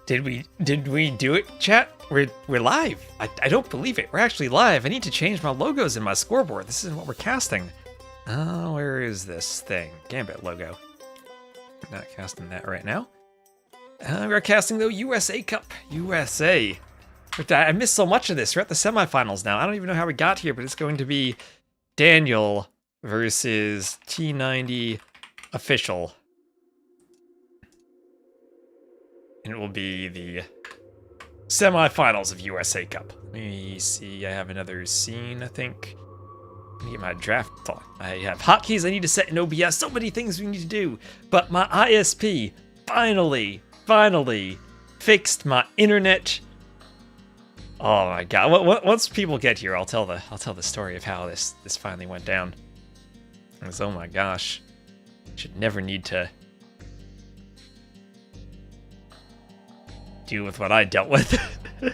Did we do it, chat? We're live. I don't believe it. We're actually live. I need to change my logos in my scoreboard. This isn't what we're casting. Oh, where is this thing? Gambit logo. Not casting that right now. We're casting the USA Cup. USA. But I missed so much of this. We're at the semifinals now. I don't even know how we got here, but it's going to be Daniel versus T90Official. And it will be the semifinals of USA Cup. Let me see. I have another scene, I think. Let me get my draft thought. I have hotkeys I need to set in OBS. So many things we need to do. But my ISP finally fixed my internet. Oh my god! Once people get here, I'll tell the story of how this finally went down. Because, oh my gosh, should never need to deal with what I dealt with. All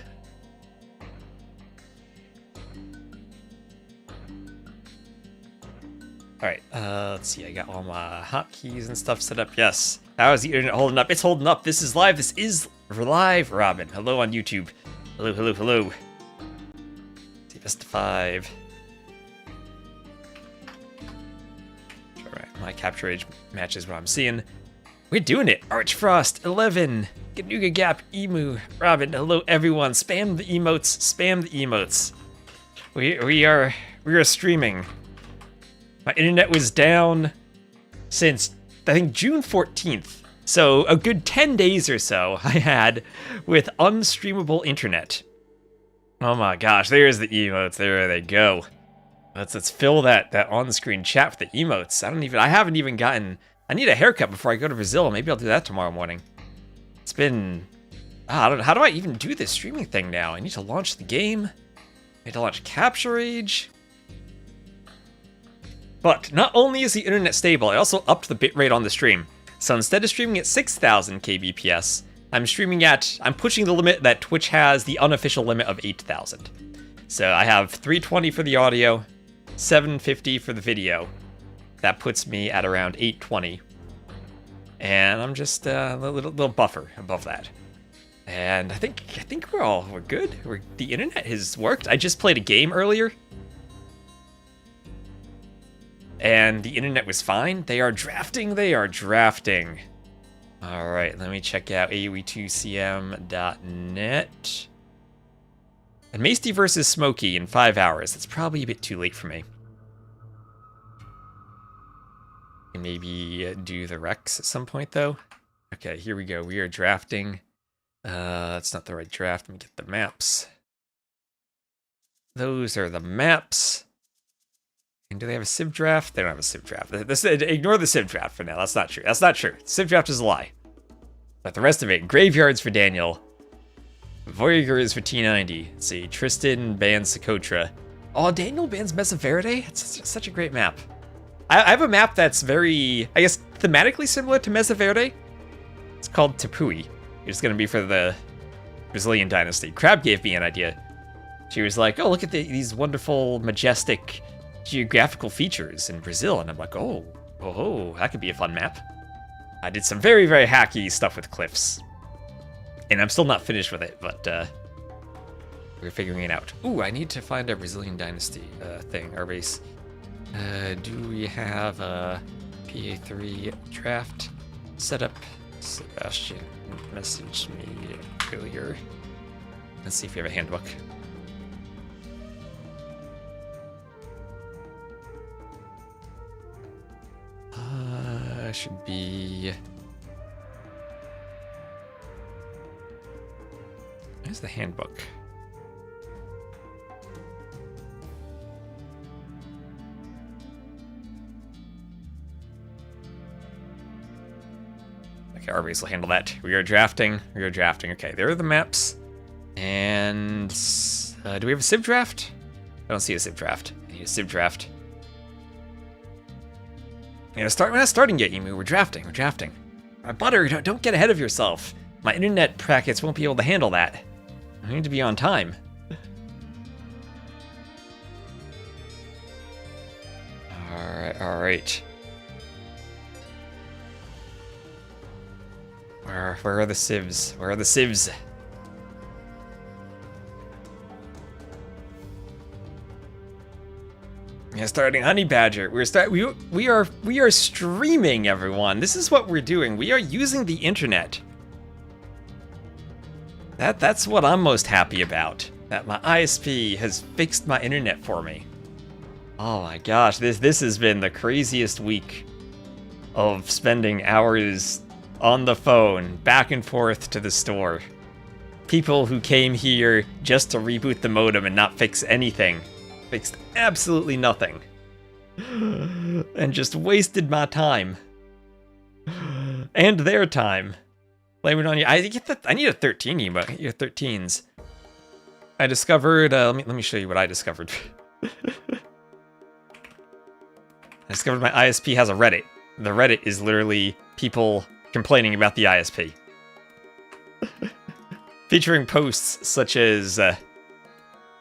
right, let's see. I got all my hotkeys and stuff set up. Yes. How is the internet holding up? It's holding up. This is live. This is live, Robin. Hello on YouTube. Hello. See, best of 5. Alright, my capture age matches what I'm seeing. We're doing it. Archfrost, 11. Ganuga Gap, Emu, Robin. Hello, everyone. Spam the emotes. Spam the emotes. We are streaming. My internet was down since, I think, June 14th. So a good 10 days or so I had with unstreamable internet. Oh my gosh, there's the emotes. There they go. Let's fill that on-screen chat with the emotes. I haven't even gotten. I need a haircut before I go to Brazil. Maybe I'll do that tomorrow morning. It's been. How do I even do this streaming thing now? I need to launch the game. I need to launch Capture Age. But not only is the internet stable, I also upped the bitrate on the stream. So instead of streaming at 6,000 kbps, I'm pushing the limit that Twitch has, the unofficial limit of 8,000. So I have 320 for the audio, 750 for the video. That puts me at around 820. And I'm just a little buffer above that. And I think we're good. The internet has worked. I just played a game earlier. And the internet was fine. They are drafting. All right, let me check out AoE2CM.net. And Masty versus Smokey in 5 hours. That's probably a bit too late for me. Maybe do the Rex at some point, though. Okay, here we go. We are drafting. That's not the right draft. Let me get the maps. Those are the maps. And do they have a Civ draft? They don't have a Civ draft. Ignore the Civ draft for now. That's not true. Civ draft is a lie. But the rest of it, Graveyards for Daniel. Voyager is for T90. Let's see, Tristan bans Socotra. Oh, Daniel bans Mesa Verde? It's such a great map. I have a map that's very, I guess, thematically similar to Mesa Verde. It's called Tapui. It's going to be for the Brazilian dynasty. Crab gave me an idea. She was like, oh, look at these wonderful, majestic geographical features in Brazil. And I'm like, oh, that could be a fun map. I did some very, very hacky stuff with cliffs. And I'm still not finished with it, but we're figuring it out. Ooh, I need to find a Brazilian dynasty thing, our base. Do we have a PA3 draft set up? Sebastian messaged me earlier. Let's see if we have a handbook. Should be. Where's the handbook? Okay, our base will handle that. We are drafting. Okay, there are the maps. And do we have a Civ draft? I don't see a Civ draft. I need a Civ draft. We're not starting yet, Emu. We're drafting. Butter, don't get ahead of yourself. My internet packets won't be able to handle that. I need to be on time. All right. Where are the civs? Where are the civs? Yeah, starting Honey Badger. We are streaming, everyone. This is what we're doing. We are using the internet. That's what I'm most happy about. That my ISP has fixed my internet for me. Oh my gosh, this has been the craziest week of spending hours on the phone, back and forth to the store. People who came here just to reboot the modem and not fix anything. Fixed absolutely nothing. And just wasted my time. And their time. Blame it on you. I need a 13 emote. Your 13s. I discovered, let me show you what I discovered. I discovered my ISP has a Reddit. The Reddit is literally people complaining about the ISP. Featuring posts such as,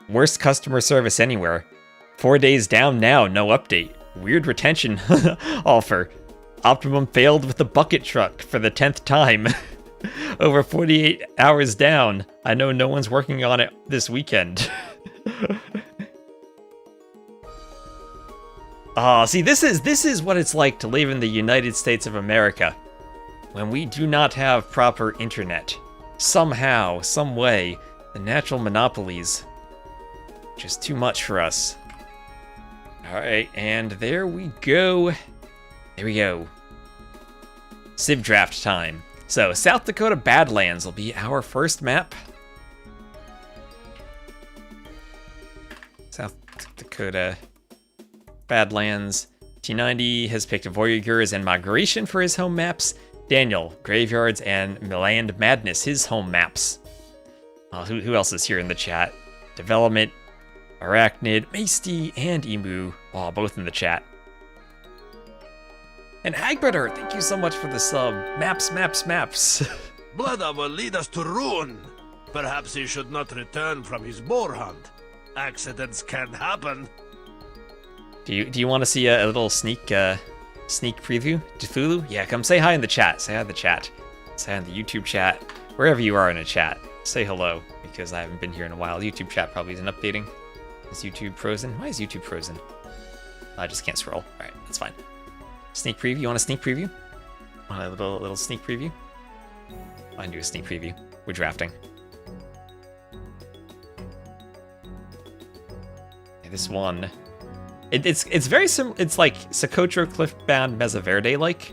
worst customer service anywhere. 4 days down now, no update. Weird retention offer. Optimum failed with the bucket truck for the 10th time. Over 48 hours down. I know no one's working on it this weekend. See, this is what it's like to live in the United States of America. When we do not have proper internet. Somehow, some way, the natural monopolies. Just too much for us. Alright, and there we go. There we go. Civ draft time. So, South Dakota Badlands will be our first map. South Dakota Badlands. T90 has picked Voyagers and Migration for his home maps. Daniel, Graveyards and Land Madness, his home maps. Who else is here in the chat? Development, Arachnid, Masty, and Emu, both in the chat. And Agbetter, thank you so much for the sub. Maps. Blood will lead us to ruin. Perhaps he should not return from his boar hunt. Accidents can happen. Do you want to see a little sneak preview? Cthulhu? Yeah, come say hi in the chat. Say hi in the chat. Say hi in the YouTube chat. Wherever you are in a chat, say hello, because I haven't been here in a while. YouTube chat probably isn't updating. Is YouTube frozen? Why is YouTube frozen? I just can't scroll. Alright, that's fine. Sneak preview? You want a sneak preview? Want a little sneak preview? I can do a sneak preview. We're drafting. Okay, this one. It's very similar. It's like Socotra, Cliffbound, Mesa Verde like.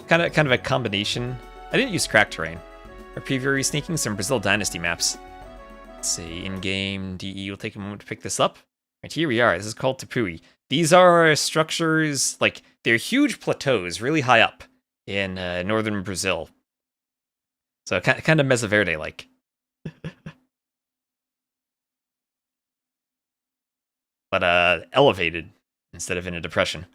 Kind of a combination. I didn't use crack terrain. Or preview sneaking some Brazil Dynasty maps. Let's see, in-game DE will take a moment to pick this up. Right, here we are. This is called Tepui. These are structures, like, they're huge plateaus, really high up in northern Brazil. So kind of Mesa Verde-like. But elevated instead of in a depression.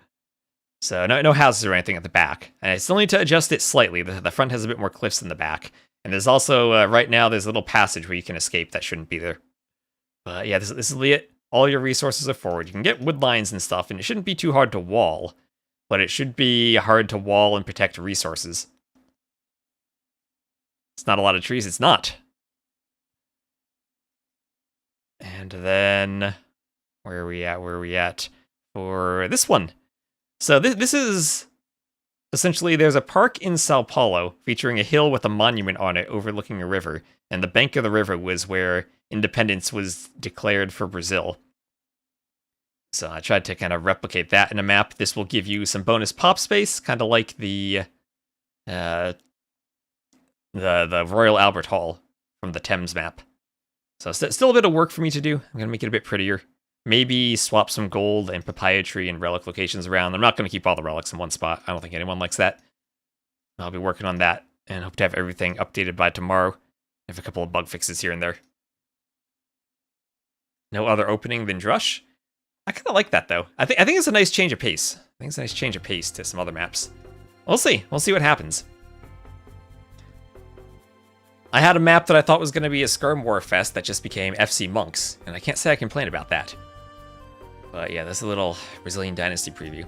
So no houses or anything at the back. And I still need to adjust it slightly. The front has a bit more cliffs than the back. And there's also, right now, there's a little passage where you can escape that shouldn't be there. But yeah, this is it. All your resources are forward. You can get wood lines and stuff, and it shouldn't be too hard to wall. But it should be hard to wall and protect resources. It's not a lot of trees. It's not. And then... Where are we at for this one? So this is... Essentially, there's a park in Sao Paulo featuring a hill with a monument on it overlooking a river, and the bank of the river was where independence was declared for Brazil. So I tried to kind of replicate that in a map. This will give you some bonus pop space, kind of like the Royal Albert Hall from the Thames map. So still a bit of work for me to do. I'm going to make it a bit prettier. Maybe swap some gold and papaya tree and relic locations around. I'm not going to keep all the relics in one spot. I don't think anyone likes that. I'll be working on that and hope to have everything updated by tomorrow. I have a couple of bug fixes here and there. No other opening than Drush. I kind of like that though. I think it's a nice change of pace. I think it's a nice change of pace to some other maps. We'll see. We'll see what happens. I had a map that I thought was going to be a Skirm War Fest that just became FC Monks, and I can't say I complain about that. But yeah, that's a little Brazilian Dynasty preview.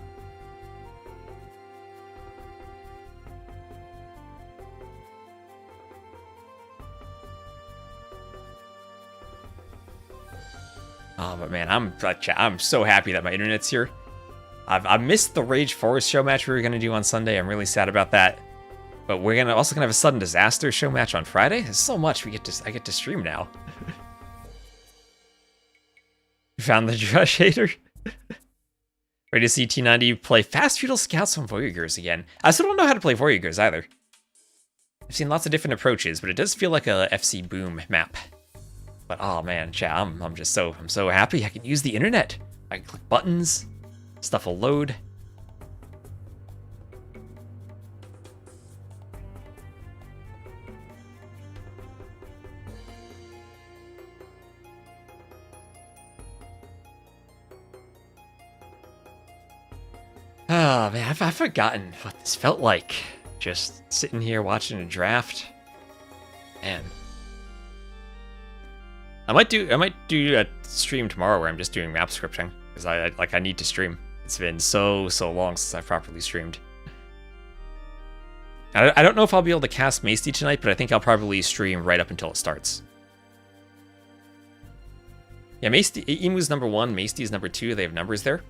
Oh, but man, I'm so happy that my internet's here. I've missed the Rage Forest show match we were gonna do on Sunday. I'm really sad about that. But we're also gonna have a sudden disaster show match on Friday. There's so much I get to stream now. You found the Drush hater? Ready to see T90 play Fast Feudal Scouts on Voyagers again. I still don't know how to play Voyagers either. I've seen lots of different approaches, but it does feel like a FC Boom map. But oh man, chat, I'm so happy I can use the internet. I can click buttons, stuff will load. Oh man, I've forgotten what this felt like. Just sitting here watching a draft. Man. I might do a stream tomorrow where I'm just doing map scripting. Because I need to stream. It's been so long since I've properly streamed. I don't know if I'll be able to cast Maesty tonight, but I think I'll probably stream right up until it starts. Yeah, Maesty, Emu's number 1, Maesty's number 2, they have numbers there.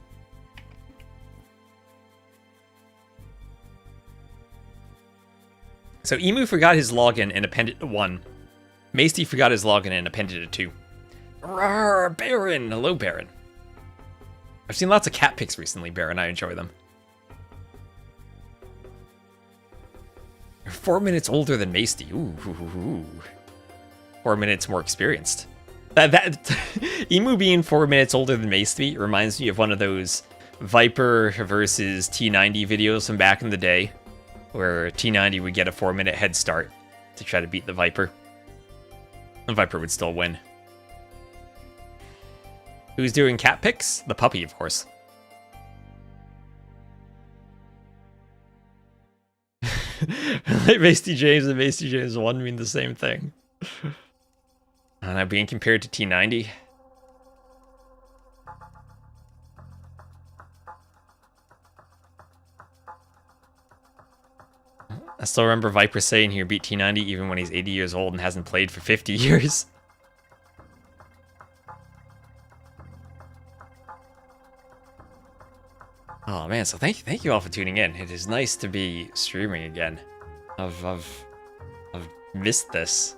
So Emu forgot his login and appended to 1. Maesty forgot his login and appended to 2. Rawr, Baron! Hello, Baron. I've seen lots of cat pics recently, Baron. I enjoy them. You're 4 minutes older than Maesty. Ooh. 4 minutes more experienced. That Emu being 4 minutes older than Maesty reminds me of one of those Viper versus T90 videos from back in the day, where T90 would get a 4-minute head start to try to beat the Viper. The Viper would still win. Who's doing cat pics? The puppy, of course. Maesty James and Maesty James 1 mean the same thing. And I'm being compared to T90. I still remember Viper saying he'll beat T90 even when he's 80 years old and hasn't played for 50 years. Oh man, so thank you all for tuning in. It is nice to be streaming again. I've missed this.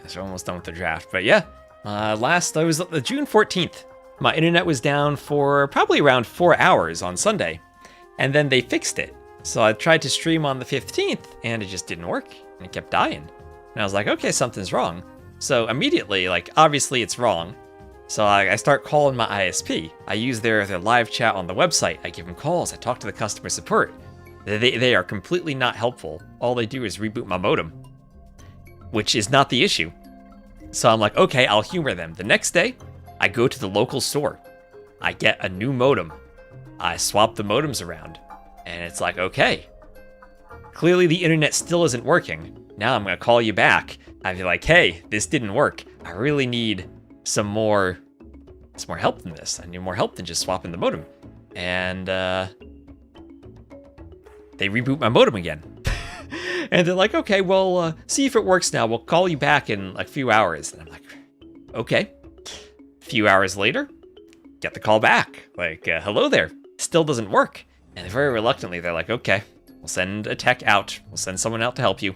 So we're almost done with the draft, but yeah. I was the June 14th. My internet was down for probably around 4 hours on Sunday, and then they fixed it. So I tried to stream on the 15th, and it just didn't work, and it kept dying. And I was like, okay, something's wrong. So immediately, obviously it's wrong. So I start calling my ISP. I use their live chat on the website. I give them calls. I talk to the customer support. They are completely not helpful. All they do is reboot my modem, which is not the issue. So I'm like, okay, I'll humor them. The next day, I go to the local store. I get a new modem. I swap the modems around. And it's like, okay. Clearly the internet still isn't working. Now I'm going to call you back. I'd be like, hey, this didn't work. I really need some more help than this. I need more help than just swapping the modem. And they reboot my modem again. And they're like, okay, well, see if it works now. We'll call you back in a few hours. And I'm like, okay. A few hours later, get the call back. Hello there. Still doesn't work. And very reluctantly, they're like, okay, we'll send a tech out. We'll send someone out to help you.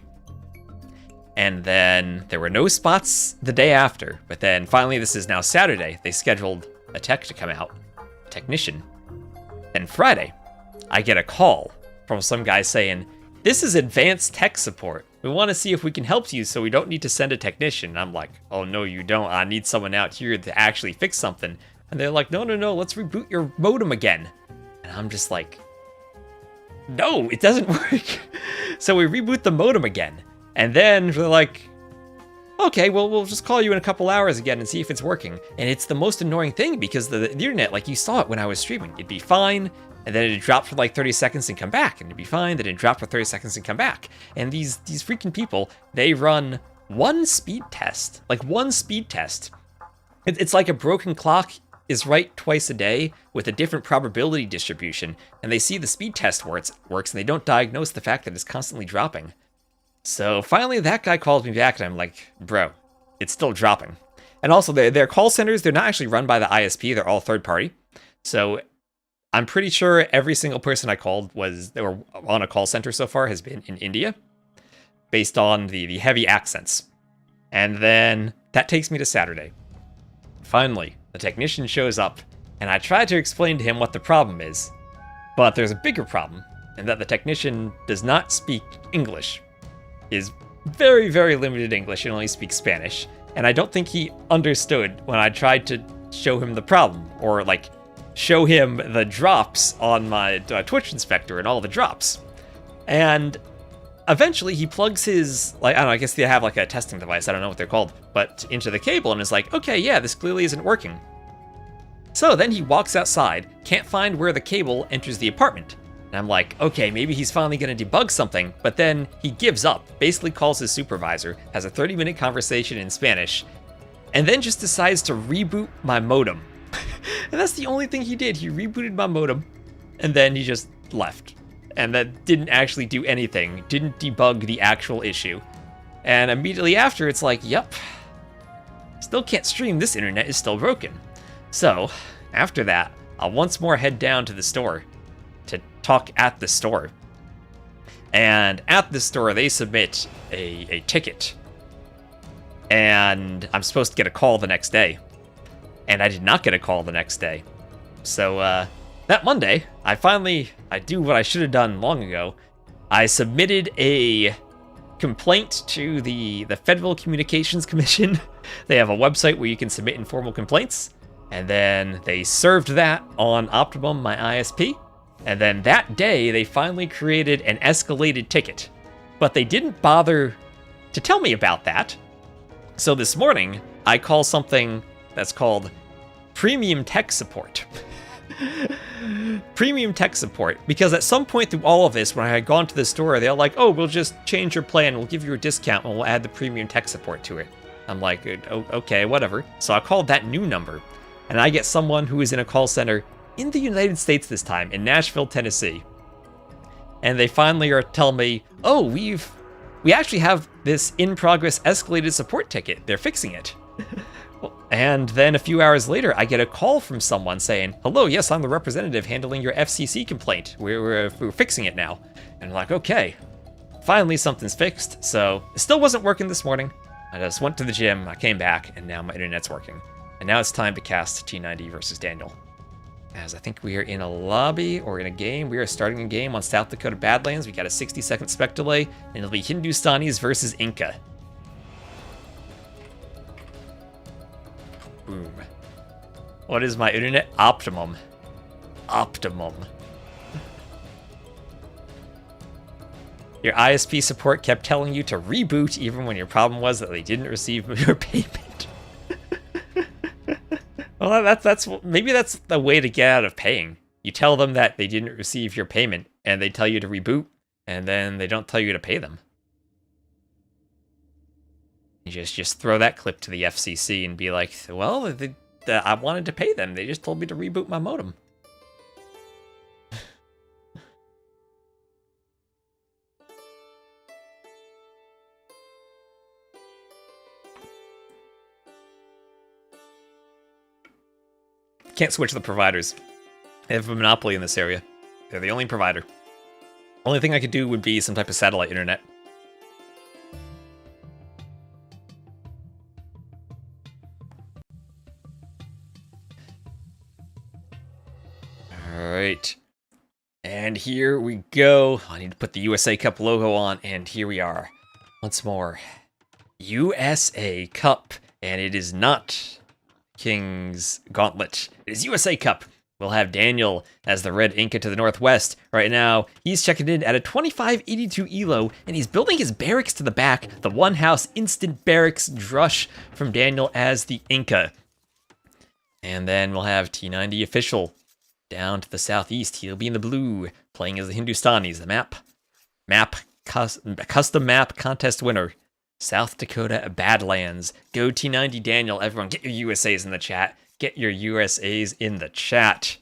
And then there were no spots the day after. But then finally, this is now Saturday. They scheduled a tech to come out. A technician. And Friday, I get a call from some guy saying, this is advanced tech support. We want to see if we can help you so we don't need to send a technician. And I'm like, oh no, you don't. I need someone out here to actually fix something. And they're like, no, let's reboot your modem again. And I'm just like, no, it doesn't work. So we reboot the modem again. And then they're like, okay, well, we'll just call you in a couple hours again and see if it's working. And it's the most annoying thing because the internet, you saw it when I was streaming, it'd be fine. And then it'd drop for 30 seconds and come back, and it'd be fine. Then it'd drop for 30 seconds and come back. And these freaking people, they run one speed test. One speed test. It's like a broken clock is right twice a day with a different probability distribution. And they see the speed test works, and they don't diagnose the fact that it's constantly dropping. So finally, that guy calls me back, and I'm like, bro, it's still dropping. And also, their call centers, they're not actually run by the ISP, they're all third party. So I'm pretty sure every single person I called they were on a call center so far has been in India, based on the heavy accents. And then that takes me to Saturday. Finally, the technician shows up, and I try to explain to him what the problem is. But there's a bigger problem, in that the technician does not speak English. Is very, very limited English and only speaks Spanish. And I don't think he understood when I tried to show him the problem, or like show him the drops on my Twitch inspector and all the drops. And eventually he plugs his, like, I don't know, I guess they have like a testing device, I don't know what they're called, but into the cable and is like, okay, yeah, this clearly isn't working. So then he walks outside, can't find where the cable enters the apartment. And I'm like, okay, maybe he's finally going to debug something, but then he gives up, basically calls his supervisor, has a 30-minute conversation in Spanish, and then just decides to reboot my modem. And that's the only thing he did. He rebooted my modem, and then he just left. And that didn't actually do anything, didn't debug the actual issue. And immediately after, it's like, yep, still can't stream, this internet is still broken. So, after that, I'll once more head down to the store to talk at the store. And at the store, they submit a ticket. And I'm supposed to get a call the next day. And I did not get a call the next day. So, that Monday, I do what I should have done long ago. I submitted a complaint to the Federal Communications Commission. They have a website where you can submit informal complaints. And then they served that on Optimum, my ISP. And then that day, they finally created an escalated ticket. But they didn't bother to tell me about that. So this morning, I call something that's called Premium Tech Support. Premium Tech Support. Because at some point through all of this, when I had gone to the store, they're like, oh, we'll just change your plan, we'll give you a discount, and we'll add the Premium Tech Support to it. I'm like, okay, whatever. So I called that new number. And I get someone who is in a call center in the United States this time, in Nashville, Tennessee. And they finally are telling me, oh, we actually have this in-progress escalated support ticket. They're fixing it. And then a few hours later, I get a call from someone saying, hello, yes, I'm the representative handling your FCC complaint. We're fixing it now. And I'm like, okay, finally something's fixed. So it still wasn't working this morning. I just went to the gym, I came back, and now my internet's working. And now it's time to cast T90 versus Daniel. As I think we are in a lobby or in a game. We are starting a game on South Dakota Badlands. We got a 60-second spec delay, and it'll be Hindustanis versus Inca. Boom. What is my internet? Optimum. Optimum. Your ISP support kept telling you to reboot even when your problem was that they didn't receive your payment. Well, maybe that's the way to get out of paying. You tell them that they didn't receive your payment, and they tell you to reboot, and then they don't tell you to pay them. You just throw that clip to the FCC and be like, well, I wanted to pay them. They just told me to reboot my modem. Can't switch the providers. They have a monopoly in this area. They're the only provider. Only thing I could do would be some type of satellite internet. Alright. And here we go. I need to put the USA Cup logo on, and here we are. Once more. USA Cup. And it is not King's Gauntlet. It is USA Cup. We'll have Daniel as the Red Inca to the northwest. Right now, he's checking in at a 2582 elo, and he's building his barracks to the back. The one house instant barracks drush from Daniel as the Inca. And then we'll have T90Official down to the southeast. He'll be in the blue, playing as the Hindustanis. The custom map contest winner. South Dakota Badlands. Go T90 Daniel. Everyone, get your USAs in the chat. Get your USAs in the chat.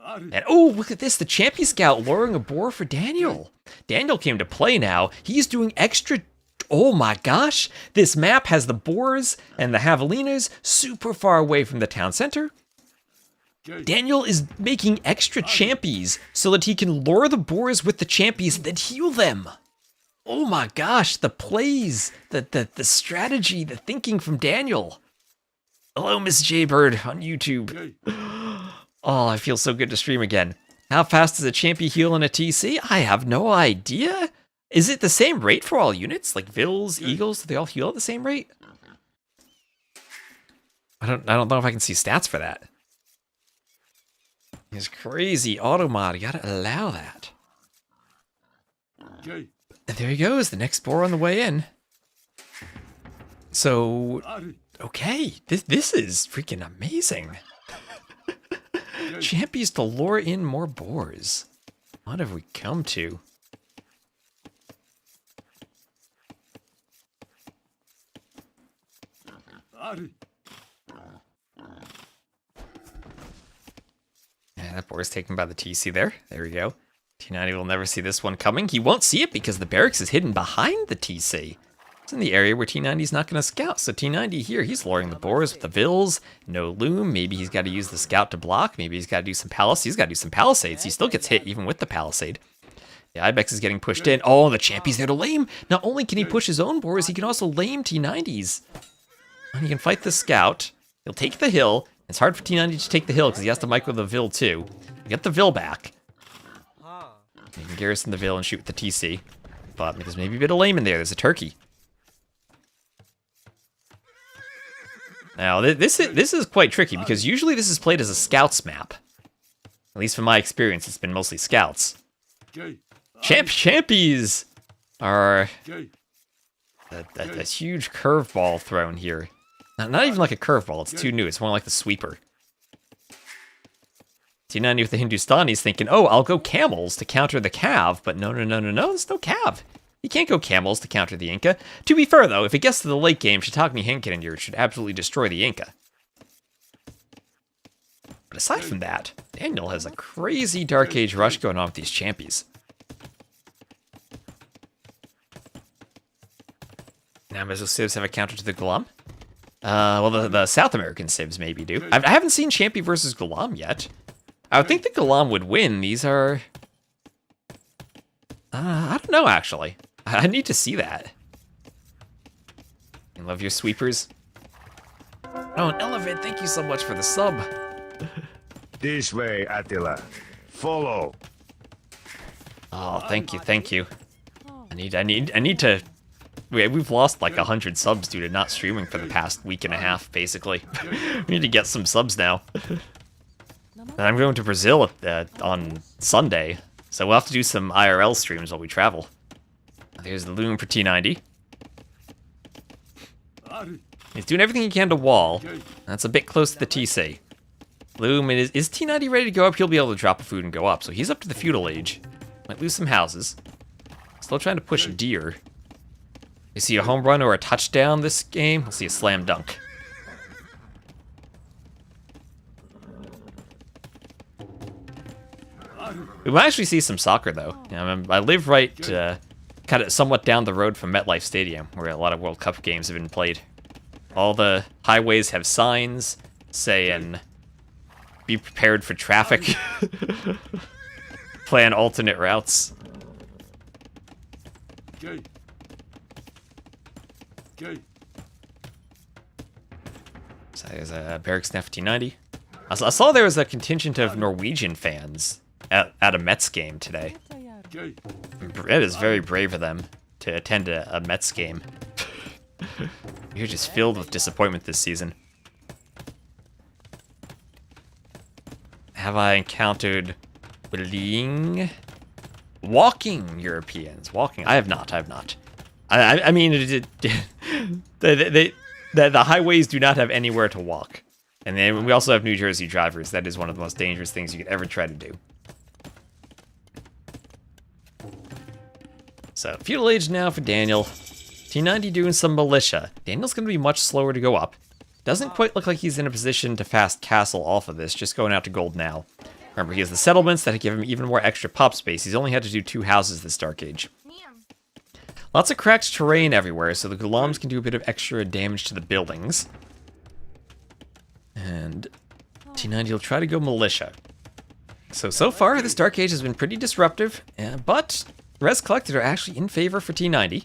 And oh, look at this, the Champion Scout luring a boar for Daniel. Daniel came to play now. He's doing extra. Oh my gosh, this map has the boars and the javelinas super far away from the town center. Daniel is making extra champies so that he can lure the boars with the champies and then heal them. Oh my gosh, the plays, the strategy, the thinking from Daniel. Hello, Miss Jaybird on YouTube. Oh, I feel so good to stream again. How fast does a champion heal in a TC? I have no idea. Is it the same rate for all units? Like Vills, Eagles, do they all heal at the same rate? I don't know if I can see stats for that. It's crazy. Automod, you gotta allow that. And there he goes, the next boar on the way in. So, okay, this is freaking amazing. Champions to lure in more boars. What have we come to? Yeah, that boar is taken by the TC there. There we go. T90 will never see this one coming. He won't see it because the barracks is hidden behind the TC. It's in the area where T90's not going to scout. So T90 here, he's luring the boars with the Vills. No loom. Maybe he's got to use the scout to block. Maybe he's got to do some palisades. He's got to do some palisades. He still gets hit even with the palisade. The Ibex is getting pushed in. Oh, the champion's there to lame. Not only can he push his own boars, he can also lame T90's. And he can fight the scout. He'll take the hill. It's hard for T90 to take the hill because he has to micro the Vill too. Get the Vill back. You can garrison the Vill and shoot with the TC. But there's maybe a bit of lame in there. There's a turkey. Now, this is quite tricky because usually this is played as a scouts map. At least from my experience, it's been mostly scouts. Champies are that huge curveball thrown here. Not even like a curveball, it's too new, it's more like the sweeper. T90 with the Hindustani's thinking, oh, I'll go camels to counter the cav, but no, there's no cav. You can't go camels to counter the Inca. To be fair, though, if it gets to the late game, Shiitake Hinken should absolutely destroy the Inca. But aside from that, Daniel has a crazy Dark Age rush going on with these champions. Now, Meso Civs have a counter to the Gulam. Well, the South American Civs maybe do. I haven't seen Champi versus Gulam yet. I would think the Gulam would win. These are... I don't know, actually. I need to see that. I love your sweepers. Oh, and Elevate, thank you so much for the sub. This way, Attila. Follow. Oh, thank you. I need to... We've lost like 100 subs due to not streaming for the past week and a half, basically. We need to get some subs now. And I'm going to Brazil on Sunday, so we'll have to do some IRL streams while we travel. There's the loom for T90. He's doing everything he can to wall. That's a bit close to the TC. Loom, is T90 ready to go up? He'll be able to drop a food and go up, so he's up to the feudal age. Might lose some houses. Still trying to push deer. You see a home run or a touchdown this game? We'll see a slam dunk. We might actually see some soccer, though. I live right kind of somewhat down the road from MetLife Stadium, where a lot of World Cup games have been played. All the highways have signs saying, be prepared for traffic. Plan alternate routes. So there's a barracks now for T90. I saw there was a contingent of Norwegian fans at a Mets game today. It is very brave of them to attend a Mets game. You're just filled with disappointment this season. Have I encountered walking Europeans? Walking? I have not. I mean, the highways do not have anywhere to walk. And then we also have New Jersey drivers. That is one of the most dangerous things you could ever try to do. So, feudal age now for Daniel. T90 doing some militia. Daniel's going to be much slower to go up. Doesn't quite look like he's in a position to fast castle off of this, just going out to gold now. Remember, he has the settlements that give him even more extra pop space. He's only had to do 2 houses this Dark Age. Lots of cracked terrain everywhere, so the Gulams can do a bit of extra damage to the buildings. And T90 will try to go militia. So far, this Dark Age has been pretty disruptive, but Res Collected are actually in favor for T90.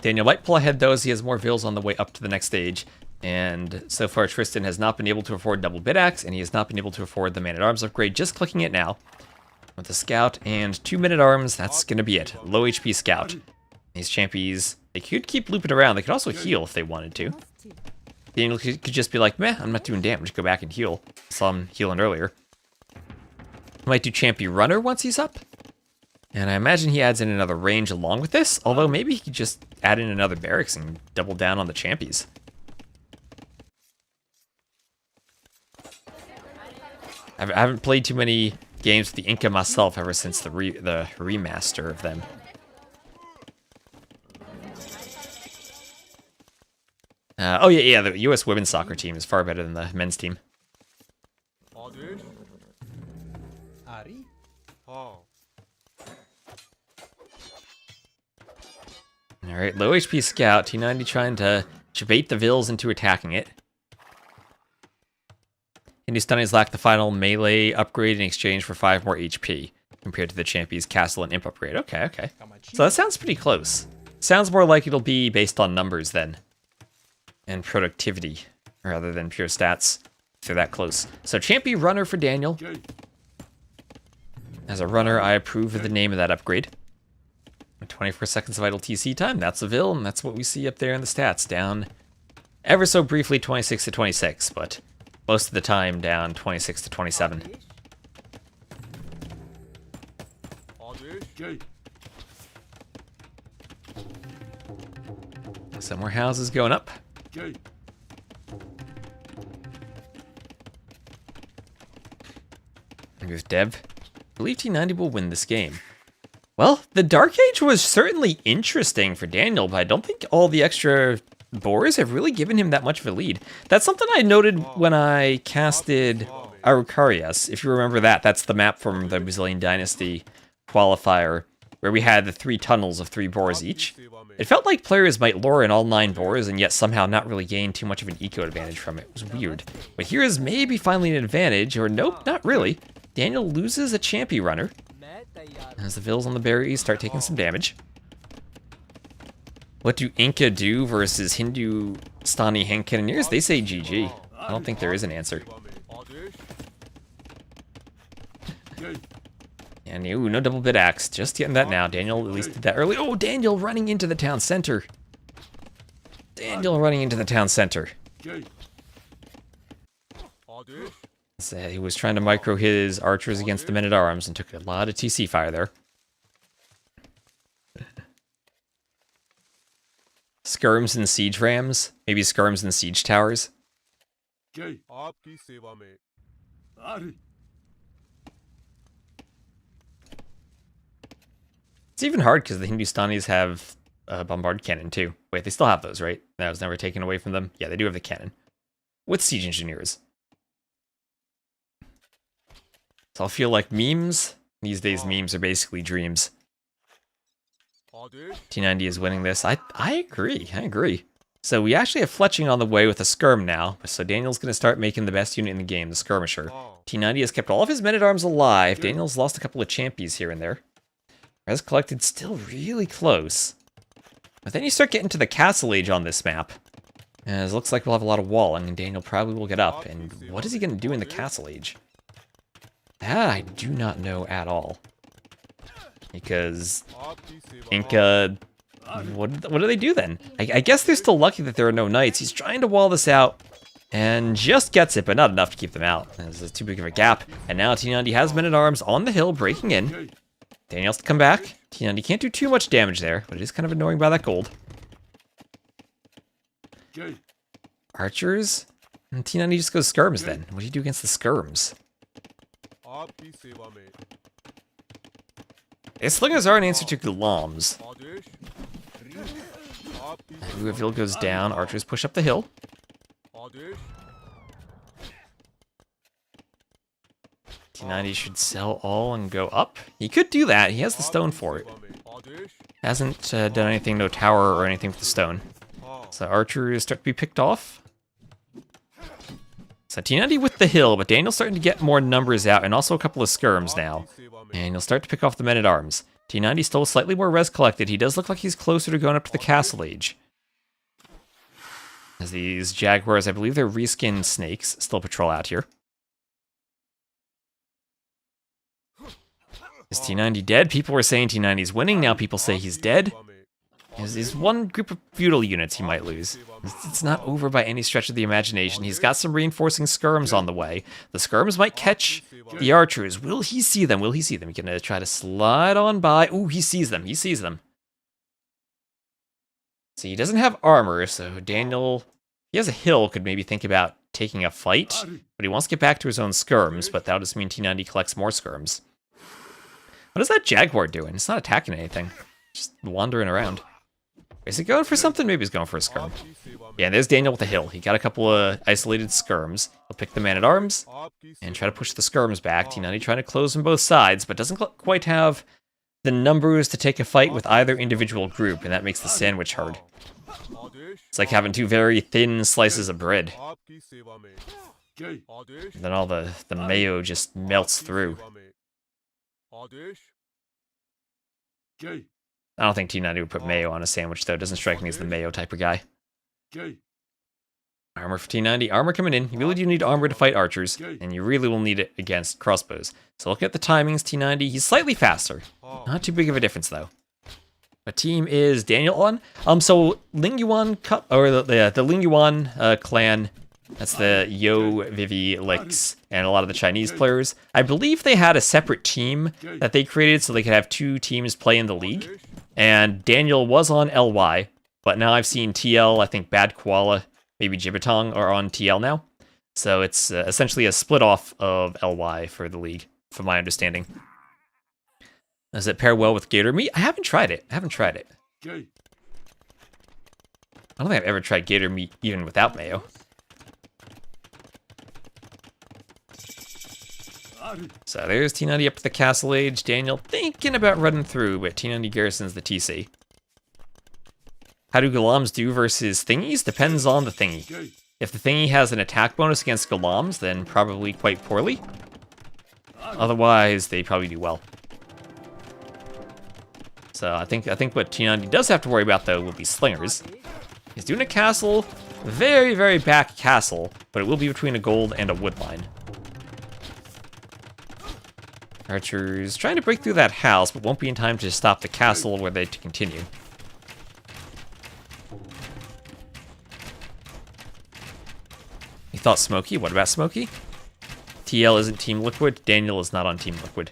Daniel might pull ahead, though, as he has more vills on the way up to the next stage. And so far, Tristan has not been able to afford double bit axe, and he has not been able to afford the man-at-arms upgrade. Just clicking it now. With the scout and 2 men-at-arms, that's going to be it. Low HP scout. These champions, they could keep looping around. They could also heal if they wanted to. Daniel could just be like, meh, I'm not doing damage. Go back and heal. Saw him healing earlier. Might do champion runner once he's up. And I imagine he adds in another range along with this. Although maybe he could just add in another barracks and double down on the champions. I haven't played too many games with the Inca myself ever since the remaster of them. Oh yeah, the U.S. women's soccer team is far better than the men's team. Alright, low HP scout, T90 trying to bait the vills into attacking it. Hindustani's lack the final melee upgrade in exchange for 5 more HP, compared to the champion's castle and imp upgrade. Okay. So that sounds pretty close. Sounds more like it'll be based on numbers then. And productivity, rather than pure stats, if they're that close. So champion runner for Daniel. As a runner, I approve of the name of that upgrade. 24 seconds of idle TC time, that's a vill, and that's what we see up there in the stats. Down ever so briefly 26 to 26, but most of the time down 26 to 27. Some more houses going up. With Dev, I believe T90 will win this game. Well, the Dark Age was certainly interesting for Daniel, but I don't think all the extra boars have really given him that much of a lead. That's something I noted when I casted Araucarias. If you remember that, that's the map from the Brazilian Dynasty qualifier, where we had the 3 tunnels of 3 boars each. It felt like players might lure in all 9 boars and yet somehow not really gain too much of an eco advantage from it. It was weird. But here is maybe finally an advantage, or nope, not really. Daniel loses a champion runner, as the vills on the berries start taking some damage. What do Inca do versus Hindustani hand cannoneers? They say GG. I don't think there is an answer. And ooh, no double bit axe. Just getting that now. Daniel at least did that early. Oh, Daniel running into the town center. Daniel running into the town center. So he was trying to micro his archers against the men-at-arms and took a lot of TC fire there. Skirms and siege rams? Maybe skirms and siege towers? It's even hard because the Hindustanis have a bombard cannon too. Wait, they still have those, right? That was never taken away from them. Yeah, they do have the cannon. With siege engineers. So I'll feel like memes. These days, memes are basically dreams. T90 is winning this. I agree. So we actually have fletching on the way with a skirm now. So Daniel's going to start making the best unit in the game, the skirmisher. T90 has kept all of his men-at-arms alive. Daniel's lost a couple of champions here and there. Res collected still really close. But then you start getting to the castle age on this map. As it looks like we'll have a lot of walling, and Daniel probably will get up. And what is he going to do in the castle age? That I do not know at all. Because Inca, what do they do then? I guess they're still lucky that there are no knights. He's trying to wall this out and just gets it, but not enough to keep them out. There's too big of a gap. And now T90 has men-at-arms on the hill breaking in. Daniel's to come back. T90 can't do too much damage there, but it is kind of annoying by that gold. Archers? And T90 just goes skirms then. What do you do against the skirms? Slingers are an answer to Gulams. Louisville goes down. Archers push up the hill. T90 should sell all and go up. He could do that. He has the stone for it. Hasn't done anything, no tower or anything with the stone. So archers start to be picked off. So T90 with the hill, but Daniel's starting to get more numbers out and also a couple of skirms now. And he'll start to pick off the men-at-arms. T90 still slightly more res collected. He does look like he's closer to going up to the castle age. As these jaguars, I believe they're reskinned snakes, still patrol out here. Is T90 dead? People were saying T90's winning, now people say he's dead. There's one group of feudal units he might lose. It's not over by any stretch of the imagination. He's got some reinforcing skirms on the way. The skirms might catch the archers. Will he see them? Will he see them? He's gonna try to slide on by. Ooh, he sees them. He sees them. So he doesn't have armor, so Daniel, he has a hill, could maybe think about taking a fight, but he wants to get back to his own skirms, but that'll just mean T90 collects more skirms. What is that jaguar doing? It's not attacking anything. Just wandering around. Is he going for something? Maybe he's going for a skirm. Yeah, and there's Daniel with the hill. He got a couple of isolated skirms. He'll pick the man-at-arms and try to push the skirms back. T90 trying to close from both sides, but doesn't quite have the numbers to take a fight with either individual group, and that makes the sandwich hard. It's like having two very thin slices of bread. And then all the mayo just melts through. I don't think T90 would put mayo on a sandwich, though. It doesn't strike me as the mayo type of guy. Armor for T90. Armor coming in. You really do need armor to fight archers, and you really will need it against crossbows. So look at the timings, T90. He's slightly faster. Not too big of a difference, though. What team is Daniel on? So Lingyuan, or the Lingyuan clan, that's the Yo, Vivi, Lix, and a lot of the Chinese players. I believe they had a separate team that they created so they could have two teams play in the league. And Daniel was on LY, but now I've seen TL, I think Bad Koala, maybe Jibbatong are on TL now. So it's essentially a split off of LY for the league, from my understanding. Does it pair well with gator meat? I haven't tried it. I don't think I've ever tried gator meat even without mayo. So there's T90 up to the castle age. Daniel thinking about running through, but T90 garrisons the TC. How do Golams do versus thingies? Depends on the thingy. If the thingy has an attack bonus against Golams, then probably quite poorly. Otherwise, they probably do well. So I think what T90 does have to worry about, though, will be slingers. He's doing a castle, very, very back castle, but it will be between a gold and a wood line. Archers trying to break through that house, but won't be in time to stop the castle where they to continue. You thought Smokey? What about Smokey? TL isn't Team Liquid. Daniel is not on Team Liquid.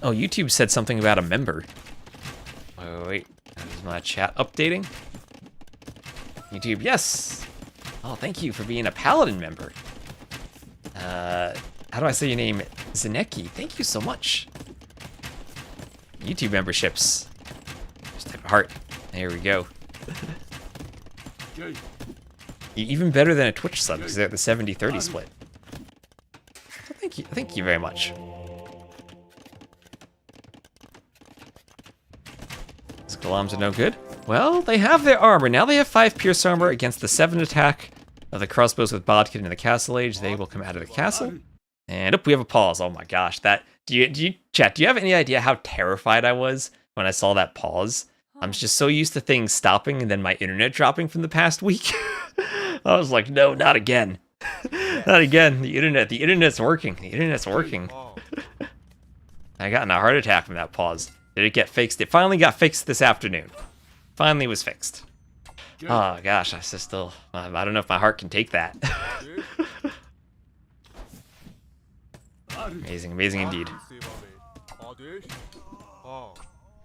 Oh, YouTube said something about a member. Oh, wait. Is my chat updating? YouTube, yes! Oh, thank you for being a Paladin member. How do I say your name? Zaneki, thank you so much. YouTube memberships. Just type a heart. There we go. Even better than a Twitch sub, because they're at the 70-30 split. So thank you very much. These Golams are no good. Well, they have their armor. Now they have 5 pierce armor against the 7 attack of the crossbows with Bodkin in the castle age. They will come out of the castle. And we have a pause. Oh my gosh, that do you chat, do you have any idea how terrified I was when I saw that pause? I'm just so used to things stopping and then my internet dropping from the past week. I was like, no, not again. Not again. The internet's working. The internet's working. I got in a heart attack from that pause. Did it get fixed? It finally got fixed this afternoon. Finally was fixed. Oh gosh, I don't know if my heart can take that. Amazing, amazing indeed.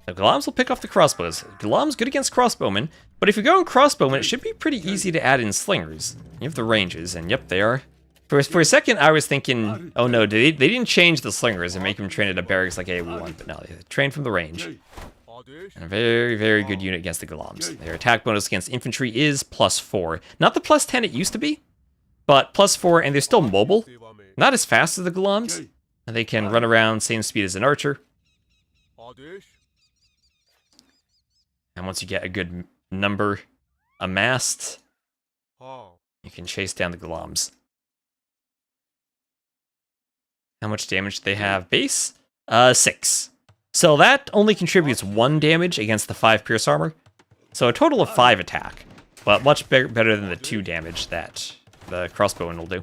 The Golams will pick off the crossbows. Golams good against crossbowmen, but if you're going crossbowmen, it should be pretty easy to add in slingers. You have the ranges, and yep, they are. For a second, I was thinking, oh no, they didn't change the slingers and make them train at a barracks like AoE1, but no, they train from the range. And a very, very good unit against the Gulaams. Their attack bonus against infantry is +4. Not the +10 it used to be, but +4, and they're still mobile. Not as fast as the Gulaams. And they can run around same speed as an archer. And once you get a good number amassed, you can chase down the Gulaams. How much damage do they have? Base? 6. So that only contributes 1 damage against the 5 pierce armor. So a total of 5 attack. But much better than the 2 damage that the crossbowman will do.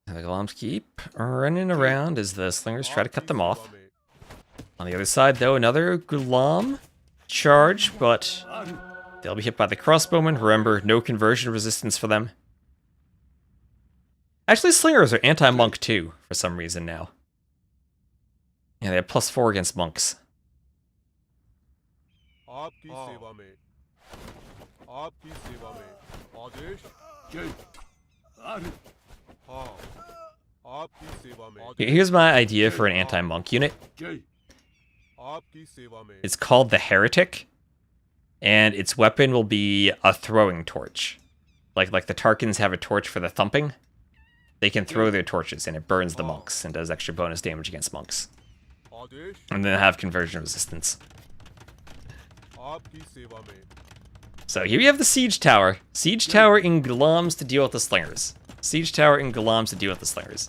And the Gulaams keep running around as the slingers try to cut them off. On the other side, though, another Gulaam charge, but they'll be hit by the crossbowmen. Remember, no conversion resistance for them. Actually, slingers are anti-monk too, for some reason now. Yeah, they have +4 against monks. Here's my idea for an anti-monk unit. It's called the Heretic, and its weapon will be a throwing torch. Like the Tarkans have a torch for the thumping. They can throw their torches, and it burns the monks, and does extra bonus damage against monks. And then have conversion resistance. So here we have the Siege Tower. Siege Tower in Gulaams to deal with the slingers. Siege Tower in Gulaams to deal with the slingers.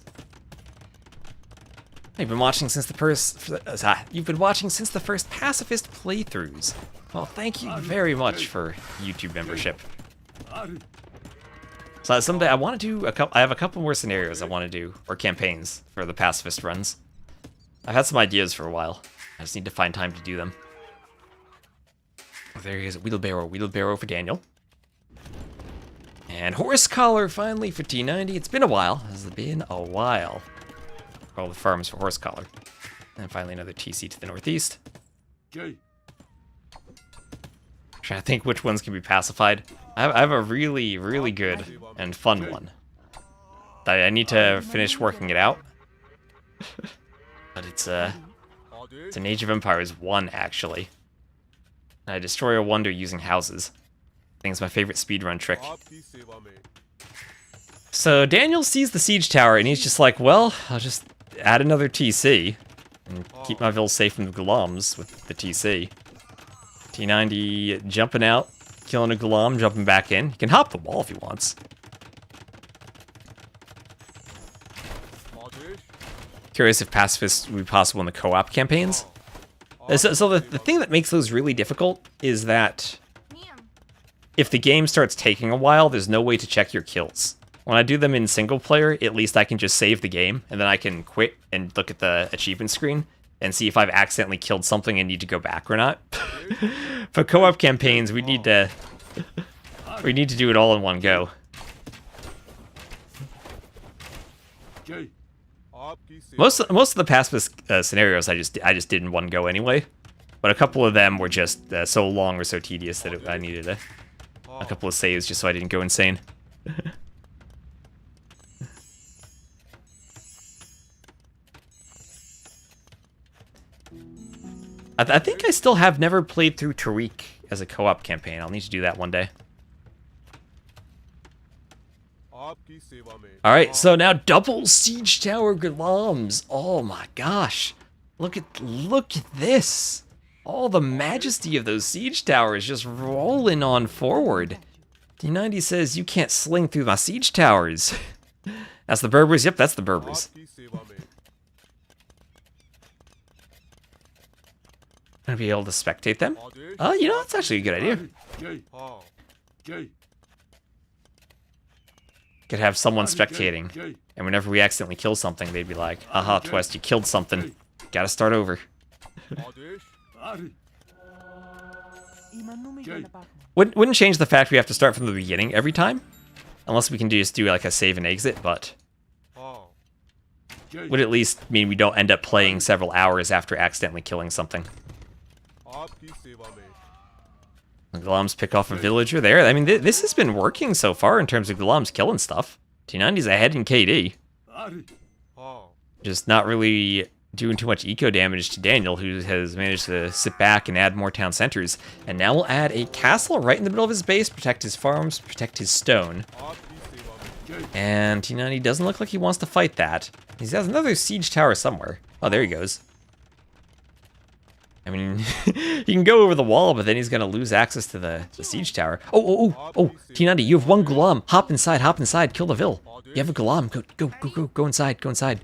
You've been watching since the first pacifist playthroughs. Well, thank you very much for YouTube membership. So someday I want to do I have a couple more scenarios I want to do, or campaigns for the pacifist runs. I've had some ideas for a while. I just need to find time to do them. There he is, wheelbarrow for Daniel. And horse collar finally for T90. It's been a while. It's been a while. All the farms for horse collar. And finally another TC to the northeast. Trying to think which ones can be pacified. I have a really, really good and fun one. I need to finish working it out. But it's an Age of Empires 1, actually. And I destroy a wonder using houses. I think it's my favorite speedrun trick. So Daniel sees the siege tower, and he's just like, well, I'll just add another TC. And keep my vills safe from the Gulaams with the TC. T90 jumping out, killing a Gulaam, jumping back in. He can hop the wall if he wants. Curious if pacifists would be possible in the co-op campaigns. So the thing that makes those really difficult is that if the game starts taking a while, there's no way to check your kills. When I do them in single player, at least I can just save the game, and then I can quit and look at the achievement screen and see if I've accidentally killed something and need to go back or not. For co-op campaigns, we need to do it all in one go. Most of the pacifist scenarios I just did in one go anyway, but a couple of them were just so long or so tedious that I needed a couple of saves just so I didn't go insane. I think I still have never played through Tariq as a co-op campaign. I'll need to do that one day. Alright, so now double siege tower Gulaams. Oh my gosh. Look at this. All the majesty of those siege towers just rolling on forward. T90 says you can't sling through my siege towers. That's the Berbers? Yep, that's the Berbers. Gonna be able to spectate them? Oh, you know, that's actually a good idea. Could have someone spectating, and whenever we accidentally kill something, they'd be like, aha, Twist, you killed something. Gotta start over. Wouldn't change the fact we have to start from the beginning every time, unless we can just do like a save and exit, but would at least mean we don't end up playing several hours after accidentally killing something. The Glums pick off a villager there. I mean, this has been working so far in terms of Glums killing stuff. T90's ahead in KD. Just not really doing too much eco damage to Daniel, who has managed to sit back and add more town centers. And now we'll add a castle right in the middle of his base, protect his farms, protect his stone. And T90 doesn't look like he wants to fight that. He has another siege tower somewhere. Oh, there he goes. I mean, he can go over the wall, but then he's going to lose access to the siege tower. Oh, T90, you have one Gulam. Hop inside, kill the Vil. You have a Gulam. Go inside.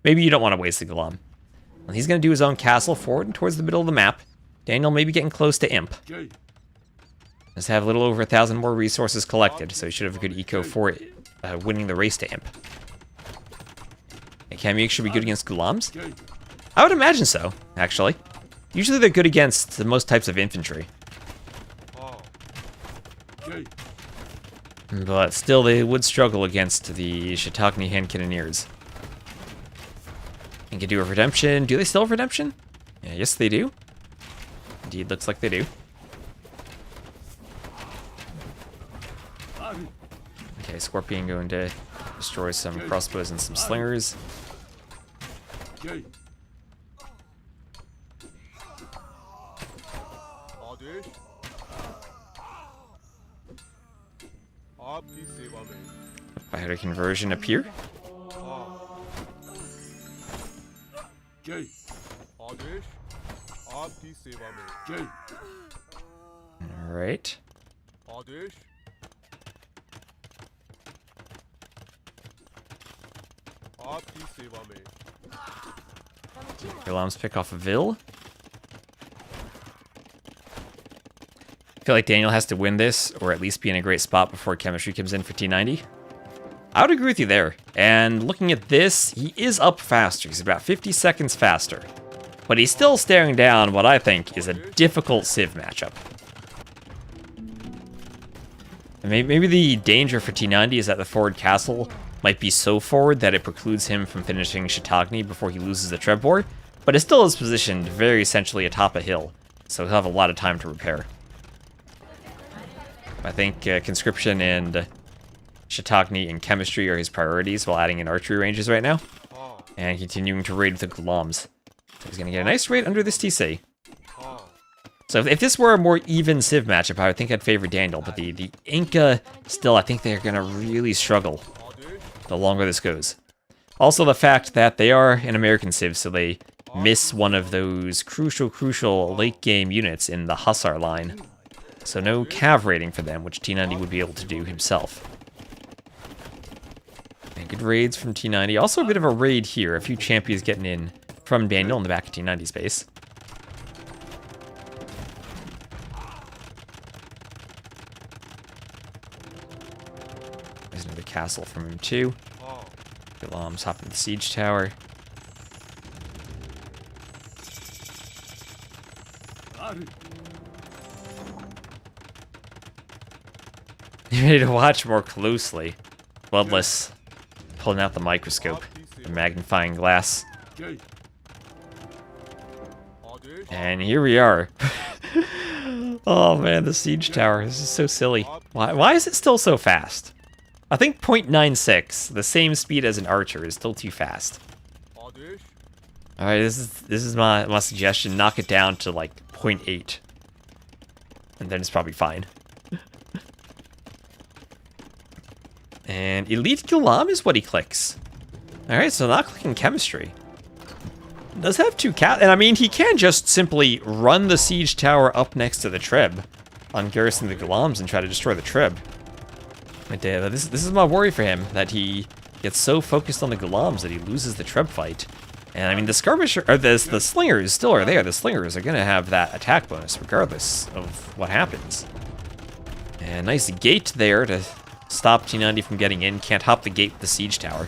Maybe you don't want to waste the Gulam. Well, he's going to do his own castle forward and towards the middle of the map. Daniel may be getting close to Imp. Just have a little over 1,000 more resources collected, so he should have a good eco for winning the race to Imp. And Camille should be good against Gulams? I would imagine so, actually. Usually they're good against most types of infantry. But still, they would struggle against the Shiitake hand cannoneers. And can do a redemption. Do they still have redemption? Yeah, yes, they do. Indeed, looks like they do. Okay, Scorpion going to destroy some crossbows and some slingers. I had a conversion up here. Alright. Gulams pick off a Vil. I feel like Daniel has to win this, or at least be in a great spot before chemistry comes in for T90. I would agree with you there. And looking at this, he is up faster. He's about 50 seconds faster. But he's still staring down what I think is a difficult Civ matchup. And maybe the danger for T90 is that the forward castle might be so forward that it precludes him from finishing Shiitake before he loses the Trebor, but it still is positioned very essentially atop a hill, so he'll have a lot of time to repair. I think conscription and Shiitake and chemistry are his priorities while adding in archery ranges right now, and continuing to raid with the Gulams. So he's going to get a nice raid under this TC. So if this were a more even Civ matchup, I would think I'd favor Daniel, but the Inca, still, I think they're going to really struggle the longer this goes. Also, the fact that they are an American Civ, so they miss one of those crucial late-game units in the Hussar line. So no cav raiding for them, which T90 would be able to do himself. And good raids from T90. Also a bit of a raid here, a few champions getting in from Daniel in the back of T90's base. There's another castle from him too. Gulams hopping the siege tower. You need to watch more closely. Bloodless pulling out the microscope, the magnifying glass. And here we are. Oh man, the siege tower. This is so silly. Why is it still so fast? I think 0.96, the same speed as an archer, is still too fast. Alright, this is my suggestion. Knock it down to like 0.8. And then it's probably fine. And Elite Gulam is what he clicks. Alright, so not clicking chemistry. Does have two and I mean, he can just simply run the siege tower up next to the Treb on garrison the Gulams and try to destroy the Treb. But this is my worry for him, that he gets so focused on the Gulams that he loses the Treb fight. And I mean, the skirmisher, or the slingers still are there. The slingers are going to have that attack bonus regardless of what happens. And nice gate there to stop T90 from getting in. Can't hop the gate with the siege tower.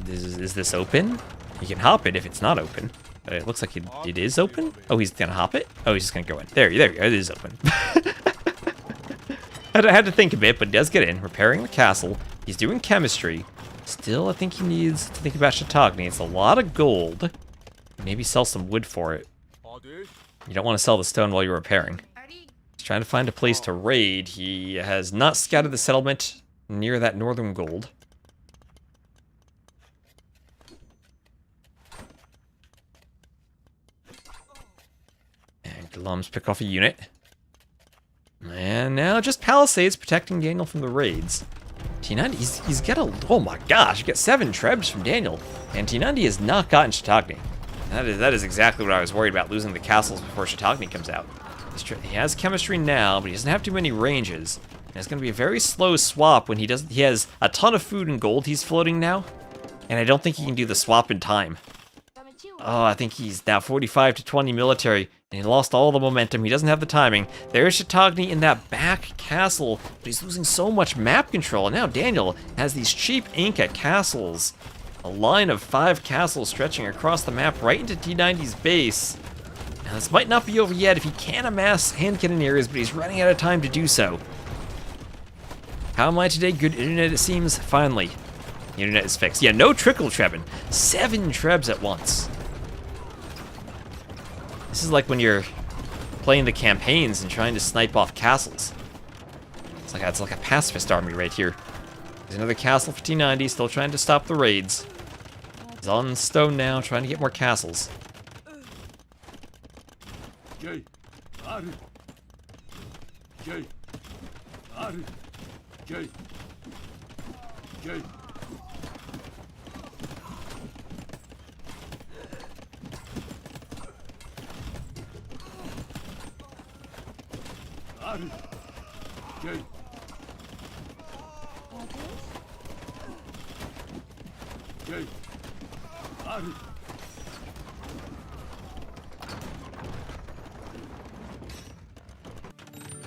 Is this open? You can hop it if it's not open. But it looks like it is open. Oh, he's gonna hop it? Oh, he's just gonna go in. There we go. It is open. I had to think a bit, but he does get in. Repairing the castle. He's doing chemistry. Still, I think he needs to think about Chautauqua. It's a lot of gold. Maybe sell some wood for it. You don't want to sell the stone while you're repairing. He's trying to find a place to raid. He has not scouted the settlement near that northern gold. And Galum's pick off a unit. And now just palisades protecting Daniel from the raids. T90, he's got a, oh my gosh, you get 7 trebs from Daniel. And T90 has not gotten Chautauqua. That is exactly what I was worried about, losing the castles before Chautauqua comes out. He has chemistry now, but he doesn't have too many ranges. And it's going to be a very slow swap when he doesn't. He has a ton of food and gold he's floating now. And I don't think he can do the swap in time. Oh, I think he's now 45 to 20 military. And he lost all the momentum. He doesn't have the timing. There's Chautauqua in that back castle, but he's losing so much map control. And now Daniel has these cheap Inca castles. A line of 5 castles stretching across the map right into T90's base. Now this might not be over yet if he can amass hand cannoneers, but he's running out of time to do so. How am I today? Good internet, it seems. Finally. The internet is fixed. Yeah, no trickle trebbing. 7 trebs at once. This is like when you're playing the campaigns and trying to snipe off castles. It's like a pacifist army right here. There's another castle for T90, still trying to stop the raids. He's on stone now, trying to get more castles.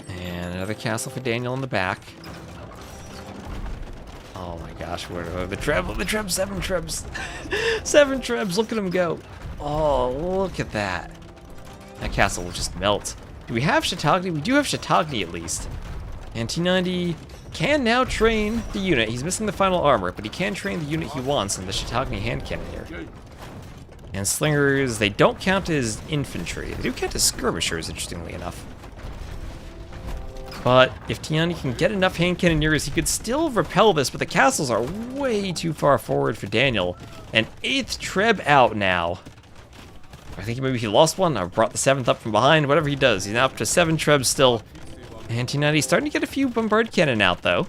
And another castle for Daniel in the back. Oh my gosh, where are the trebs? The trebs, 7 trebs. 7 trebs, look at him go. Oh, look at that. That castle will just melt. Do we have Chautauqua? We do have Chautauqua at least. And T90 can now train the unit. He's missing the final armor, but he can train the unit he wants in the Chautauqua hand cannon here. And slingers, they don't count as infantry. They do count as skirmishers, interestingly enough. But if T90 can get enough hand cannoneers, he could still repel this, but the castles are way too far forward for Daniel. And 8th treb out now. I think maybe he lost one or brought the 7th up from behind, whatever he does. He's now up to 7 trebs still. And T90's starting to get a few bombard cannon out, though.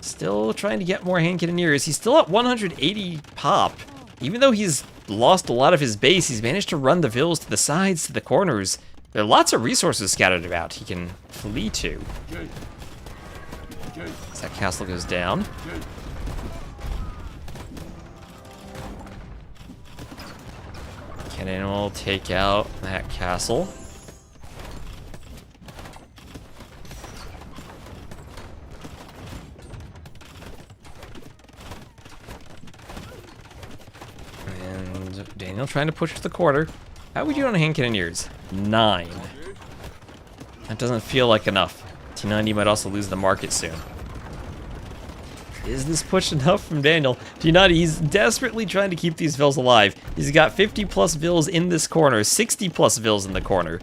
Still trying to get more hand cannoneers. He's still at 180 pop. Even though he's lost a lot of his base, he's managed to run the vills to the sides, to the corners. There are lots of resources scattered about he can flee to. As that castle goes down. Cannon will take out that castle. And Daniel trying to push to the quarter. How are we doing on hand cannoneers? 9. That doesn't feel like enough. T90 might also lose the market soon. Is this push enough from Daniel? T90, he's desperately trying to keep these vills alive. He's got 50 plus vills in this corner, 60 plus vills in the corner.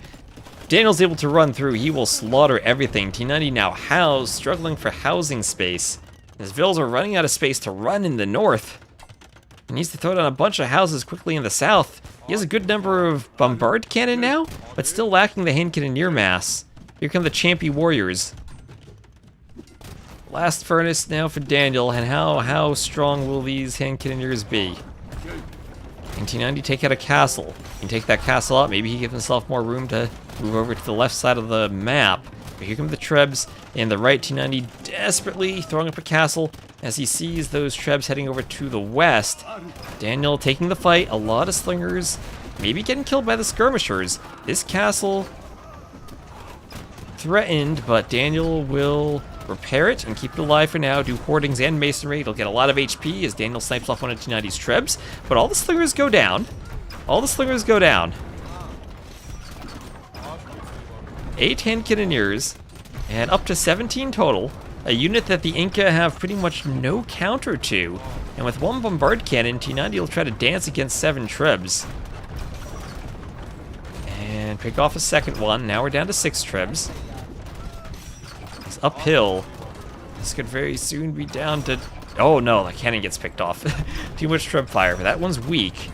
If Daniel's able to run through, he will slaughter everything. T90 now housed, struggling for housing space. His vills are running out of space to run in the north. He needs to throw down a bunch of houses quickly in the south. He has a good number of bombard cannon now, but still lacking the hand cannoneer mass. Here come the Champy warriors. Last furnace now for Daniel, and how strong will these hand cannoneers be? Can T90 take out a castle? He can take that castle out, maybe he gives himself more room to move over to the left side of the map. But here come the trebs, and the right T90 desperately throwing up a castle as he sees those trebs heading over to the west. Daniel taking the fight, a lot of slingers, maybe getting killed by the skirmishers. This castle threatened, but Daniel will repair it and keep it alive for now, do hoardings and masonry. It'll get a lot of HP as Daniel snipes off one of T90's trebs, but all the slingers go down. All the slingers go down. 8 hand cannoneers, and up to 17 total. a unit that the Inca have pretty much no counter to. And with one bombard cannon, T90 will try to dance against 7 trebs. And pick off a second one. Now we're down to 6 trebs. He's uphill. This could very soon be down to... Oh no, that cannon gets picked off. Too much treb fire, but that one's weak.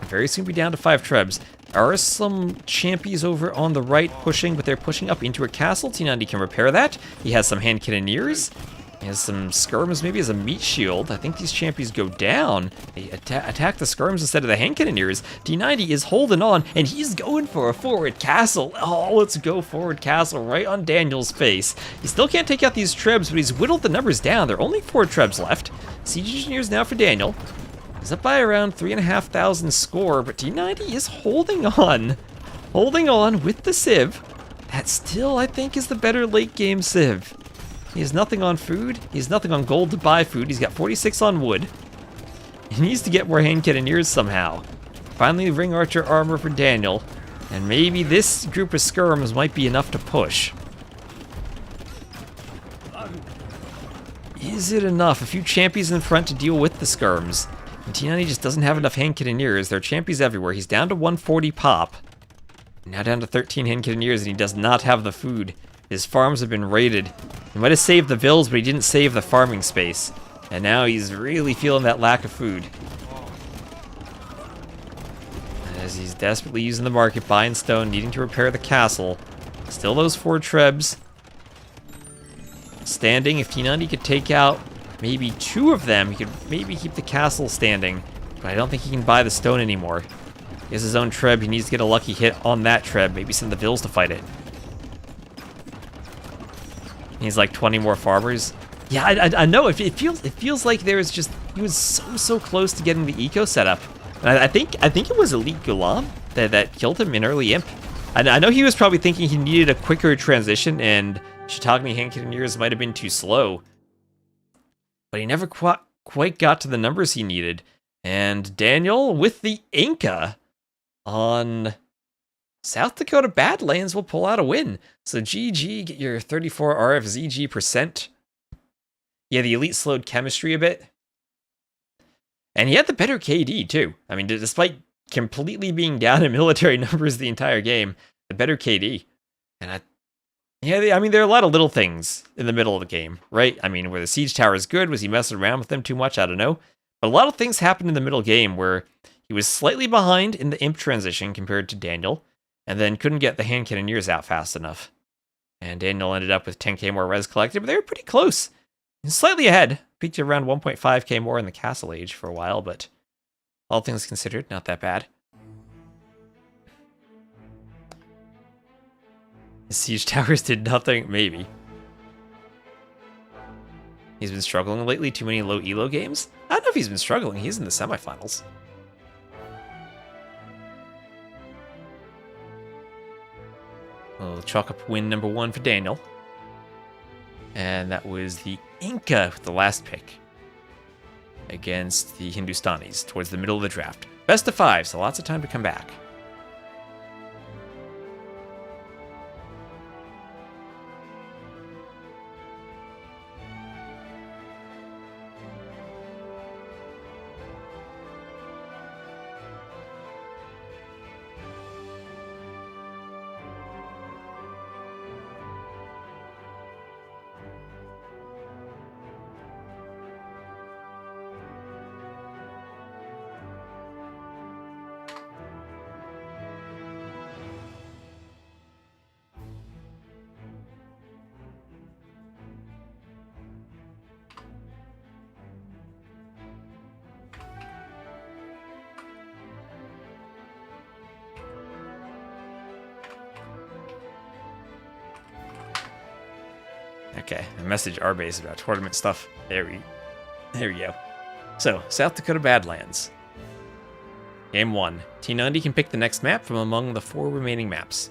Very soon be down to 5 trebs. There are some champions over on the right pushing, but they're pushing up into a castle. T90 can repair that. He has some hand cannoneers. He has some skirms, maybe as a meat shield. I think these champions go down. They attack the skirms instead of the hand cannoneers. T90 is holding on, and he's going for a forward castle. Oh, let's go forward castle right on Daniel's face. He still can't take out these trebs, but he's whittled the numbers down. There are only 4 trebs left. Siege engineers now for Daniel. He's up by around 3,500 score, but T90 is holding on. Holding on with the Civ. That still, I think, is the better late game Civ. He has nothing on food. He has nothing on gold to buy food. He's got 46 on wood. He needs to get more hand cannoneers somehow. Finally, ring archer armor for Daniel. And maybe this group of skirms might be enough to push. Is it enough? A few champions in front to deal with the skirms. And T90 just doesn't have enough hand cannoneers. There are champions everywhere. He's down to 140 pop. Now down to 13 hand cannoneers, and he does not have the food. His farms have been raided. He might have saved the vills, but he didn't save the farming space. And now he's really feeling that lack of food. As he's desperately using the market, buying stone, needing to repair the castle. Still those 4 trebs. Standing, if T90 could take out maybe 2 of them, he could maybe keep the castle standing. But I don't think he can buy the stone anymore. He has his own treb. He needs to get a lucky hit on that treb. Maybe send the vills to fight it. He's like 20 more farmers. Yeah, I know. It feels like there is just... He was so close to getting the eco set up. And I think it was Elite Gulam that killed him in early Imp. And I know he was probably thinking he needed a quicker transition, and Shiitake hand cannoneers might have been too slow. But he never quite got to the numbers he needed. And Daniel, with the Inca on South Dakota Badlands, will pull out a win. So GG, get your 34 RFZG %. Yeah, the Elite slowed chemistry a bit. And he had the better KD, too. I mean, despite completely being down in military numbers the entire game, the better KD. And yeah, I mean, there are a lot of little things in the middle of the game, right? I mean, where the siege tower is good, was he messing around with them too much? I don't know. But a lot of things happened in the middle game where he was slightly behind in the imp transition compared to Daniel, and then couldn't get the hand cannoneers out fast enough. And Daniel ended up with 10k more res collected, but they were pretty close. He's slightly ahead. Peaked around 1.5k more in the castle age for a while, but all things considered, not that bad. His siege towers did nothing, maybe. He's been struggling lately, too many low elo games? I don't know if he's been struggling, he's in the semifinals. We'll chalk up win number 1 for Daniel. And that was the Inca with the last pick against the Hindustanis towards the middle of the draft. Best of 5, so lots of time to come back. Okay, I messaged Arbase about tournament stuff. There we go. So, South Dakota Badlands. Game 1. T90 can pick the next map from among the 4 remaining maps.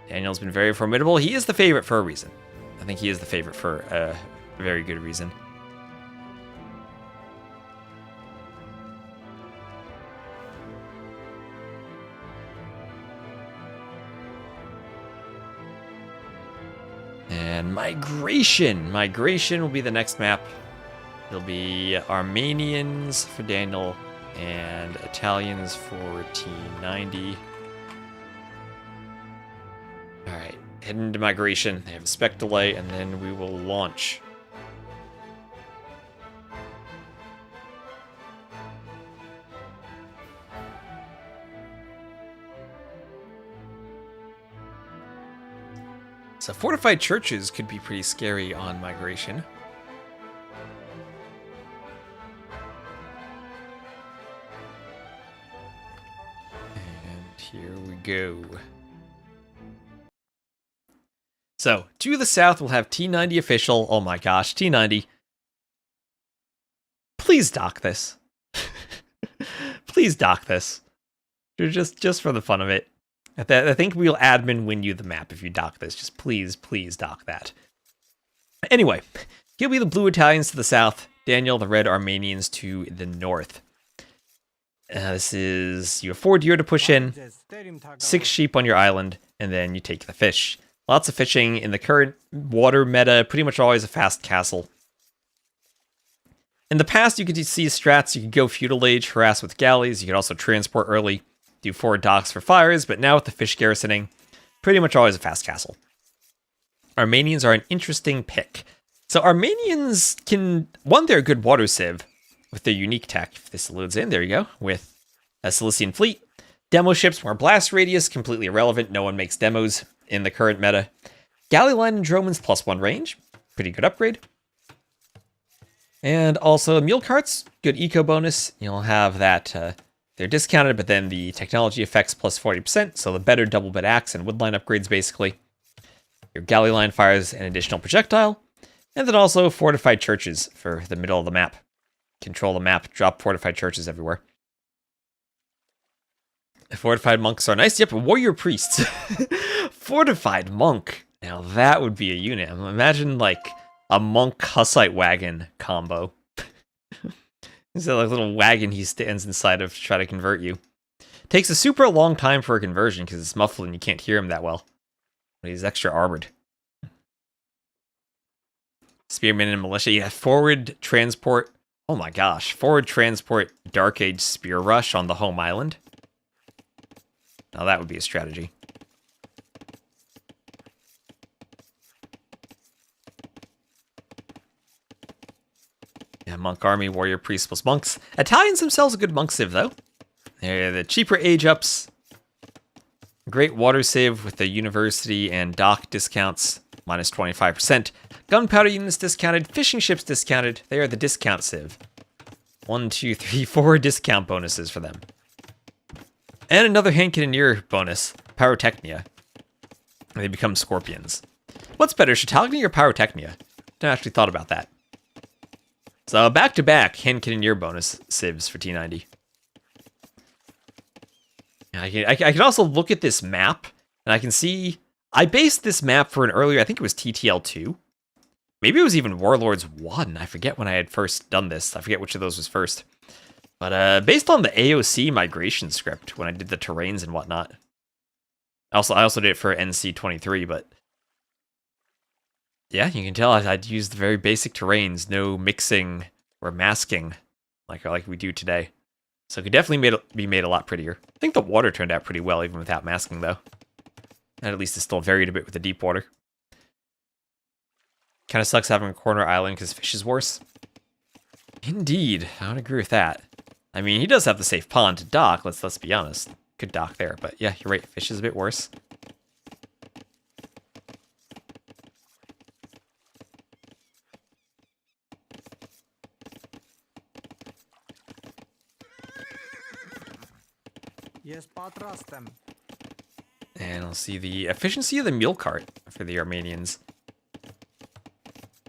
Daniel's been very formidable. He is the favorite for a reason. I think he is the favorite for a very good reason. And Migration. Migration will be the next map. It'll be Armenians for Daniel and Italians for T90. Alright, heading to migration. They have a spec delay, and then we will launch. So fortified churches could be pretty scary on migration. And here we go. So, to the south, we'll have T90Official. Oh my gosh, T90. Please dock this. Please dock this. Just for the fun of it. I think we'll admin win you the map if you dock this. Just please dock that. Anyway, he'll be the blue Italians to the south. Daniel, the red Armenians to the north. This is, you have 4 deer to push in, 6 sheep on your island, and then you take the fish. Lots of fishing in the current water meta, pretty much always a fast castle. In the past, you could see strats. You could go feudal age, harass with galleys. You could also transport early, do 4 docks for fires, but now with the fish garrisoning, pretty much always a fast castle. Armenians are an interesting pick. So Armenians can, one, they're a good water civ with their unique tech. If this loads in, there you go, with a Cilician fleet. Demo ships, more blast radius, completely irrelevant. No one makes demos in the current meta. Galley line and Dromans +1 range, pretty good upgrade. And also mule carts, good eco bonus. You'll have that, they're discounted, but then the technology effects +40%, so the better double bit axe and woodline upgrades basically. Your galley line fires an additional projectile, and then also fortified churches for the middle of the map. Control the map, drop fortified churches everywhere. Fortified monks are nice. Yep, warrior priests. Fortified monk. Now that would be a unit. Imagine like a monk Hussite wagon combo. It's a little wagon he stands inside of to try to convert you. Takes a super long time for a conversion because it's muffled and you can't hear him that well. But he's extra armored. Spearmen and militia. Yeah, forward transport. Oh my gosh. Forward transport Dark Age Spear Rush on the home island. Now that would be a strategy. Yeah, monk army, warrior priest plus monks. Italians themselves a good monk civ though. They're the cheaper age ups. Great water civ with the university and dock discounts, minus 25%. Gunpowder units discounted, fishing ships discounted. They are the discount civ. 1, 2, 3, 4 discount bonuses for them. And another hand cannoneer bonus, Pyrotechnia. They become scorpions. What's better, Chautauqua or Pyrotechnia? Never actually thought about that. So back-to-back hand cannoneer bonus civs for T90. I can also look at this map, and I can see... I based this map for an earlier, I think it was TTL2. Maybe it was even Warlords 1. I forget when I had first done this. I forget which of those was first. But based on the AOC migration script, when I did the terrains and whatnot. I also did it for NC23, but... yeah, you can tell I'd used very basic terrains, no mixing or masking like we do today. So it could definitely be made a lot prettier. I think the water turned out pretty well, even without masking, though. And at least it's still varied a bit with the deep water. Kind of sucks having a corner island because fish is worse. Indeed, I would agree with that. I mean, he does have the safe pond to dock, let's be honest. Could dock there, but yeah, you're right, fish is a bit worse. Yes, patrastem. And I'll see the efficiency of the mule cart for the Armenians.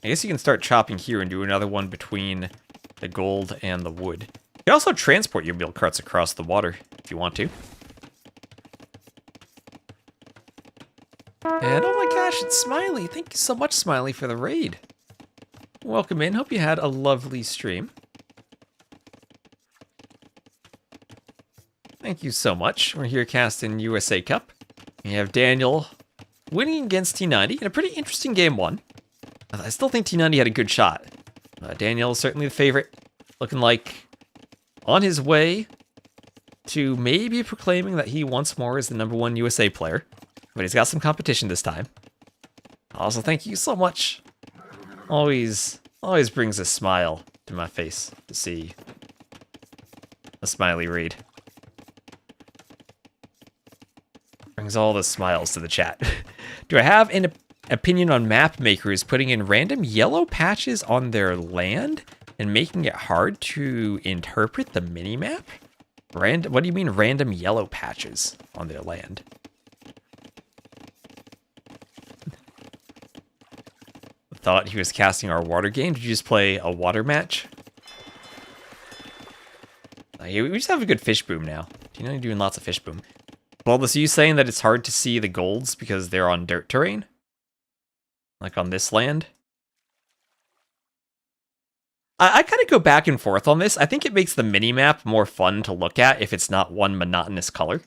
I guess you can start chopping here and do another one between the gold and the wood. You can also transport your mule carts across the water if you want to. And oh my gosh, it's Smiley. Thank you so much, Smiley, for the raid. Welcome in. Hope you had a lovely stream. Thank you so much. We're here casting USA Cup. We have Daniel winning against T90 in a pretty interesting game 1. I still think T90 had a good shot. Daniel is certainly the favorite, looking like on his way to maybe proclaiming that he once more is the #1 USA player. But he's got some competition this time. Also, thank you so much. Always brings a smile to my face to see a smiley read. Brings all the smiles to the chat. Do I have an opinion on map makers putting in random yellow patches on their land and making it hard to interpret the minimap? What do you mean random yellow patches on their land? Thought he was casting our water game. Did you just play a water match? We just have a good fish boom now. You know, you're doing lots of fish boom. Well, is you saying that it's hard to see the golds because they're on dirt terrain? Like on this land? I kind of go back and forth on this. I think it makes the minimap more fun to look at if it's not one monotonous color.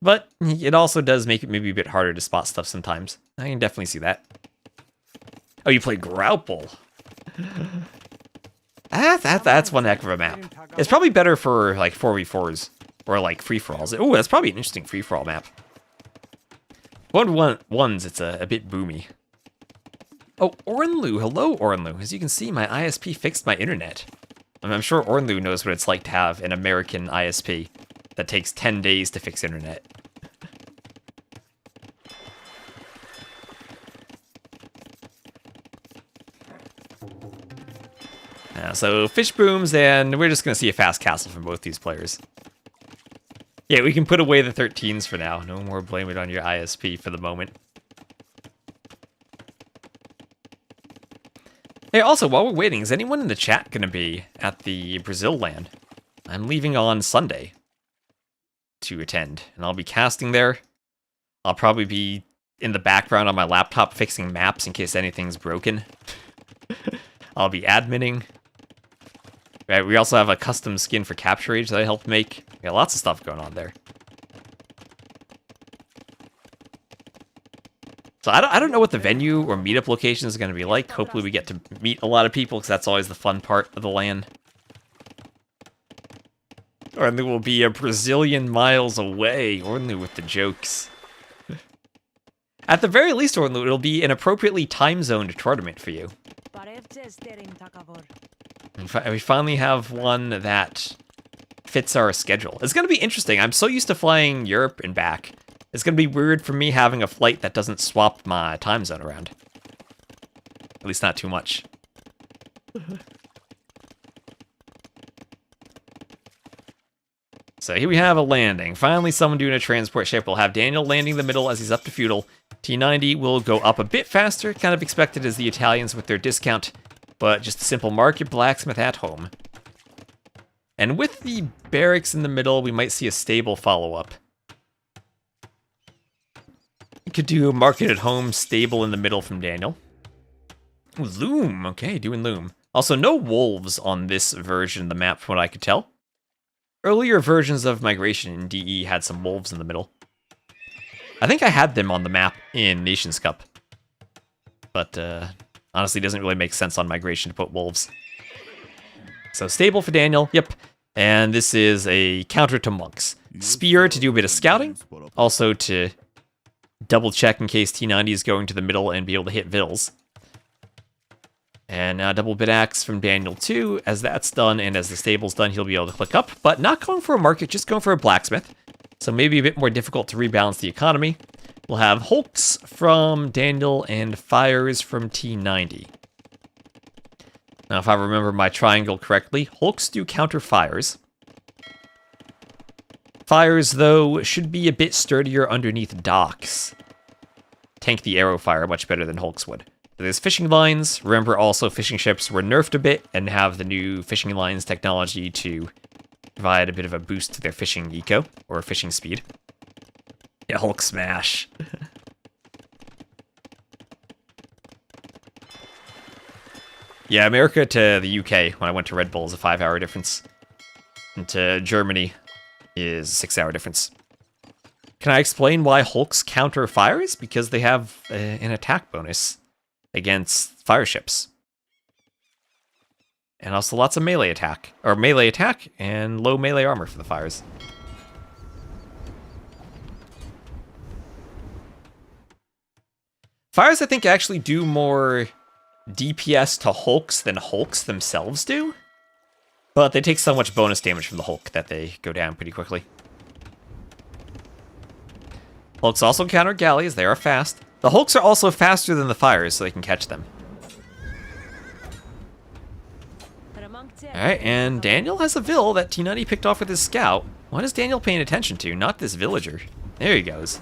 But it also does make it maybe a bit harder to spot stuff sometimes. I can definitely see that. Oh, you play Grauple. That's one heck of a map. It's probably better for like 4v4s or like free-for-alls. Oh, that's probably an interesting free-for-all map. 1v1s, it's a bit boomy. Oh, Ornlu. Hello, Ornlu. As you can see, my ISP fixed my internet. I'm sure Ornlu knows what it's like to have an American ISP that takes 10 days to fix internet. So fish booms, and we're just going to see a fast castle from both these players. Yeah, we can put away the 13s for now. No more blame it on your ISP for the moment. Hey, also, while we're waiting, is anyone in the chat going to be at the Brazil land? I'm leaving on Sunday to attend, and I'll be casting there. I'll probably be in the background on my laptop fixing maps in case anything's broken. I'll be adminning. Right, we also have a custom skin for Capture Age that I helped make. We got lots of stuff going on there. So I don't know what the venue or meetup location is going to be like. Hopefully we get to meet a lot of people, because that's always the fun part of the LAN. Ornlu will be a Brazilian miles away. Ornlu with the jokes. At the very least, Ornlu, it'll be an appropriately time-zoned tournament for you. We finally have one that fits our schedule. It's going to be interesting. I'm so used to flying Europe and back. It's going to be weird for me having a flight that doesn't swap my time zone around. At least not too much. So here we have a landing. Finally, someone doing a transport ship. We'll have Daniel landing in the middle as he's up to feudal. T90 will go up a bit faster, kind of expected as the Italians with their discount, but just a simple market blacksmith at home. And with the barracks in the middle, we might see a stable follow-up. We could do a market at home, stable in the middle from Daniel. Ooh, loom, okay, doing loom. Also, no wolves on this version of the map from what I could tell. Earlier versions of Migration in DE had some wolves in the middle. I think I had them on the map in Nations Cup. But, honestly, it doesn't really make sense on Migration to put wolves. So, stable for Daniel, yep. And this is a counter to monks. Spear to do a bit of scouting. Also to double check in case T90 is going to the middle and be able to hit Vills. And now double bit axe from Daniel too. As that's done and as the stable's done, he'll be able to click up. But not going for a market, just going for a blacksmith. So maybe a bit more difficult to rebalance the economy. We'll have hulks from Daniel and fires from T90. Now, if I remember my triangle correctly, hulks do counter fires. Fires, though, should be a bit sturdier underneath docks. Tank the arrow fire much better than hulks would. So there's fishing lines. Remember, also, fishing ships were nerfed a bit and have the new fishing lines technology to provide a bit of a boost to their fishing eco, or fishing speed. Yeah, Hulk smash. Yeah, America to the UK, when I went to Red Bull, is a 5-hour difference. And to Germany is a 6-hour difference. Can I explain why Hulks counter fires? Because they have an attack bonus against fire ships. And also lots of melee attack. Or melee attack and low melee armor for the fires. Fires, I think, actually do more DPS to Hulks than Hulks themselves do. But they take so much bonus damage from the Hulk that they go down pretty quickly. Hulks also counter galleys. They are fast. The Hulks are also faster than the fires, so they can catch them. Alright, and Daniel has a Vill that T90 picked off with his scout. What is Daniel paying attention to? Not this villager. There he goes.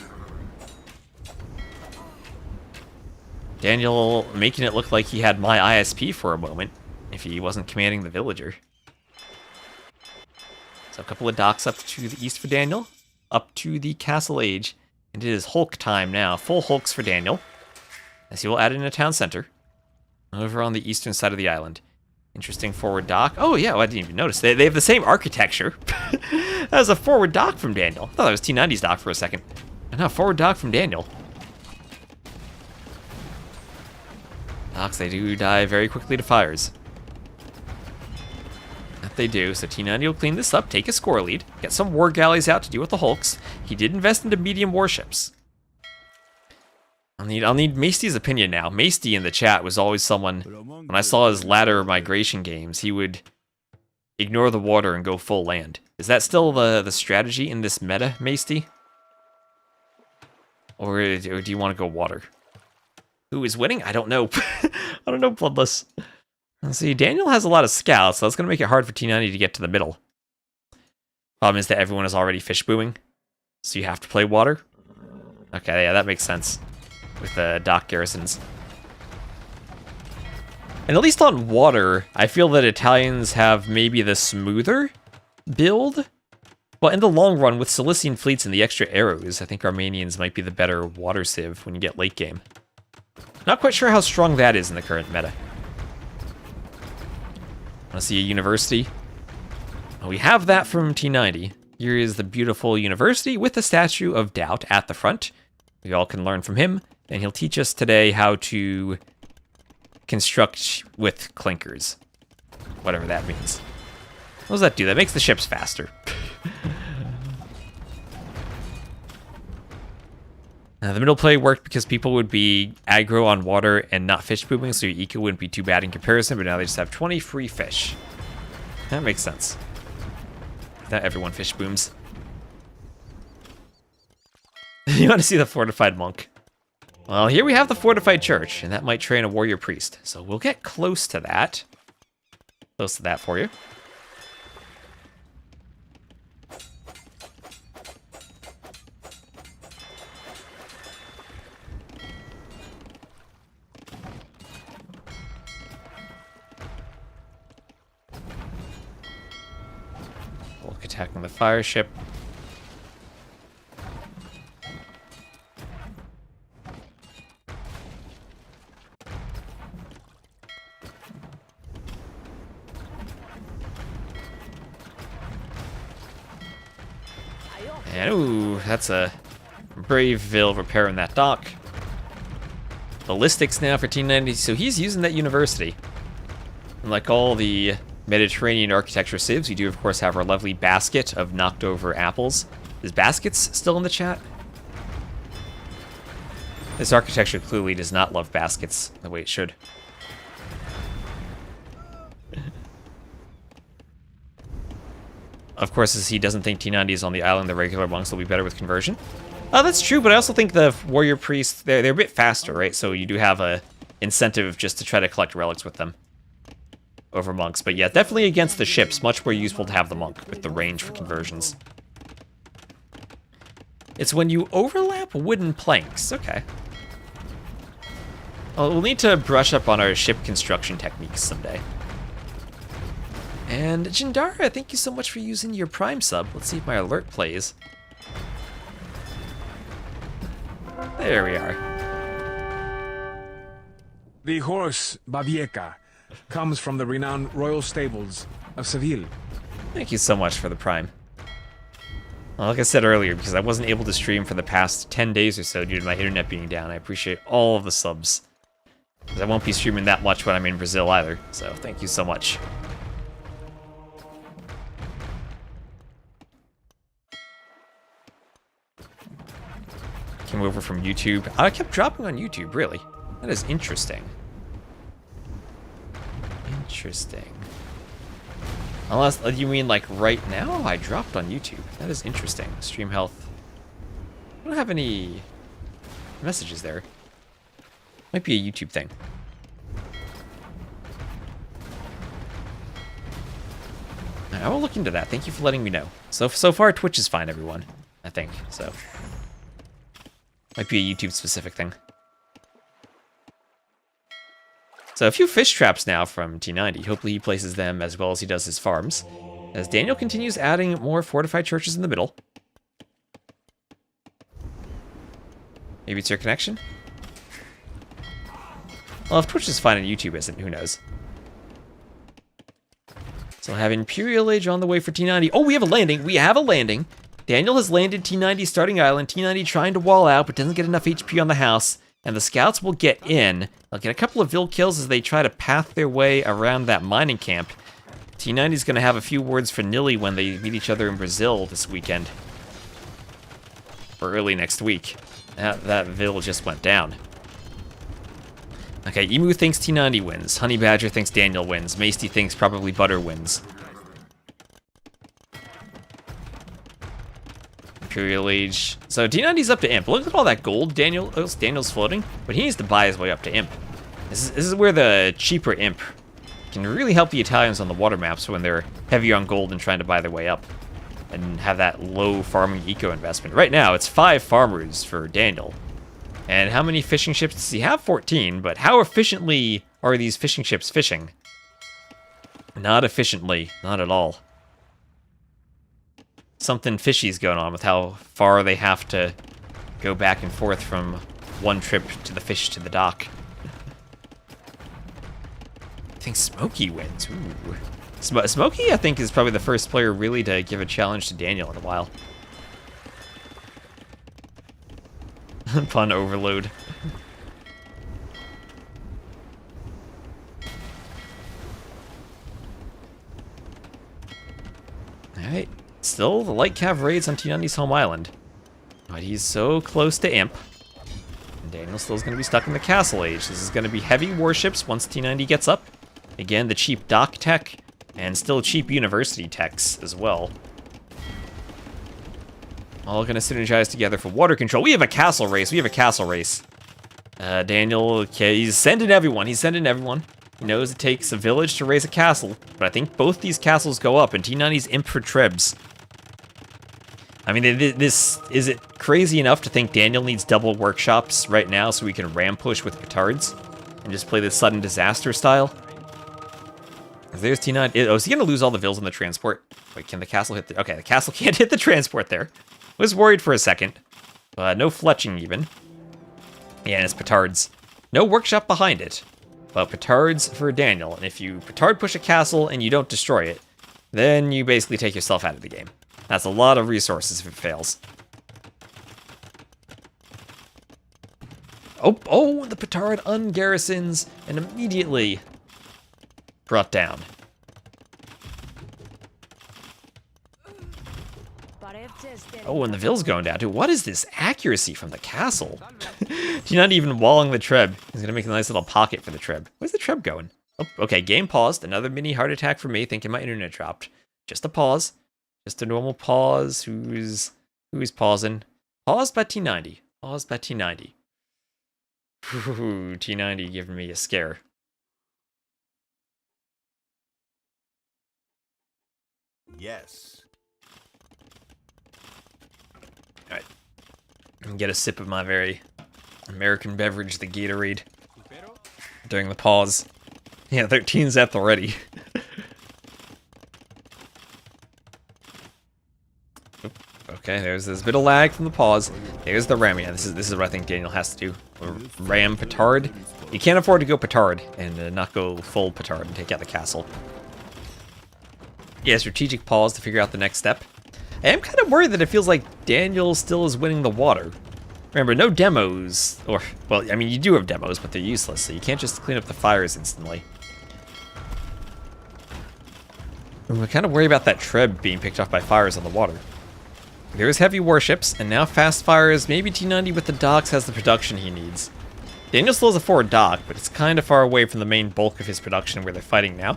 Daniel making it look like he had my ISP for a moment, if he wasn't commanding the villager. So a couple of docks up to the east for Daniel, up to the Castle Age, and it is Hulk time now. Full Hulks for Daniel, as he will add in a town center, over on the eastern side of the island. Interesting forward dock. Oh yeah, well, I didn't even notice. They have the same architecture. That was a forward dock from Daniel. I thought that was T90's dock for a second. And now forward dock from Daniel. Docks, they do die very quickly to fires. That they do, so T90 will clean this up, take a score lead, get some war galleys out to deal with the Hulks. He did invest into medium warships. I'll need Masty's opinion now. Masty in the chat was always someone, when I saw his ladder migration games, he would ignore the water and go full land. Is that still the strategy in this meta, Masty? Or do you want to go water? Who is winning? I don't know. I don't know, Bloodless. Let's see, Daniel has a lot of scouts, so that's going to make it hard for T90 to get to the middle. Problem is that everyone is already fish booming, so you have to play water. Okay, yeah, that makes sense with the dock garrisons. And at least on water, I feel that Italians have maybe the smoother build. But in the long run, with Cilician fleets and the extra arrows, I think Armenians might be the better water civ when you get late game. Not quite sure how strong that is in the current meta. Want to see a university? Well, we have that from T90. Here is the beautiful university with the Statue of Doubt at the front. We all can learn from him, and he'll teach us today how to construct with clinkers. Whatever that means. What does that do? That makes the ships faster. The middle play worked because people would be aggro on water and not fish booming, so your eco wouldn't be too bad in comparison, but now they just have 20 free fish. That makes sense. Not everyone fish booms. You want to see the fortified monk? Well, here we have the fortified church, and that might train a warrior priest. So we'll get close to that. Close to that for you. Attacking the fire ship. And ooh, that's a brave Vill repairing that dock. Ballistics now for T90, so he's using that university. And like all the Mediterranean architecture civs, we do of course have our lovely basket of knocked over apples. Is baskets still in the chat? This architecture clearly does not love baskets the way it should. Of course, as he doesn't think T90 is on the island, the regular monks will be better with conversion. That's true, but I also think the warrior priests, they're a bit faster, right? So you do have a incentive just to try to collect relics with them over monks. But yeah, definitely against the ships, much more useful to have the monk with the range for conversions. It's when you overlap wooden planks. Okay. Well, we'll need to brush up on our ship construction techniques someday. And Jindara, thank you so much for using your Prime sub. Let's see if my alert plays. There we are. The horse, Babieca, comes from the renowned royal stables of Seville. Thank you so much for the Prime. Well, like I said earlier, because I wasn't able to stream for the past 10 days or so due to my internet being down, I appreciate all of the subs. 'Cause I won't be streaming that much when I'm in Brazil either, so thank you so much. Came over from YouTube. I kept dropping on YouTube, really. That is interesting. Interesting. Unless, you mean like right now? I dropped on YouTube. That is interesting. Stream health. I don't have any messages there. Might be a YouTube thing. I will look into that. Thank you for letting me know. So far, Twitch is fine, everyone. I think, so. Might be a YouTube specific thing. So a few fish traps now from T90. Hopefully he places them as well as he does his farms. As Daniel continues adding more fortified churches in the middle. Maybe it's your connection? Well, if Twitch is fine and YouTube isn't, who knows? So I have Imperial Age on the way for T90. Oh, we have a landing. We have a landing. Daniel has landed T90 starting island. T90 trying to wall out, but doesn't get enough HP on the house. And the scouts will get in. They'll get a couple of Vil kills as they try to path their way around that mining camp. T90's going to have a few words for Nilly when they meet each other in Brazil this weekend. Or early next week. That Vil just went down. Okay, Emu thinks T90 wins. Honey Badger thinks Daniel wins. Masty thinks probably Butter wins. Imperial Age. So T90's up to Imp. Look at all that gold Daniel's floating, but he needs to buy his way up to Imp. This is where the cheaper Imp can really help the Italians on the water maps when they're heavier on gold and trying to buy their way up. And have that low farming eco investment. Right now, it's 5 farmers for Daniel. And how many fishing ships does he have? 14, but how efficiently are these fishing ships fishing? Not efficiently, not at all. Something fishy's going on with how far they have to go back and forth from one trip to the fish to the dock. I think Smokey wins. Ooh. Smokey, I think, is probably the first player really to give a challenge to Daniel in a while. Pun overload. Alright. Still the light cav raids on T90's home island. But he's so close to Imp. And Daniel still's going to be stuck in the castle age. This is going to be heavy warships once T90 gets up. Again, the cheap dock tech. And still cheap university techs as well. All going to synergize together for water control. We have a castle race. We have a castle race. Daniel, okay, he's sending everyone. He's sending everyone. He knows it takes a village to raise a castle. But I think both these castles go up. And T90's Imp for Trebs. I mean, is it crazy enough to think Daniel needs double workshops right now so we can ram push with petards? And just play this sudden disaster style? There's T9. Oh, is he going to lose all the Vils on the transport? Wait, can the castle hit the... Okay, the castle can't hit the transport there. Was worried for a second. No fletching even. Yeah, and it's petards. No workshop behind it. But petards for Daniel. And if you petard push a castle and you don't destroy it, then you basically take yourself out of the game. That's a lot of resources if it fails. Oh, the petard ungarrisons and immediately brought down. Oh, and the Vil's going down too. What is this accuracy from the castle? He's not even walling the Treb. He's gonna make a nice little pocket for the Treb. Where's the Treb going? Oh, okay, game paused. Another mini heart attack for me, thinking my internet dropped. Just a pause. Just a normal pause. Who's pausing? Paused by T90. Paused by T90. Ooh, T90 giving me a scare. Yes. Alright. Get a sip of my very American beverage, the Gatorade, during the pause. Yeah, 13's at the ready. Okay, there's this bit of lag from the pause. There's the ram. Yeah, this is what I think Daniel has to do. Ram petard. You can't afford to go petard and not go full petard and take out the castle. Yeah, strategic pause to figure out the next step. I am kind of worried that it feels like Daniel still is winning the water. Remember, no demos, or, well, I mean, you do have demos, but they're useless, so you can't just clean up the fires instantly. And we kind of worry about that Treb being picked off by fires on the water. There's heavy warships, and now fast fires. Maybe T90 with the docks has the production he needs. Daniel still has a forward dock, but it's kind of far away from the main bulk of his production where they're fighting now.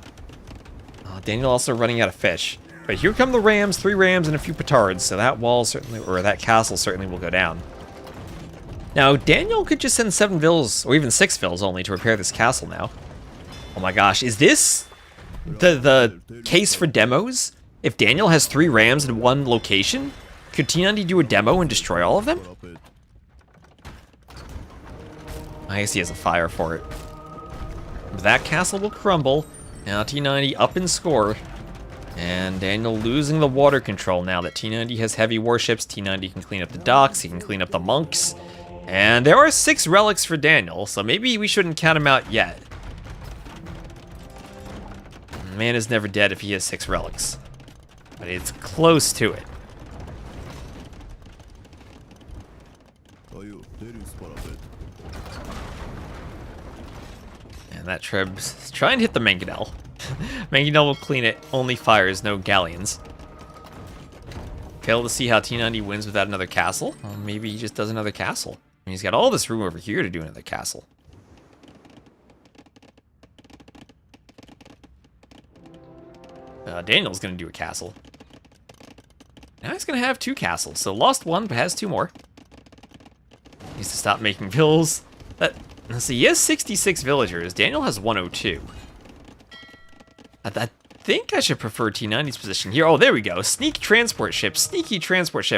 Daniel also running out of fish. But here come the rams, 3 rams and a few petards, so that wall certainly, or that castle certainly will go down. Now, Daniel could just send 7 vills, or even 6 vills only, to repair this castle now. Oh my gosh, is this the case for demos? If Daniel has 3 rams in one location, could T90 do a demo and destroy all of them? I guess he has a fire for it. But that castle will crumble. Now T90 up in score. And Daniel losing the water control now that T90 has heavy warships. T90 can clean up the docks, he can clean up the monks. And there are 6 relics for Daniel, so maybe we shouldn't count him out yet. Man is never dead if he has 6 relics. But it's close to it. And that Treb's trying to hit the Mangonel. Mangonel will clean it, only fires, no galleons. Fail to see how T90 wins without another castle. Well, maybe he just does another castle. And he's got all this room over here to do another castle. Daniel's going to do a castle. Now he's going to have 2 castles. So lost 1, but has 2 more. Needs to stop making vills. Let's see, he has 66 villagers. Daniel has 102. I think I should prefer T90's position here. Oh, there we go. Sneaky transport ship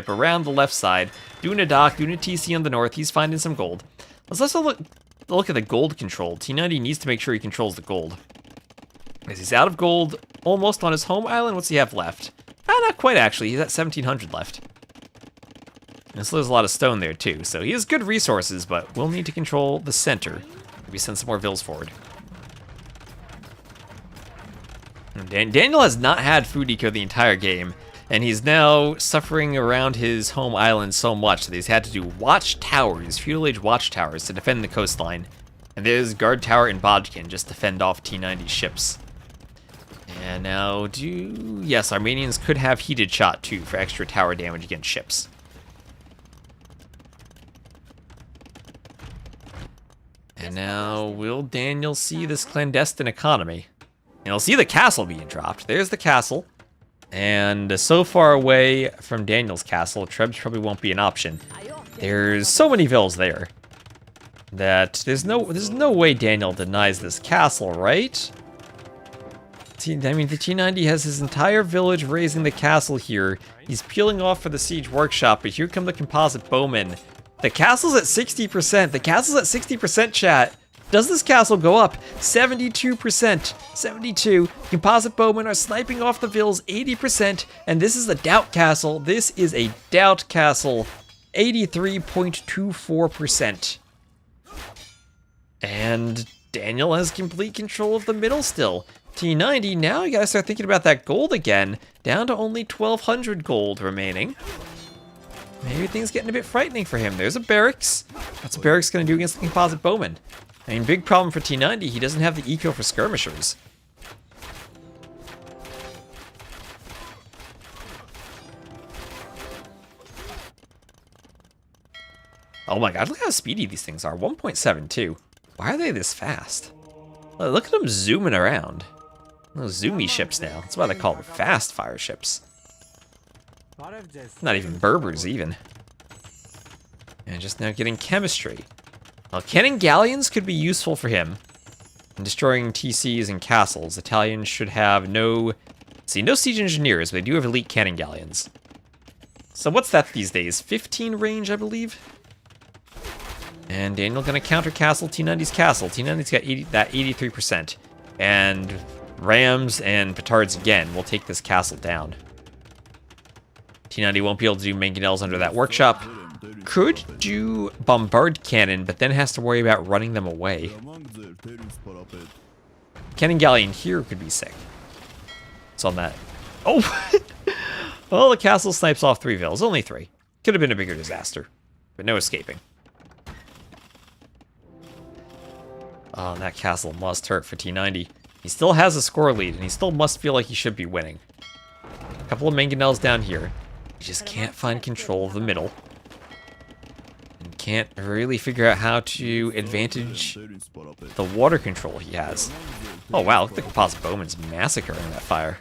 around the left side. Doing a dock, doing a TC on the north. He's finding some gold. Let's also look at the gold control. T90 needs to make sure he controls the gold. Because he's out of gold, almost on his home island. What's he have left? Not quite, actually. He's at 1,700 left. And so there's a lot of stone there, too. So he has good resources, but we'll need to control the center. Maybe send some more vills forward. Daniel has not had food eco the entire game, and he's now suffering around his home island so much that he's had to do watchtowers, feudal age watchtowers, to defend the coastline. And there's guard tower in Bodkin just to fend off T90's ships. And now yes, Armenians could have heated shot too for extra tower damage against ships. And now will Daniel see this clandestine economy? And he'll see the castle being dropped. There's the castle. And so far away from Daniel's castle, Trebs probably won't be an option. There's so many vills there that there's no way Daniel denies this castle, right? I mean, the T90 has his entire village raising the castle here. He's peeling off for the siege workshop, but here come the composite bowmen. The castle's at 60%. The castle's at 60%, chat. Does this castle go up? 72%. 72. Composite bowmen are sniping off the vills 80%, and this is a doubt castle. This is a doubt castle. 83.24%. And Daniel has complete control of the middle still. T90, now you gotta start thinking about that gold again. Down to only 1,200 gold remaining. Maybe things getting a bit frightening for him. There's a barracks. What's a barracks gonna do against the composite bowman? I mean, big problem for T90, he doesn't have the eco for skirmishers. Oh my god, look how speedy these things are. 1.72. Why are they this fast? Look at them zooming around. Those zoomy ships now. That's why they call them fast fire ships. Not even Berbers, even. And just now getting chemistry. Well, cannon galleons could be useful for him. In destroying TCs and castles, Italians should have no siege engineers, but they do have elite cannon galleons. So what's that these days? 15 range, I believe? And Daniel gonna counter castle T90's castle. T90's got that 83%. And rams and petards again will take this castle down. T90 won't be able to do mangonels under that workshop. Could do bombard cannon, but then has to worry about running them away. Cannon galleon here could be sick. It's on that. Oh! Well, the castle snipes off 3 vills. Only 3. Could have been a bigger disaster. But no escaping. Oh, and that castle must hurt for T90. He still has a score lead, and he still must feel like he should be winning. A couple of mangonels down here. He just can't find control of the middle. And can't really figure out how to advantage the water control he has. Oh wow, look at the composite bowman's massacring that fire.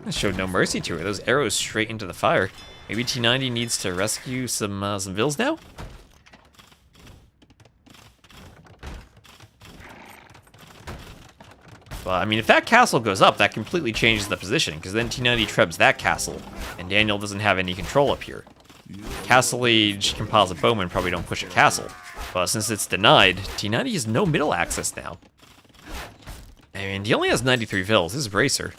It showed no mercy to her. Those arrows straight into the fire. Maybe T90 needs to rescue some vills now? Well, I mean, if that castle goes up, that completely changes the position, because then T90 trebs that castle, and Daniel doesn't have any control up here. Castle Age composite bowmen probably don't push a castle, but since it's denied, T90 has no middle access now. I mean, he only has 93 vills. This is Bracer.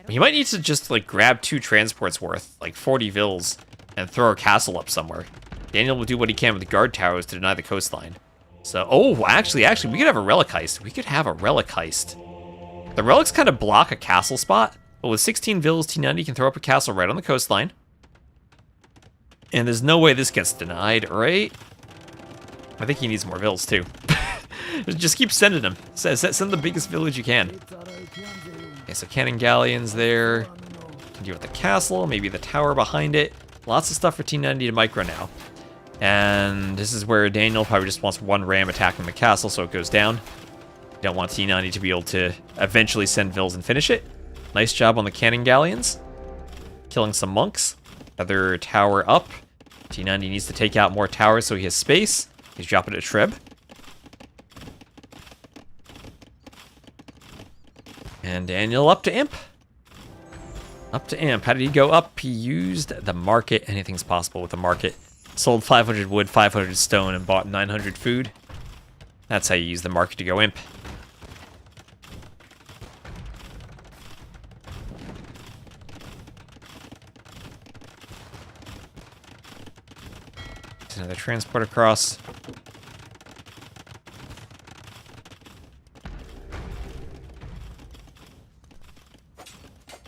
He might need to just, like, grab 2 transports worth, like 40 vills, and throw a castle up somewhere. Daniel will do what he can with the guard towers to deny the coastline. So, oh, actually, we could have a relic heist. We could have a relic heist. The relics kind of block a castle spot, but with 16 vills, T90 can throw up a castle right on the coastline. And there's no way this gets denied, right? I think he needs more vills, too. Just keep sending them. Send the biggest village you can. Okay, so cannon galleons there. Can deal with the castle, maybe the tower behind it. Lots of stuff for T90 to micro now. And this is where Daniel probably just wants one ram attacking the castle so it goes down. Don't want T90 to be able to eventually send vills and finish it. Nice job on the cannon galleons. Killing some monks. Another tower up. T90 needs to take out more towers so he has space. He's dropping a treb. And Daniel up to imp. Up to imp. How did he go up? He used the market. Anything's possible with the market. Sold 500 wood, 500 stone, and bought 900 food. That's how you use the market to go imp. Another transport across.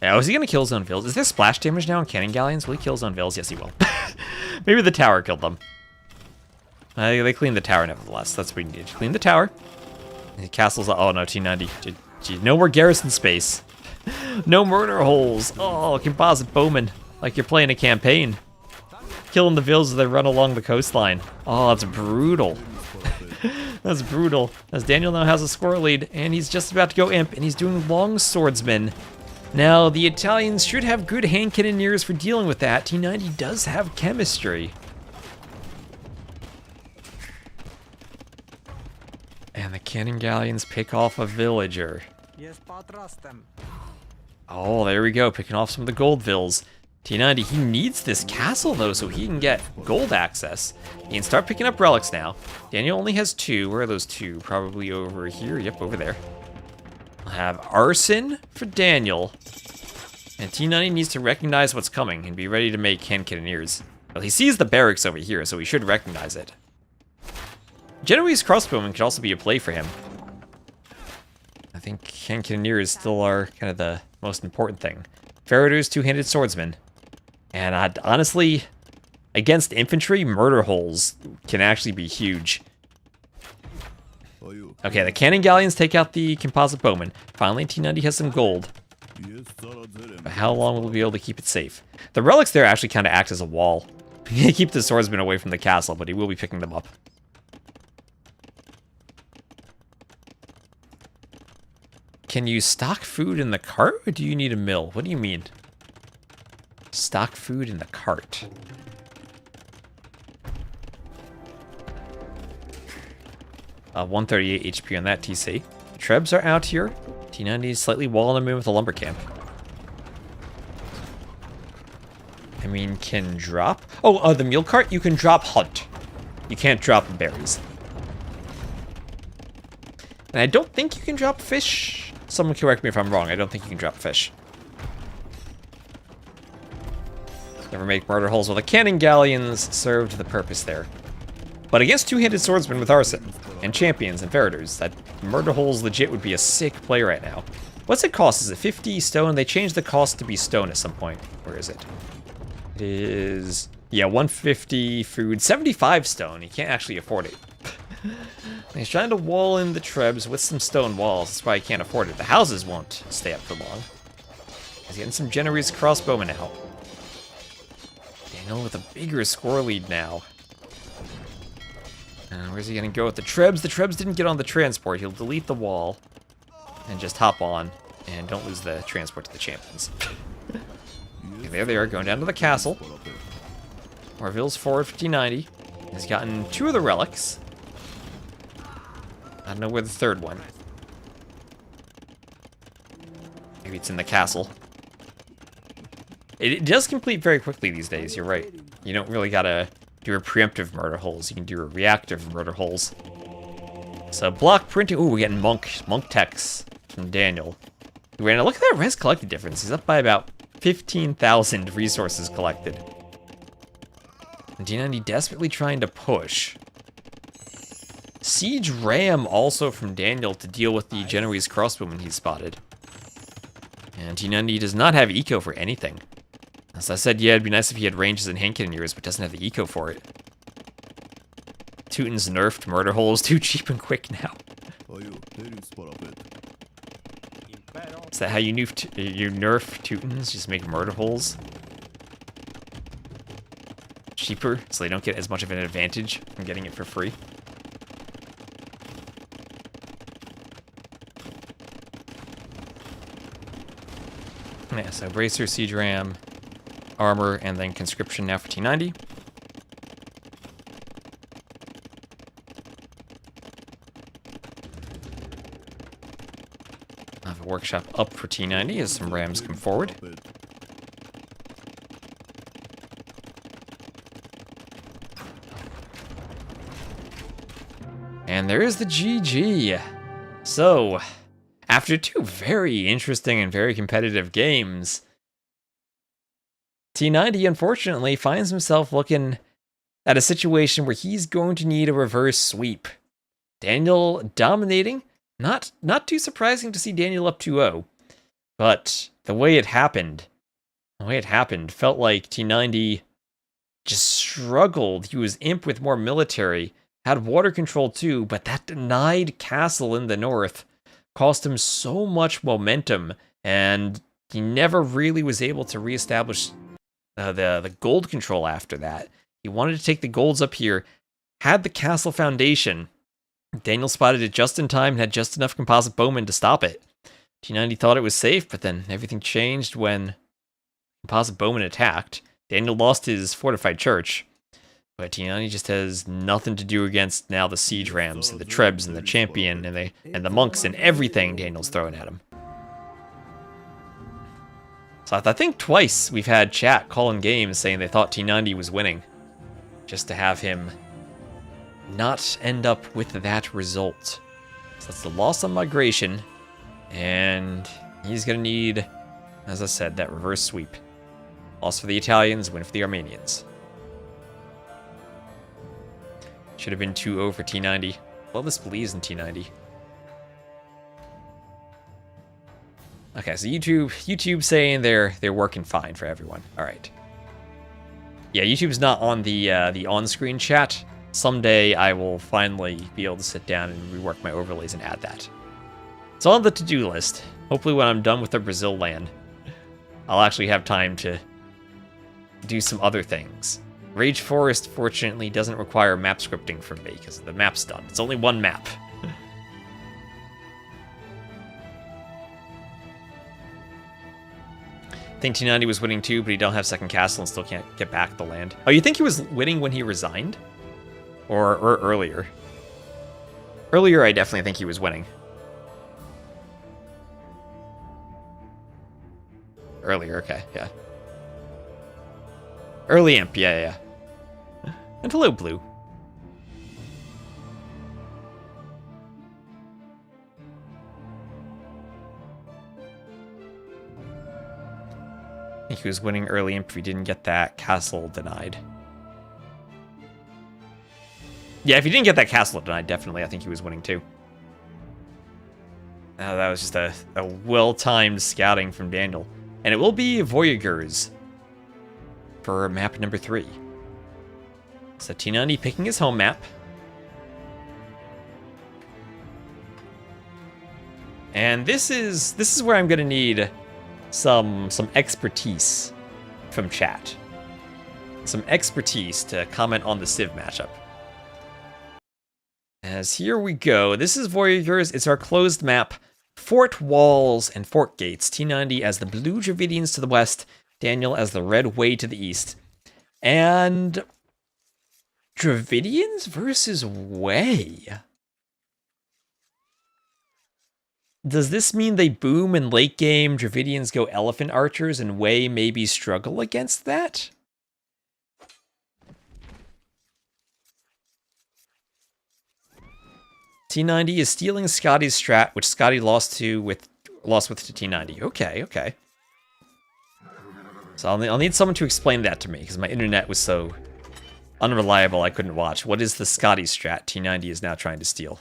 Yeah, is he gonna kill his own vills? Is there splash damage now on cannon galleons? Will he kill his own vills? Yes, he will. Maybe the tower killed them. They cleaned the tower nevertheless. That's what we needed. Clean the tower. The castle's... Oh no, T90. Gee, no more garrison space. No murder holes. Oh, composite bowman. Like you're playing a campaign. Killing the vills as they run along the coastline. Oh, that's brutal. That's brutal. As Daniel now has a score lead, and he's just about to go imp, and he's doing long swordsman. Now, the Italians should have good hand cannoneers for dealing with that. T90 does have chemistry. And the cannon galleons pick off a villager. Yes, patrastem. Oh, there we go, picking off some of the gold vills. T90, he needs this castle, though, so he can get gold access. He can start picking up relics now. Daniel only has 2. Where are those 2? Probably over here. Yep, over there. We'll have arson for Daniel. And T90 needs to recognize what's coming and be ready to make hand cannoneers. Well, he sees the barracks over here, so he should recognize it. Genoese crossbowmen could also be a play for him. I think hand cannoneers still are kind of the most important thing. Ferreters, two-handed swordsman. And honestly, against infantry, murder holes can actually be huge. Okay, the cannon galleons take out the composite bowman. Finally, T90 has some gold. But how long will we be able to keep it safe? The relics there actually kind of act as a wall. Keep the swordsman away from the castle, but he will be picking them up. Can you stock food in the cart, or do you need a mill? What do you mean? Stock food in the cart. 138 HP on that TC. Trebs are out here. T90 is slightly walling them in with a lumber camp. I mean, can drop... Oh, the mule cart, you can drop hunt. You can't drop berries. And I don't think you can drop fish. Someone correct me if I'm wrong. I don't think you can drop fish. Never make murder holes. Well, the cannon galleons served the purpose there. But against two-handed swordsmen with arson, and champions and ferreters, that murder holes legit would be a sick play right now. What's it cost? Is it 50 stone? They changed the cost to be stone at some point. Where is it? It is... Yeah, 150 food, 75 stone. You can't actually afford it. He's trying to wall in the trebs with some stone walls. That's why he can't afford it. The houses won't stay up for long. He's getting some Genoese crossbowmen out. Daniel with a bigger score lead now. Where's he gonna go with the trebs? The trebs didn't get on the transport. He'll delete the wall and just hop on and don't lose the transport to the champions. Okay, there they are, going down to the castle. Orville's forward for T90. He's gotten 2 of the relics. I don't know where the 3rd one. Maybe it's in the castle. It does complete very quickly these days, you're right. You don't really gotta do a preemptive murder holes. You can do a reactive murder holes. So block printing. Ooh, we're getting monk techs from Daniel. Look at that res collected difference. He's up by about 15,000 resources collected. And T90 desperately trying to push. Siege Ram also from Daniel to deal with the Genoese crossbowman he spotted. And T90 does not have eco for anything. As I said, yeah, it'd be nice if he had ranges and hand cannoniers, but doesn't have the eco for it. Teuton's nerfed murder holes too cheap and quick now. Is that how you nerf Teutons? Just make murder holes cheaper, so they don't get as much of an advantage from getting it for free? Yeah, so Bracer, Siege Ram, Armor, and then Conscription now for T90. I have a workshop up for T90 as some Rams come forward. And there is the GG. So, after 2 very interesting and very competitive games, T90 unfortunately finds himself looking at a situation where he's going to need a reverse sweep. Daniel dominating. Not too surprising to see Daniel up 2-0, but the way it happened felt like T90 just struggled. He was imp with more military, had water control too, but that denied castle in the north cost him so much momentum, and he never really was able to reestablish the gold control after that. He wanted to take the golds up here, had the castle foundation. Daniel spotted it just in time and had just enough composite bowmen to stop it. T90 thought it was safe, but then everything changed when composite bowmen attacked. Daniel lost his fortified church, but T90 just has nothing to do against now the siege rams and the trebs and the champion and the monks and everything Daniel's throwing at him. So I think twice we've had chat calling games saying they thought T90 was winning, just to have him not end up with that result. So that's the loss on migration, and he's gonna need, as I said, that reverse sweep. Loss for the Italians, win for the Armenians. Should have been 2-0 for T90. Well, this believes in T90. Okay, so YouTube saying they're working fine for everyone. All right. Yeah, YouTube's not on the on-screen chat. Someday I will finally be able to sit down and rework my overlays and add that. It's on the to-do list. Hopefully when I'm done with the Brazil land, I'll actually have time to do some other things. Rage Forest, fortunately, doesn't require map scripting from me, because the map's done. It's only one map. I think T90 was winning too, but he don't have second castle and still can't get back the land. Oh, you think he was winning when he resigned? Or earlier? Earlier, I definitely think he was winning. Earlier, okay, yeah. Early imp, yeah. And hello, blue. I think he was winning early imp if he didn't get that castle denied. Yeah, if he didn't get that castle denied, definitely, I think he was winning too. That was just a well-timed scouting from Daniel. And it will be Voyagers for map number 3. So T90 picking his home map. And this is where I'm gonna need some expertise from chat. Some expertise to comment on the Civ matchup. As here we go. This is Voyagers. It's our closed map. Fort walls and fort gates. T90 as the blue Dravidians to the west. Daniel as the red way to the east. And Dravidians versus Way. Does this mean they boom in late game, Dravidians go elephant archers, and Way maybe struggle against that? T90 is stealing Scotty's strat, which Scotty lost with to T90. Okay. So I'll need someone to explain that to me, because my internet was so unreliable I couldn't watch. What is the Scotty strat T90 is now trying to steal?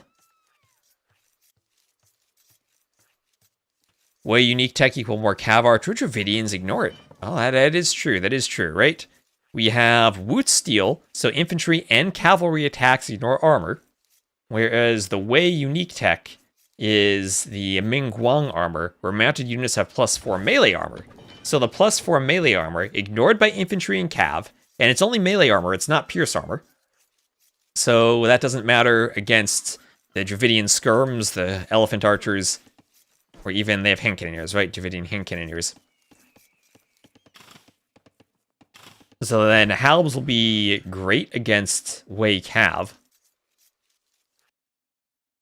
Way unique tech equal more cav archer. Dravidians ignore it. Oh, that is true. That is true, right? We have Woot Steel, so infantry and cavalry attacks ignore armor. Whereas the Wei unique tech is the Ming Guang armor, where mounted units have +4 melee armor. So the +4 melee armor, ignored by infantry and cav, and it's only melee armor, it's not pierce armor. So that doesn't matter against the Dravidian skirms, the elephant archers, or even they have hand cannoneers, right? Dravidian hand cannoneers. So then Halbs will be great against Wei cav.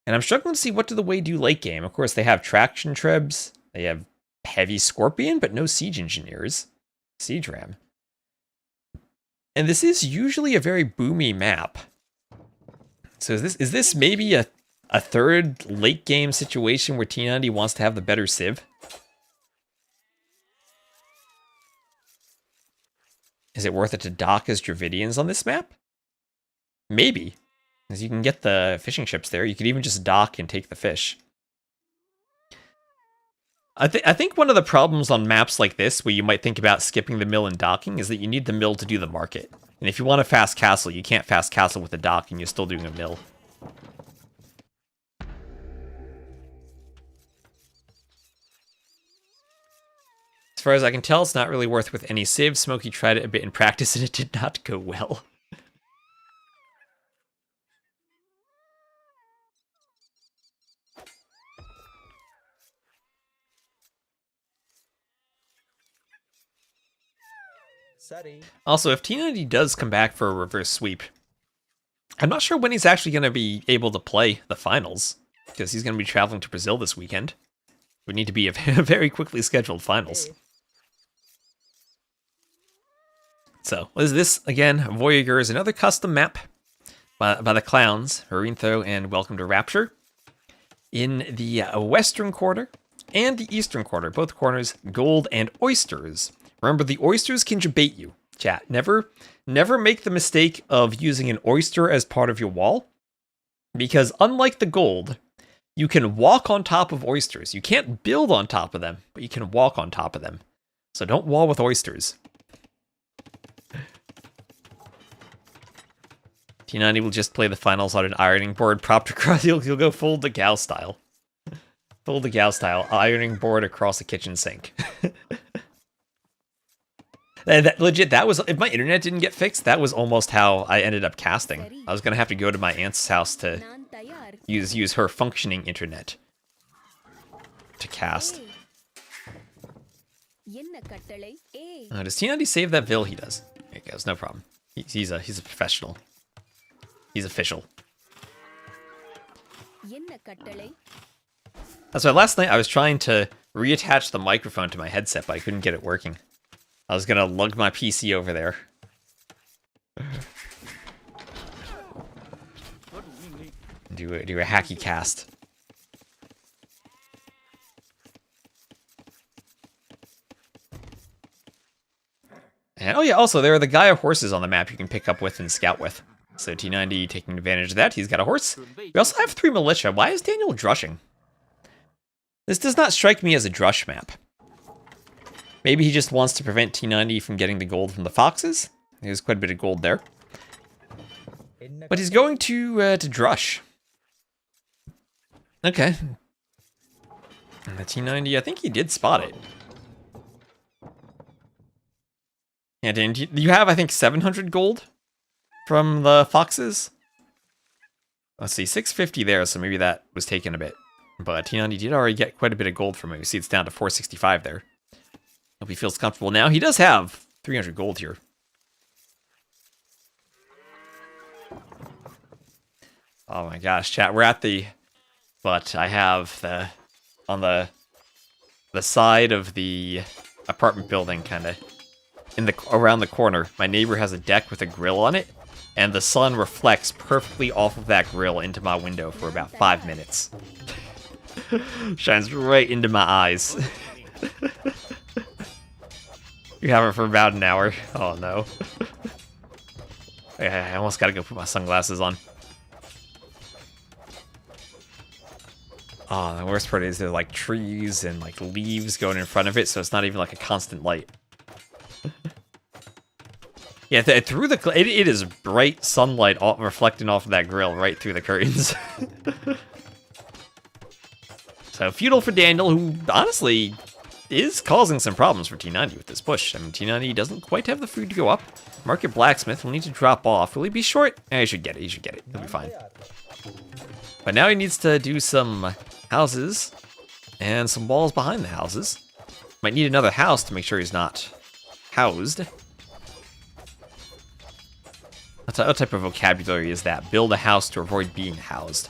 And I'm struggling to see what do the Wei do late game. Of course, they have traction trebs. They have heavy scorpion, but no siege engineers. Siege ram. And this is usually a very boomy map. So is this maybe a third late game situation where T90 wants to have the better Civ? Is it worth it to dock as Dravidians on this map? Maybe. Because you can get the fishing ships there. You could even just dock and take the fish. I think one of the problems on maps like this, where you might think about skipping the mill and docking, is that you need the mill to do the market. And if you want a fast castle, you can't fast castle with a dock and you're still doing a mill. As far as I can tell, it's not really worth with any Civ. Smokey tried it a bit in practice and it did not go well. Sorry. Also, if T90 does come back for a reverse sweep, I'm not sure when he's actually going to be able to play the finals, because he's going to be traveling to Brazil this weekend. Would need to be a very quickly scheduled finals. So, what is this? Again, Voyager is another custom map by the clowns, Harintho and Welcome to Rapture. In the western quarter and the eastern quarter, both corners, gold and oysters. Remember, the oysters can debate you, chat. Never make the mistake of using an oyster as part of your wall, because unlike the gold, you can walk on top of oysters. You can't build on top of them, but you can walk on top of them. So don't wall with oysters. T90 will just play the finals on an ironing board propped across. He'll go full Degao style. Full Degao style, ironing board across the kitchen sink. Legit, that was, if my internet didn't get fixed, that was almost how I ended up casting. I was gonna have to go to my aunt's house to use her functioning internet to cast. Does T90 save that Vil? He does. There he goes, no problem. He's a professional. He's official. That's why last night I was trying to reattach the microphone to my headset, but I couldn't get it working. I was gonna lug my PC over there. Do a hacky cast. And oh yeah, also there are the Gaia horses on the map you can pick up with and scout with. So T90 taking advantage of that. He's got a horse. We also have 3 militia. Why is Daniel drushing? This does not strike me as a drush map. Maybe he just wants to prevent T90 from getting the gold from the foxes. There's quite a bit of gold there. But he's going to drush. Okay. And the T90, I think he did spot it. Yeah, didn't you have, I think, 700 gold from the foxes? Let's see, 650 there, so maybe that was taken a bit. But T90 did already get quite a bit of gold from him. You see it's down to 465 there. Hope he feels comfortable now. He does have 300 gold here. Oh my gosh, chat, we're at the... But I have the... On the side of the apartment building, kind of, around the corner, my neighbor has a deck with a grill on it, and the sun reflects perfectly off of that grill into my window for about 5 minutes. Shines right into my eyes. You have it for about an hour. Oh no. I almost gotta go put my sunglasses on. Oh, the worst part is there's like trees and like leaves going in front of it, so it's not even like a constant light. Yeah, through the it is bright sunlight reflecting off of that grill right through the curtains. So feudal for Daniel, who honestly is causing some problems for T90 with this push. I mean, T90 doesn't quite have the food to go up. Market blacksmith will need to drop off. Will he be short? He should get it. He should get it. He'll be fine. But now he needs to do some houses and some walls behind the houses. Might need another house to make sure he's not housed. What type of vocabulary is that? Build a house to avoid being housed.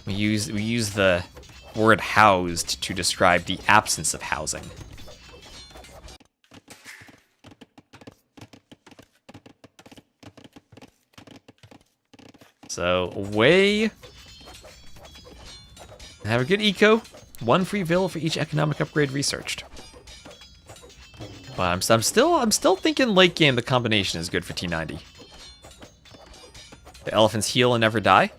We use the word housed to describe the absence of housing. So, away. Have a good eco. 1 free villa for each economic upgrade researched. But I'm still thinking late game the combination is good for T90. The elephants heal and never die.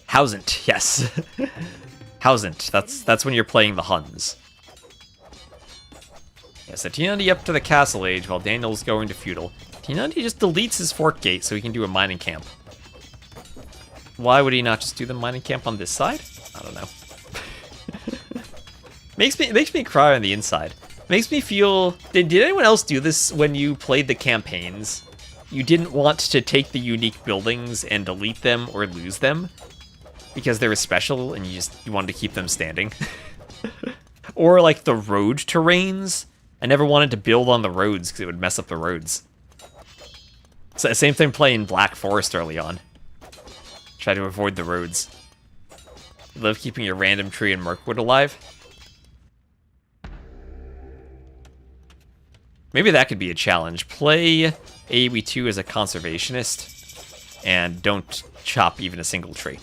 Housent, yes. Housent, that's when you're playing the Huns. Yeah, so T90 up to the castle age while Daniel's going to feudal. T90 just deletes his fort gate so he can do a mining camp. Why would he not just do the mining camp on this side? I don't know. It makes me cry on the inside. Makes me feel... Did anyone else do this when you played the campaigns? You didn't want to take the unique buildings and delete them or lose them because they were special and you wanted to keep them standing. Or like the road terrains. I never wanted to build on the roads because it would mess up the roads. So same thing playing Black Forest early on. Try to avoid the roads. You love keeping your random tree in Mirkwood alive. Maybe that could be a challenge. Play AoE2 as a conservationist and don't chop even a single tree.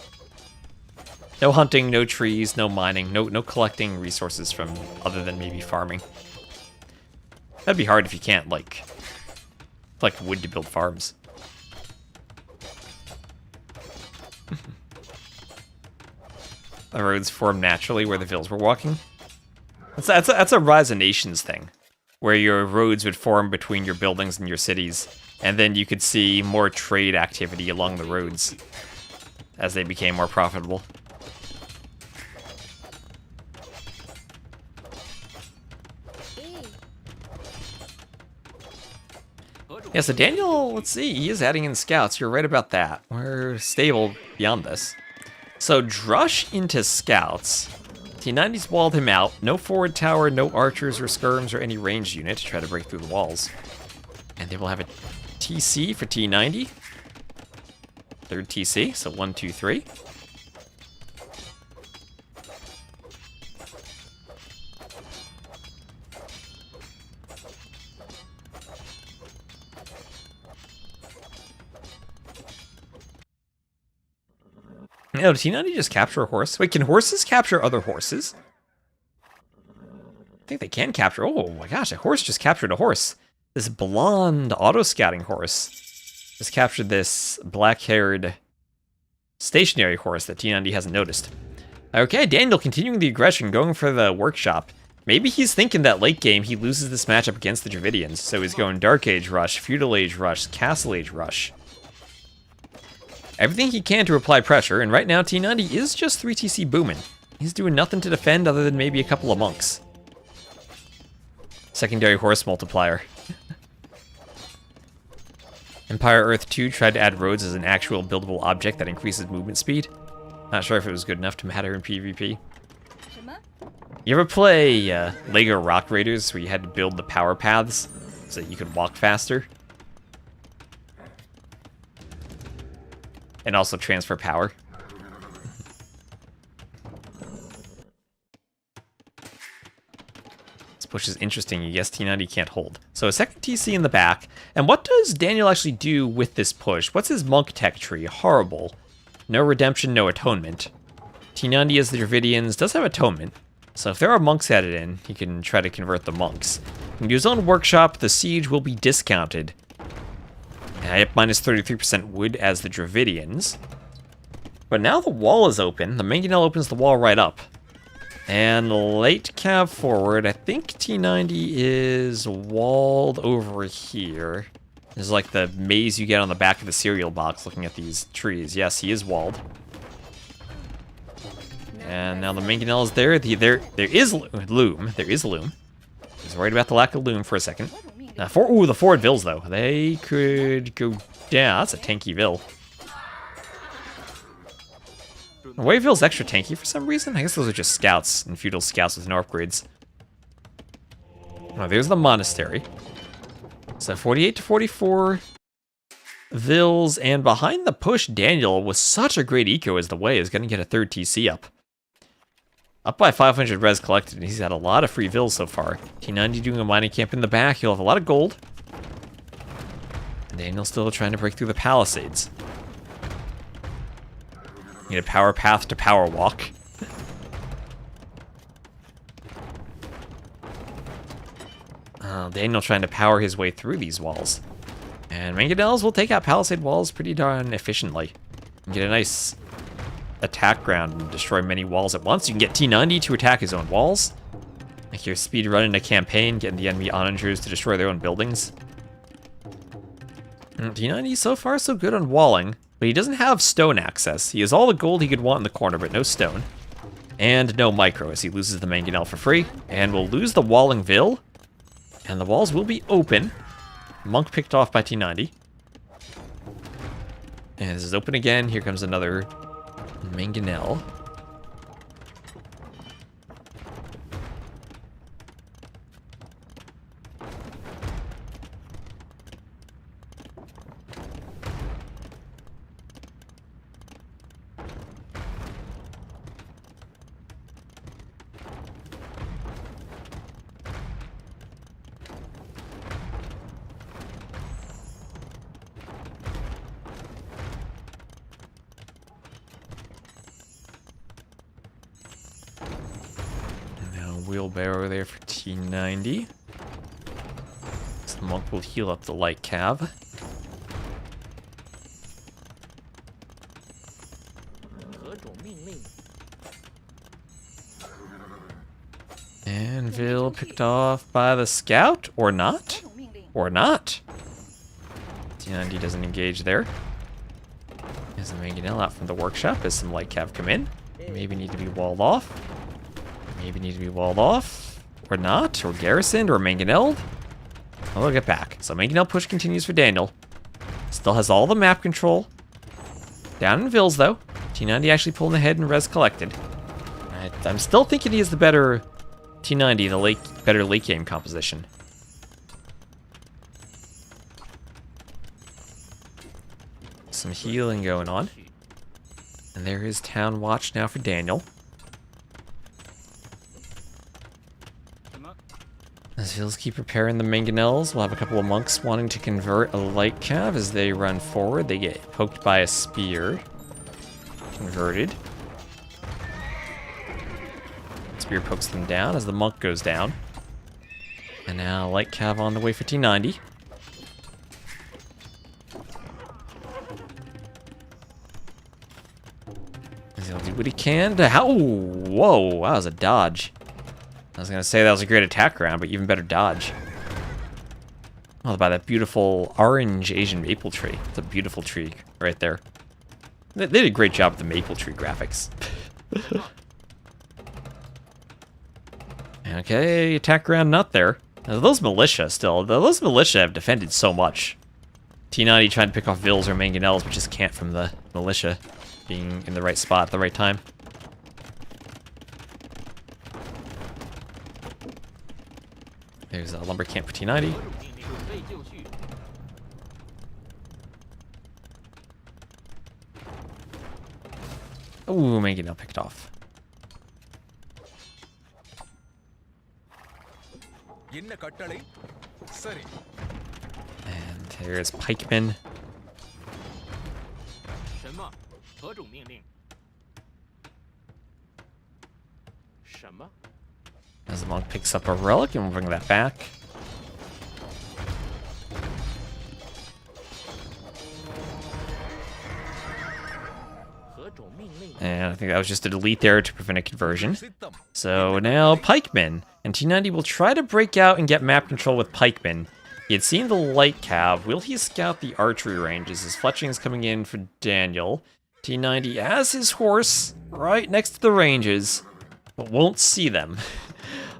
No hunting, no trees, no mining, no collecting resources from other than maybe farming. That'd be hard if you can't like wood to build farms. The roads form naturally where the villas were walking. That's a Rise of Nations thing, where your roads would form between your buildings and your cities, and then you could see more trade activity along the roads as they became more profitable. Yeah, so Daniel, let's see, he is adding in scouts. You're right about that. We're stable beyond this. So Drush into scouts. T90's walled him out. No forward tower, no archers or skirms or any ranged unit to try to break through the walls. And they will have a TC for T90. Third TC, so 1, 2, 3. No, did T90 just capture a horse? Wait, can horses capture other horses? I think they can capture... Oh my gosh, a horse just captured a horse. This blonde auto-scouting horse just captured this black-haired stationary horse that T90 hasn't noticed. Okay, Daniel continuing the aggression, going for the workshop. Maybe he's thinking that late game he loses this matchup against the Dravidians, so he's going Dark Age Rush, Feudal Age Rush, Castle Age Rush. everything he can to apply pressure, and right now T90 is just 3 TC booming. He's doing nothing to defend other than maybe a couple of monks. Secondary horse multiplier. Empire Earth 2 tried to add roads as an actual buildable object that increases movement speed. Not sure if it was good enough to matter in PvP. You ever play Lego Rock Raiders where you had to build the power paths so that you could walk faster? And also transfer power. This push is interesting. You guess T90 can't hold. So a second TC in the back. And what does Daniel actually do with this push? What's his monk tech tree? Horrible. No redemption, no atonement. T90 as the Dravidians does have atonement. So if there are monks added in, he can try to convert the monks. He can do his own workshop. The siege will be discounted. Yep, minus 33% wood as the Dravidians. But now the wall is open. The mangonel opens the wall right up. And late cav forward. I think T90 is walled over here. This is like the maze you get on the back of the cereal box looking at these trees. Yes, he is walled. And now the mangonel is there. There is loom. There is loom. I was worried about the lack of loom for a second. The forward vills, though. They could go down. That's a tanky vill. The way vill's extra tanky for some reason. I guess those are just scouts and feudal scouts with no upgrades. Oh, there's the monastery. So 48 to 44 vills. And behind the push, Daniel, with such a great eco as the way, is going to get a third TC up. Up by 500 res collected, and he's had a lot of free vills so far. T90 doing a mining camp in the back. He'll have a lot of gold. And Daniel's still trying to break through the palisades. Need a power path to power walk. Daniel trying to power his way through these walls. And mangonels will take out palisade walls pretty darn efficiently. And get a nice attack ground and destroy many walls at once. You can get T90 to attack his own walls. Like you're speed running a campaign, getting the enemy onagers to destroy their own buildings. T90 so far so good on walling, but he doesn't have stone access. He has all the gold he could want in the corner, but no stone. And no micro, as he loses the mangonel for free. And will lose the walling vill. And the walls will be open. Monk picked off by T90. And this is open again. Here comes another mangonel. Wheelbarrow there for T90. So the monk will heal up the light cav. And Vil picked off by the scout, or not? Or not? T90 doesn't engage there. There's a mangonel out from the workshop as some light cav come in. Maybe need to be walled off. Maybe need to be walled off, or not, or garrisoned, or mangonelled. Oh, we'll get back. So mangonel push continues for Daniel. Still has all the map control. Down in vills, though. T90 actually pulling ahead and res collected. I'm still thinking he is the better T90, the better late game composition. Some healing going on. And there is Town Watch now for Daniel. As Vils keep preparing the mangonels, we'll have a couple of monks wanting to convert a light cav as they run forward. They get poked by a spear. Converted. Spear pokes them down as the monk goes down. And now light cav on the way for T90. He'll do what he can to whoa, that was a dodge. I was going to say that was a great attack round, but even better dodge. Oh, by that beautiful orange Asian maple tree. It's a beautiful tree right there. They did a great job with the maple tree graphics. Okay, attack ground not there. Now, those militia those militia have defended so much. T90 trying to pick off Vils or Mangonels, but just can't from the militia being in the right spot at the right time. There's a lumber camp for T90. Ooh, Mangonel picked off. And there's pikemen. As the monk picks up a relic, and we'll bring that back. And I think that was just a delete there to prevent a conversion. So now pikemen. And T90 will try to break out and get map control with pikemen. He had seen the light cav. Will he scout the archery ranges? His fletching's coming in for Daniel. T90 has his horse right next to the ranges, but won't see them.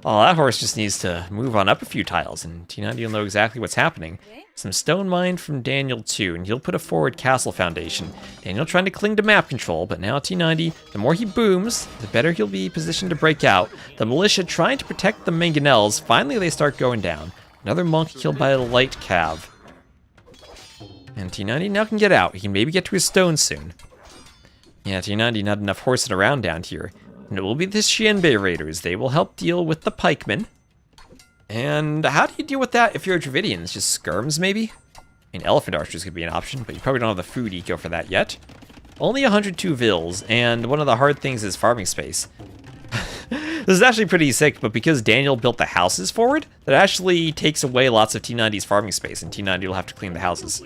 Oh, that horse just needs to move on up a few tiles, and T90 will know exactly what's happening. Some stone mine from Daniel too, and he'll put a forward castle foundation. Daniel trying to cling to map control, but now T90, the more he booms, the better he'll be positioned to break out. The militia trying to protect the Mangonels. Finally, they start going down. Another monk killed by a light cav. And T90 now can get out. He can maybe get to his stone soon. Yeah, T90 not enough horsing around down here. And it will be the Xianbei Raiders. They will help deal with the pikemen. And how do you deal with that if you're a Dravidian? Just skirms, maybe? I mean, elephant archers could be an option, but you probably don't have the food eco for that yet. Only 102 Vils, and one of the hard things is farming space. This is actually pretty sick, but because Daniel built the houses forward, that actually takes away lots of T90's farming space, and T90 will have to clean the houses.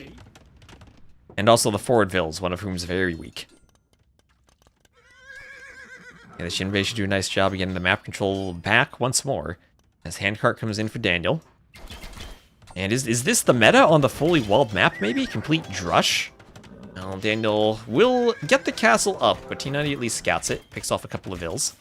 And also the forward Vils, one of whom is very weak. Yeah, the Xianbei should do a nice job of getting the map control back once more. As handcart comes in for Daniel. And is this the meta on the fully walled map, maybe? Complete drush? Well, Daniel will get the castle up, but T90 at least scouts it. Picks off a couple of Vils.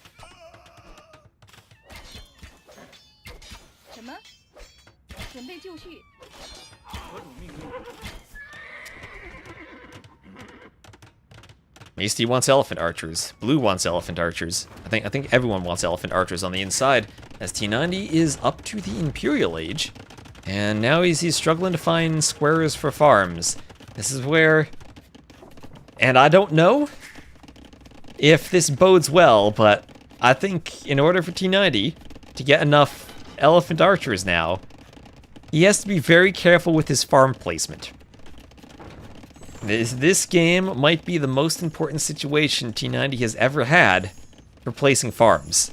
Misty wants elephant archers. Blue wants elephant archers. I think everyone wants elephant archers on the inside, as T90 is up to the Imperial Age. And now he's struggling to find squares for farms. This is where... And I don't know if this bodes well, but I think in order for T90 to get enough elephant archers now, he has to be very careful with his farm placement. This game might be the most important situation T90 has ever had for placing farms.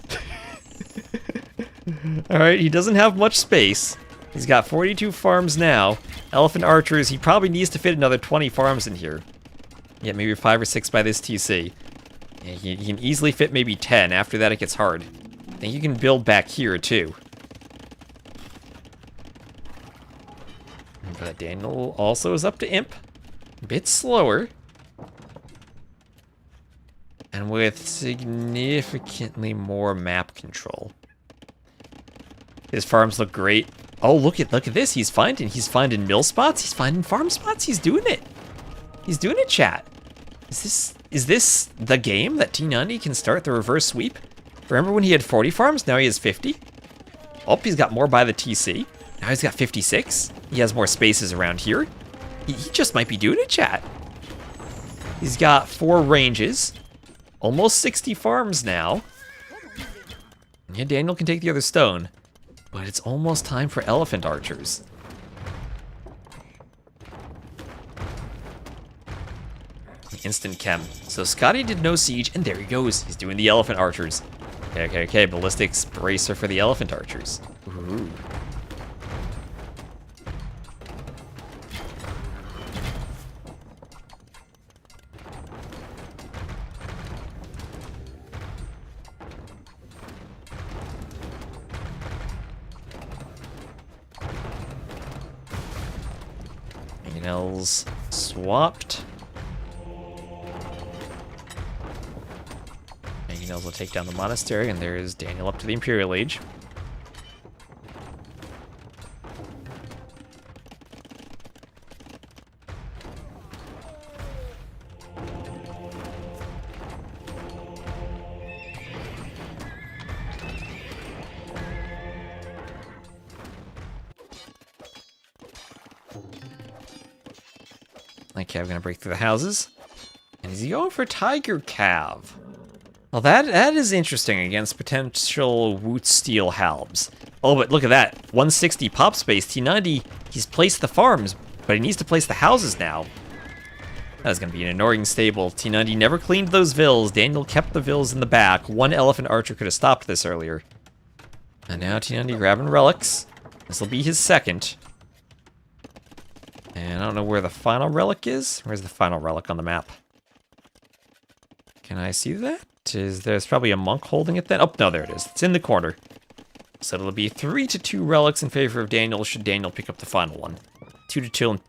Alright, he doesn't have much space. He's got 42 farms now. Elephant archers, he probably needs to fit another 20 farms in here. Yeah, maybe 5 or 6 by this TC. Yeah, he can easily fit maybe 10. After that, it gets hard. I think you can build back here, too. But Daniel also is up to Imp. A bit slower. And with significantly more map control. His farms look great. Oh, look at this. He's finding mill spots. He's finding farm spots. He's doing it. He's doing it, chat. Is this the game that T90 can start the reverse sweep? Remember when he had 40 farms? Now he has 50. Oh, he's got more by the TC. Now he's got 56. He has more spaces around here. He just might be doing it, chat. He's got 4 ranges. Almost 60 farms now. Yeah, Daniel can take the other stone. But it's almost time for elephant archers. Instant chem. So Scotty did no siege, and there he goes. He's doing the elephant archers. Okay. Ballistics bracer for the elephant archers. Ooh. Mangonels swapped. Mangonels will take down the monastery, and there is Daniel up to the Imperial Age. Like Cav gonna break through the houses. And is he going for Tiger Cav? Well, that is interesting against potential Woot Steel Halbs. Oh, but look at that. 160 pop space. T90, he's placed the farms, but he needs to place the houses now. That is going to be an annoying stable. T90 never cleaned those vills. Daniel kept the vills in the back. One elephant archer could have stopped this earlier. And now T90 grabbing relics. This will be his second. And I don't know where the final relic is. Where's the final relic on the map? Can I see that? There's probably a monk holding it then? Oh, no, there it is. It's in the corner. So it'll be 3-2 relics in favor of Daniel, should Daniel pick up the final one. 2-2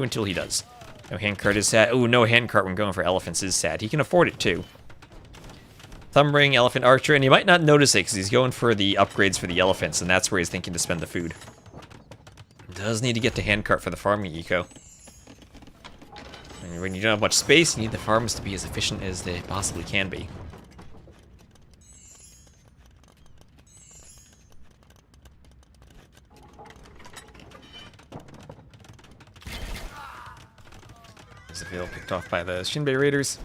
until he does. No handcart is sad. Oh, no handcart when going for elephants is sad. He can afford it too. Thumb ring, elephant archer, and he might not notice it because he's going for the upgrades for the elephants, and that's where he's thinking to spend the food. Does need to get to handcart for the farming eco. And when you don't have much space, you need the farms to be as efficient as they possibly can be. There's a veil picked off by the Shinbei Raiders.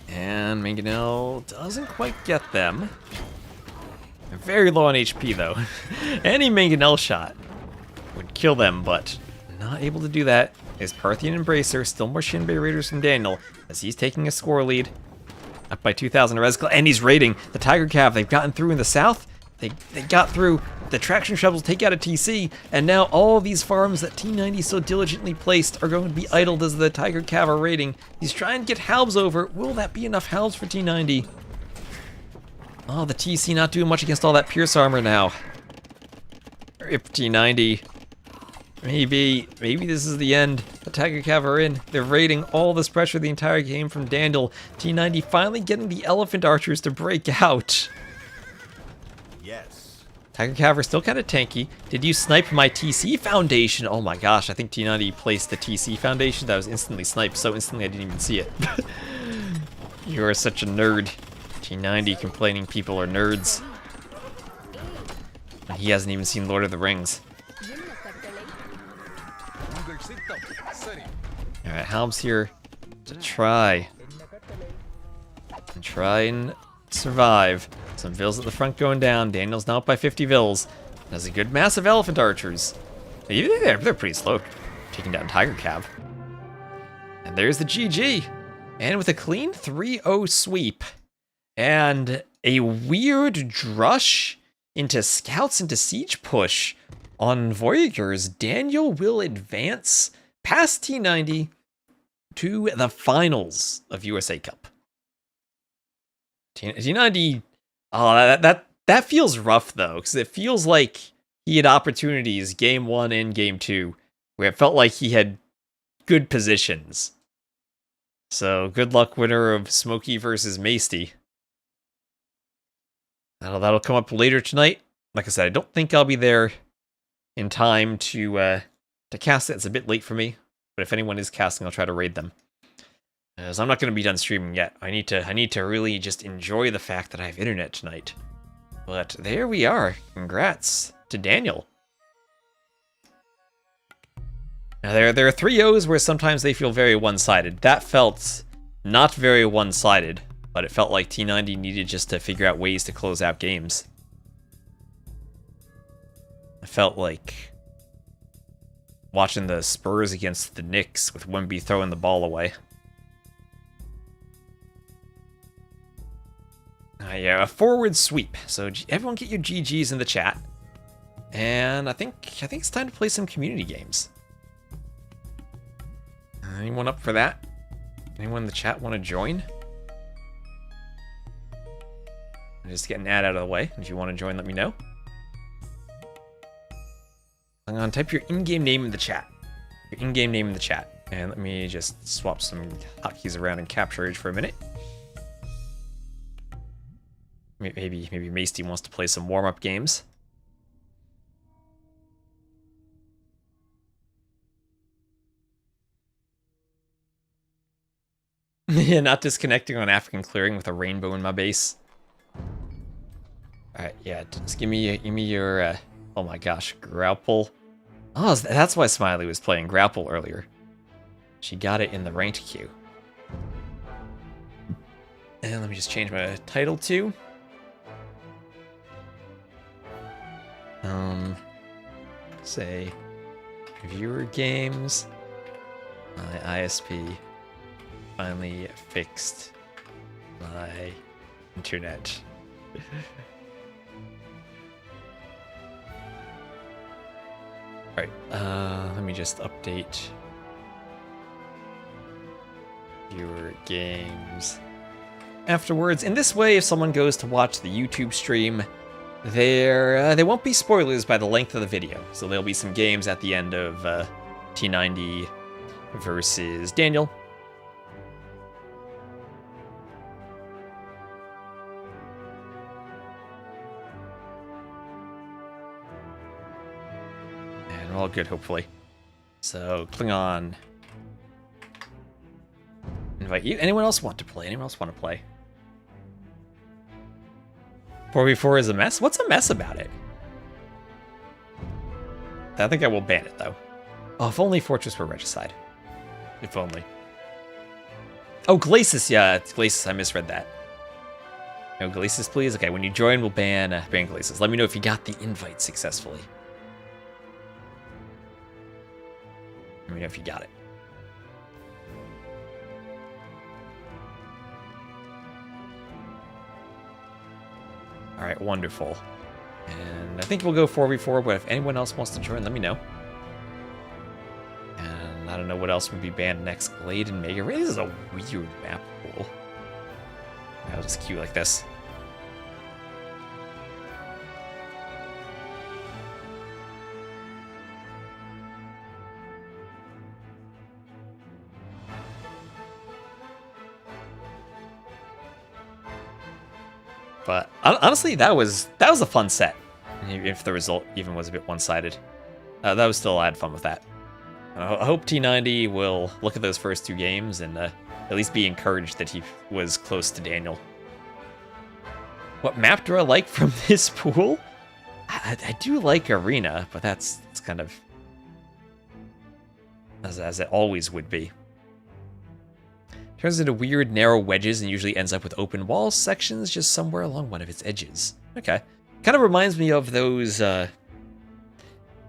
And Mangonel doesn't quite get them. They're very low on HP though. Any Mangonel shot would kill them, but not able to do that is Parthian Embracer. Still more Shinbei Raiders from Daniel as he's taking a score lead. Up by 2,000 res, and he's raiding the Tiger Cav. They've gotten through in the south. They got through. The traction shovels take out a TC, and now all these farms that T90 so diligently placed are going to be idled as the Tiger Cav are raiding. He's trying to get halbs over. Will that be enough halbs for T90? Oh, the TC not doing much against all that Pierce armor now. Rip T90. Maybe this is the end. The Tiger Cav are in. They're raiding all this pressure the entire game from Daniel. T90 finally getting the elephant archers to break out. Yes. Tiger Cav are still kind of tanky. Did you snipe my TC foundation? Oh my gosh, I think T90 placed the TC foundation. That was instantly sniped, so instantly I didn't even see it. You are such a nerd. T90 complaining people are nerds. And he hasn't even seen Lord of the Rings. Alright, Helm's here to try and survive. Some vills at the front going down. Daniel's now up by 50 vills. That's a good mass of elephant archers. They're pretty slow taking down Tiger Cav. And there's the GG. And with a clean 3-0 sweep and a weird drush into scouts into siege push on Voyagers, Daniel will advance past T90 to the finals of USA Cup. T90, oh, that feels rough though, because it feels like he had opportunities game 1 and game 2 where it felt like he had good positions. So good luck, winner of Smokey versus Masty. That'll come up later tonight. Like I said, I don't think I'll be there in time to cast it. It's a bit late for me, but if anyone is casting, I'll try to raid them. As I'm not going to be done streaming yet. I need to really just enjoy the fact that I have internet tonight. But there we are. Congrats to Daniel. Now there are 3-0s where sometimes they feel very one-sided. That felt not very one-sided, but it felt like T90 needed just to figure out ways to close out games. I felt like watching the Spurs against the Knicks with Wemby throwing the ball away. Yeah, a forward sweep. So everyone get your GGs in the chat. And I think it's time to play some community games. Anyone up for that? Anyone in the chat want to join? Just get an ad out of the way. If you want to join, let me know. Hang on, type your in-game name in the chat. your in-game name in the chat. And let me just swap some hotkeys around in Capture Age for a minute. Maybe Masty wants to play some warm-up games. Yeah, not disconnecting on African clearing with a rainbow in my base. Alright, yeah, just give me your, oh my gosh, Grapple. Oh, that's why Smiley was playing Grapple earlier. She got it in the ranked queue. And let me just change my title to. Say, viewer games. My ISP finally fixed my internet. Alright, let me just update viewer games afterwards. In this way, if someone goes to watch the YouTube stream, there won't be spoilers by the length of the video. So there'll be some games at the end of T90 versus Daniel. And we're all good, hopefully. So, Klingon. Invite you. Anyone else want to play? Anyone else want to play? 4v4 is a mess? What's a mess about it? I think I will ban it, though. Oh, if only Fortress were regicide. If only. Oh, Glacis, yeah, it's Glacis, I misread that. No, Glacis, please? Okay, when you join, we'll ban Glacis. Let me know if you got the invite successfully. Let me know if you got it. Alright, wonderful. And I think we'll go 4v4, but if anyone else wants to join, let me know. And I don't know what else would be banned next. Glade and Mega Ray. This is a weird map pool. I'll just queue like this. But honestly, that was a fun set. If the result even was a bit one-sided, that was still, I had fun with that. I hope T90 will look at those first two games and at least be encouraged that he was close to Daniel. What map do I like from this pool? I do like Arena, but that's kind of as it always would be. Turns into weird narrow wedges and usually ends up with open wall sections just somewhere along one of its edges. Okay. Kind of reminds me of those, have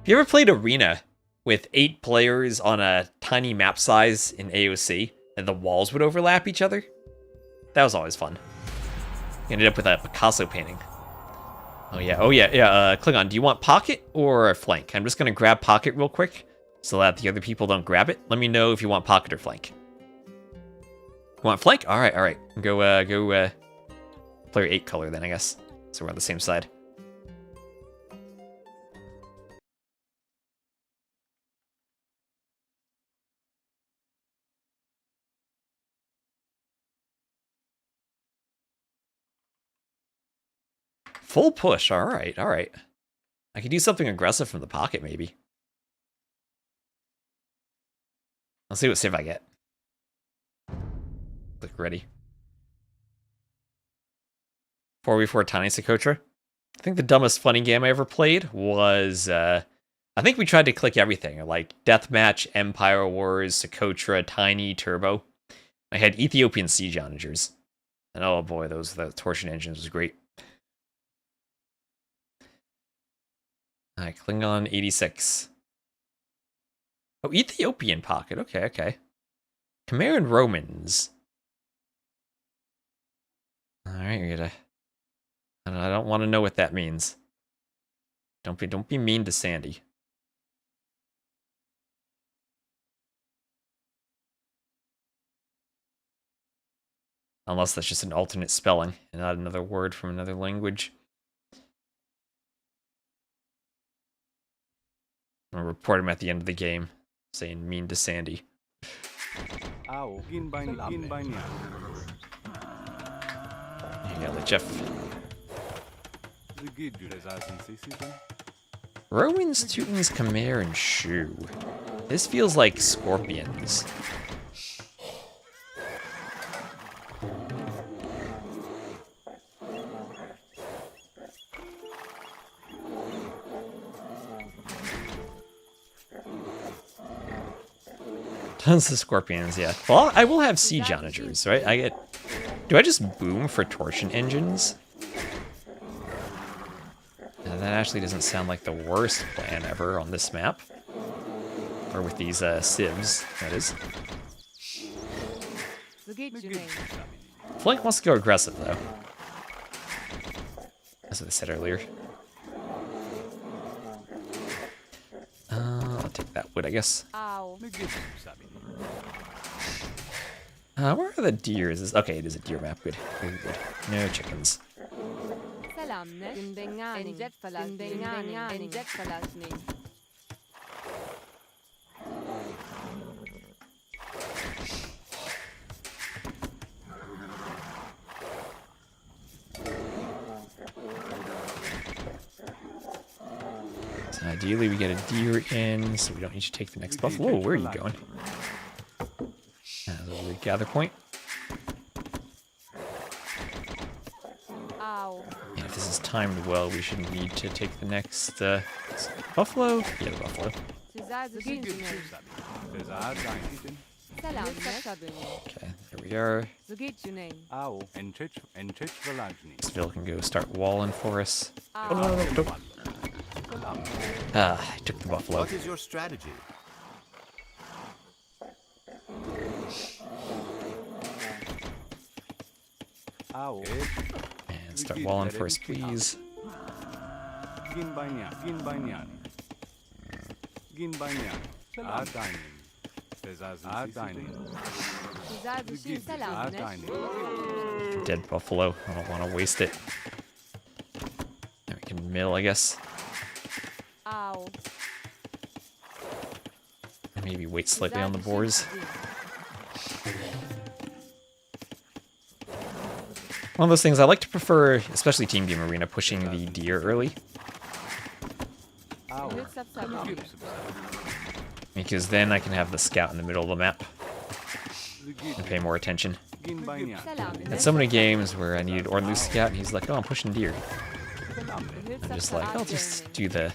you ever played Arena with 8 players on a tiny map size in AOC and the walls would overlap each other? That was always fun. You ended up with a Picasso painting. Oh yeah, Klingon, do you want pocket or flank? I'm just gonna grab pocket real quick so that the other people don't grab it. Let me know if you want pocket or flank. You want flank? All right. Go player 8 color then, I guess. So we're on the same side. Full push. All right. I could do something aggressive from the pocket, maybe. Let's see what save I get. Click ready. 4v4 Tiny Socotra. I think the dumbest funny game I ever played was, I think we tried to click everything, like Deathmatch, Empire Wars, Socotra, Tiny, Turbo. I had Ethiopian Siege Onagers. And oh boy, the torsion engines was great. Alright, Klingon 86. Oh, Ethiopian pocket. Okay. Khmer and Romans. Alright, you're gonna... I don't want to know what that means. Don't be mean to Sandy. Unless that's just an alternate spelling and not another word from another language. I'll report him at the end of the game saying mean to Sandy. Au. Ginbania. Yeah, let Jeff. Romans, Teutons, Khmer, and Shu. This feels like Scorpions. Tons of Scorpions, yeah. Well, I will have siege onagers, right? I get... Do I just boom for torsion engines? That actually doesn't sound like the worst plan ever on this map. Or with these civs, that is. Flank wants to go aggressive, though. That's what I said earlier. I'll take that wood, I guess. Where are the deer? Is this... Okay, it is a deer map. Good. Very good. No chickens. So ideally, we get a deer in, so we don't need to take the next buffalo. Whoa, where are you going? There's a good gather point. And if this is timed well, we shouldn't need to take the next buffalo. Yeah, the buffalo. Okay, there we are. Sville can go start walling for us. Oh, no. I took the buffalo. What is your strategy? And start walling for us, please. Dead buffalo. I don't want to waste it. Then we can mill, I guess. And maybe wait slightly on the boars. One of those things I like to prefer, especially Team Game Arena, pushing the deer early. Because then I can have the scout in the middle of the map and pay more attention. At so many games where I needed Orlu's scout and he's like, oh, I'm pushing deer. I'm just like, I'll just do the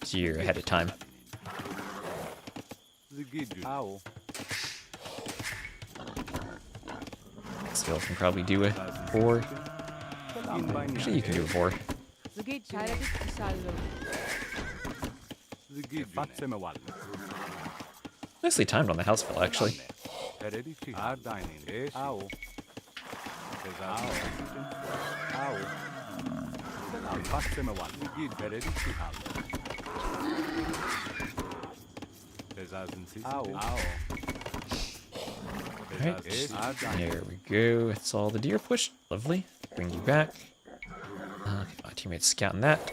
deer ahead of time. Still can probably do a boar. Actually, you can do a boar. Nicely timed on the houseful, actually. Alright, there we go. That's all the deer pushed. Lovely. Bring you back. My teammates scouting that.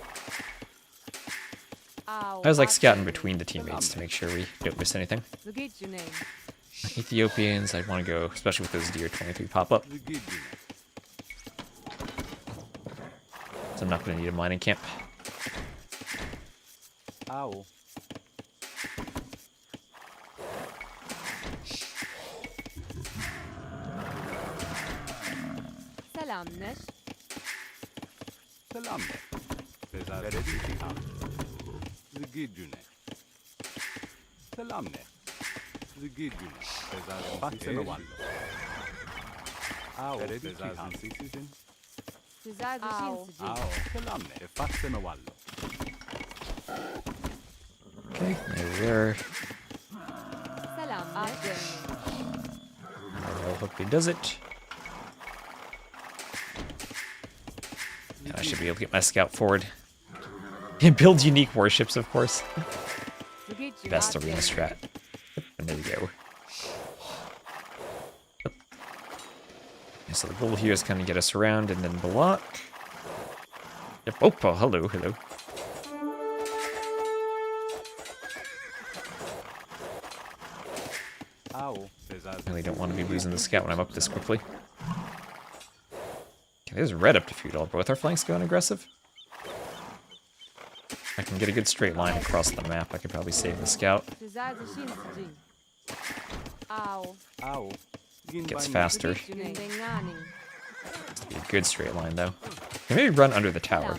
I always like scouting between the teammates to make sure we don't miss anything. Ethiopians, I'd want to go, especially with those deer 23 pop up. So I'm not going to need a mining camp. Okay, there we are. I hope he does it. Yeah, I should be able to get my scout forward. And build unique warships, of course. Best arena strat. And there we go. So the goal here is kind of get us around and then block. Yep. Oh, hello. Au. I really don't want to be losing the scout when I'm up this quickly. Okay, there's red up to feudal. Are both our flanks going aggressive? I can get a good straight line across the map. I could probably save the scout. Au. Gets faster. Be a good straight line though. Can maybe run under the tower.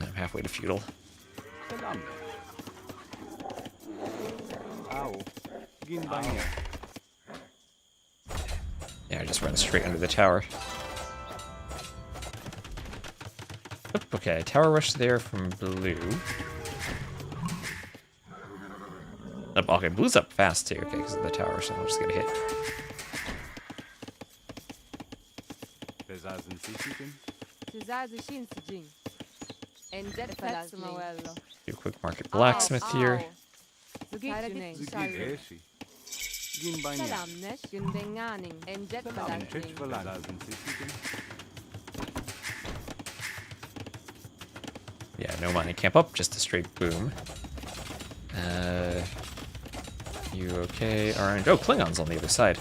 I'm halfway to feudal. Au. Yeah, I just run straight under the tower. Oop, okay, tower rush there from blue. Oh, okay, blue's up fast too. Okay, because of the tower, so I'll just get a hit. Do a quick market blacksmith here. Yeah, no mining camp up, just a straight boom. You okay? Orange. Oh, Klingon's on the other side.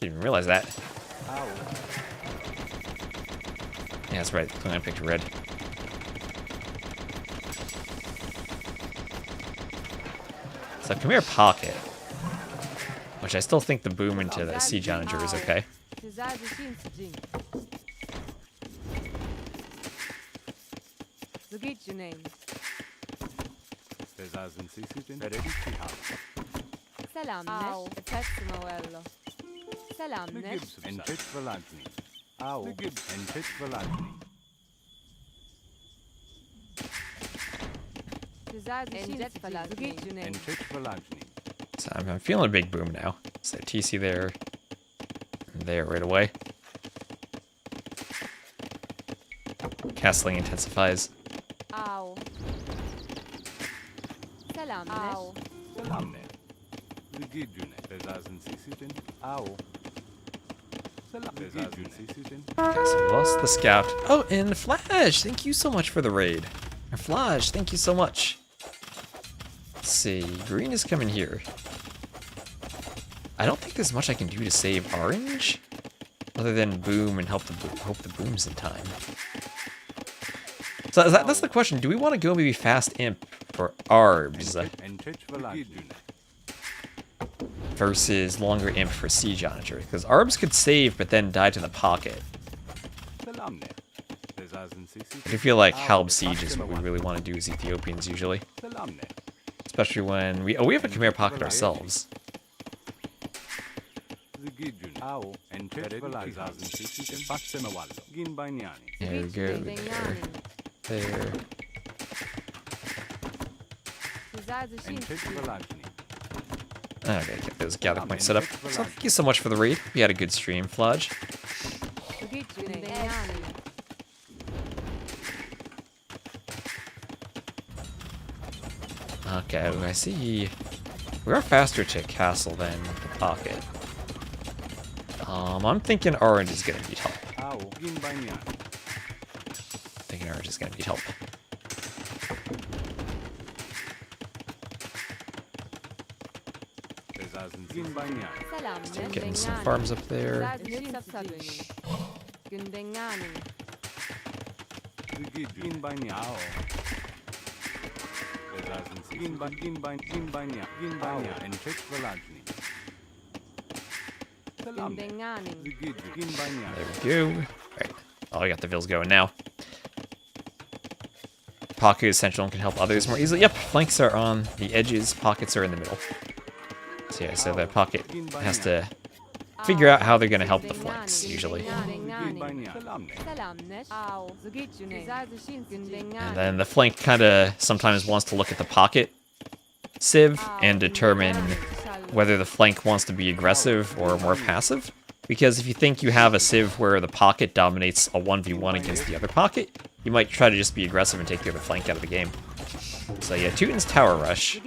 Didn't even realize that. Yeah, that's right. Klingon picked red. So come here, pocket. Which I still think the boom into the siege onager is okay. So I'm feeling a big boom now. So TC there, and there right away. Castling intensifies. Okay, so we lost the scout. Oh, and Flash! Thank you so much for the raid. Or Flash, thank you so much. Let's see, green is coming here. I don't think there's much I can do to save orange, other than boom and hope the boom's in time. So that's the question. Do we want to go maybe fast imp for arbs versus longer imp for siege onager? Because arbs could save but then die to the pocket. I do feel like Halb siege is what we really want to do as Ethiopians usually, especially when we have a Khmer pocket ourselves. There we go. There. Okay, get those gather points set up. So thank you so much for the raid. We had a good stream, Flodge. Okay, I see. We are faster to castle than the pocket. I'm thinking orange is gonna need help. Thinking orange is gonna need help. Still getting some farms up there. There we go. Alright. Oh, we got the Vils going now. Pocket is central and can help others more easily. Yep, flanks are on the edges, pockets are in the middle. So yeah, so the pocket has to figure out how they're going to help the flanks, usually. And then the flank kind of sometimes wants to look at the pocket civ and determine whether the flank wants to be aggressive or more passive. Because if you think you have a civ where the pocket dominates a 1v1 against the other pocket, you might try to just be aggressive and take the other flank out of the game. So yeah, Teuton's tower rush.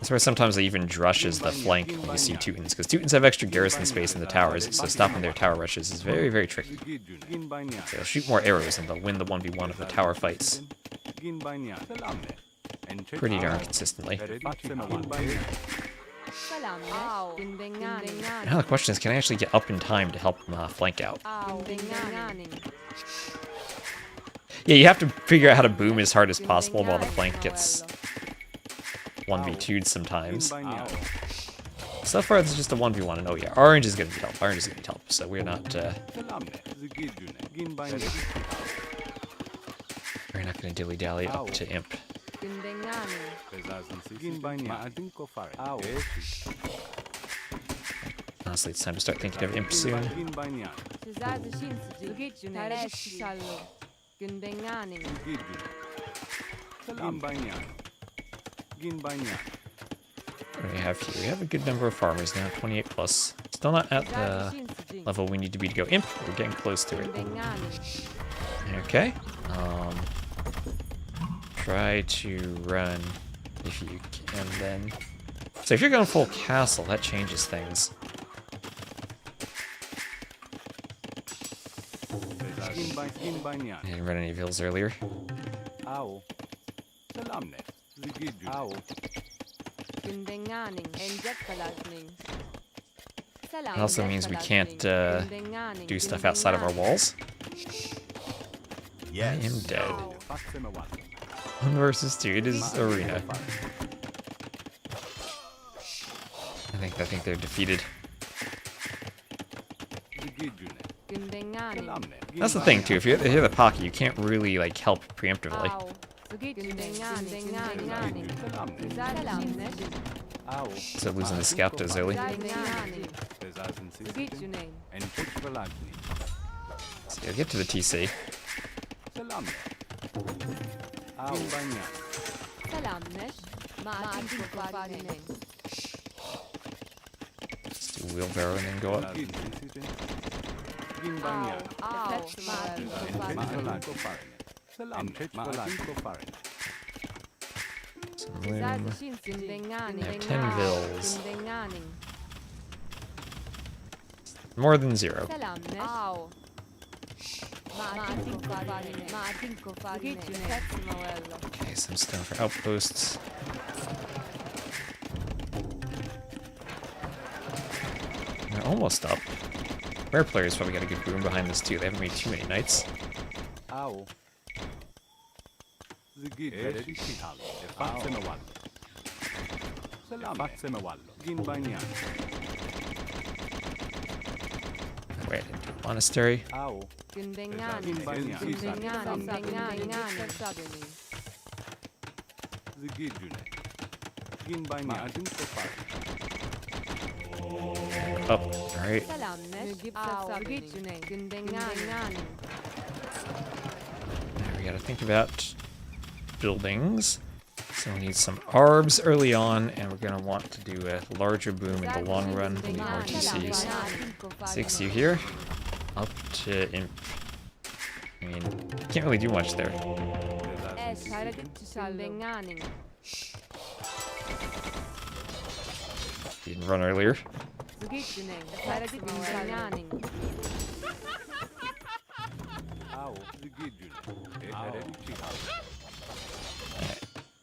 That's where sometimes they even drushes the flank when you see Teutons, because Teutons have extra garrison space in the towers, so stopping their tower rushes is very, very tricky. So they'll shoot more arrows and they'll win the 1v1 of the tower fights pretty darn consistently. Now the question is, can I actually get up in time to help them flank out? Yeah, you have to figure out how to boom as hard as possible while the flank gets 1v2'd sometimes. So far, this is just a 1v1, and oh yeah, orange is going to need help. Orange is going to need help, so we're not going to dilly-dally up to imp. Honestly, it's time to start thinking of imp soon. What do we have here? We have a good number of farmers now, 28 plus. Still not at the level we need to be to go imp, but we're getting close to it. Okay. Try to run if you can then. So if you're going full castle, that changes things. I didn't run any vills earlier. It also means we can't do stuff outside of our walls. I am dead. 1 versus 2, it is arena. I think they're defeated. That's the thing too, if you're the pocket, you can't really like help preemptively. So losing the scout does early. So yeah, get to the TC. Just do wheelbarrow and then go up. Some loom. I have 10 vills. More than 0. Okay, some stone for outposts. They're almost up. Rare players probably got a good boom behind this too. They haven't made too many knights. Wait, monastery. Oh, alright. Now we gotta think about buildings. So we need some arbs early on, and we're gonna want to do a larger boom in the long run. We need more TCs. 6 you here. Up to imp. I mean, can't really do much there. Didn't run earlier.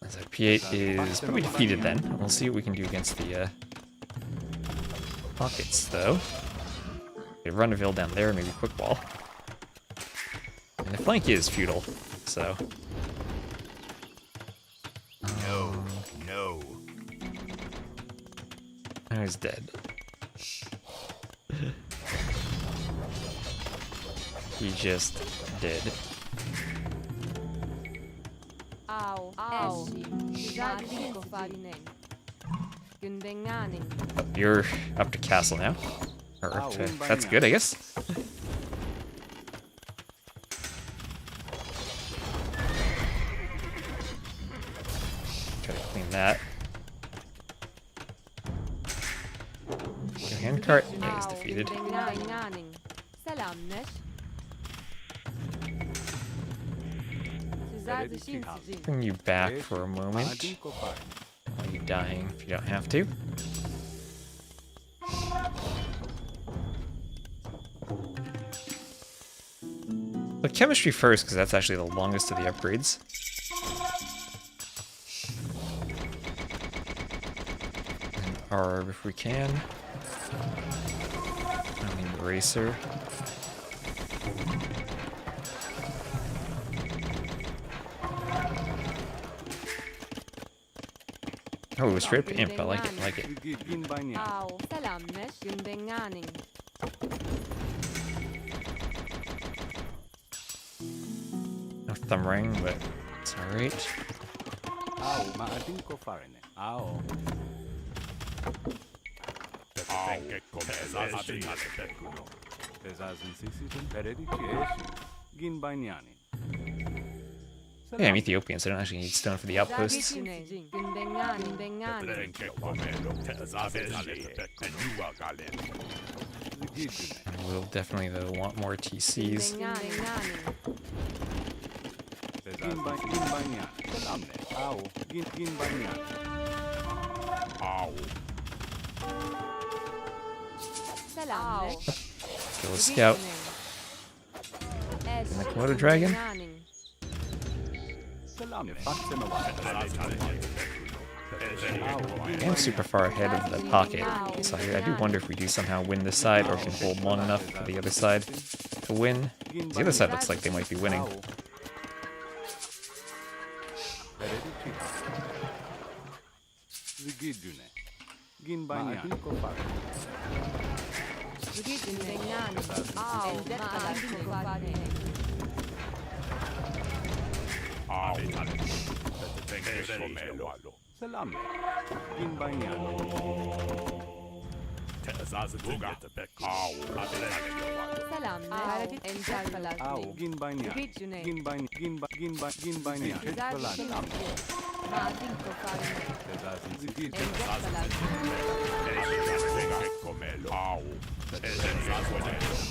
So P8 is probably defeated then. We'll see what we can do against the pockets, though. We run a Vill down there, maybe quick wall. And the flank is feudal, so. No. Now he's dead. He just did. Oh, you're up to castle now. Or up to, that's good, I guess. Try to clean that. Your handcart? Yeah, he's defeated. Bring you back for a moment. While you dying if you don't have to. But chemistry first, because that's actually the longest of the upgrades. And Arb if we can. I mean, Eraser. Oh, straight up imp. I like it. I like it. Ow. Selammesh. Gündengani. No thumb ring, but it's alright. Yeah, I'm Ethiopian, so I don't actually need stone for the outposts. And we'll definitely, though, want more TCs. Kill a scout. And the Komodo dragon. I am super far ahead of the pocket, so I do wonder if we do somehow win this side or can hold long enough for the other side to win. The other side looks like they might be winning.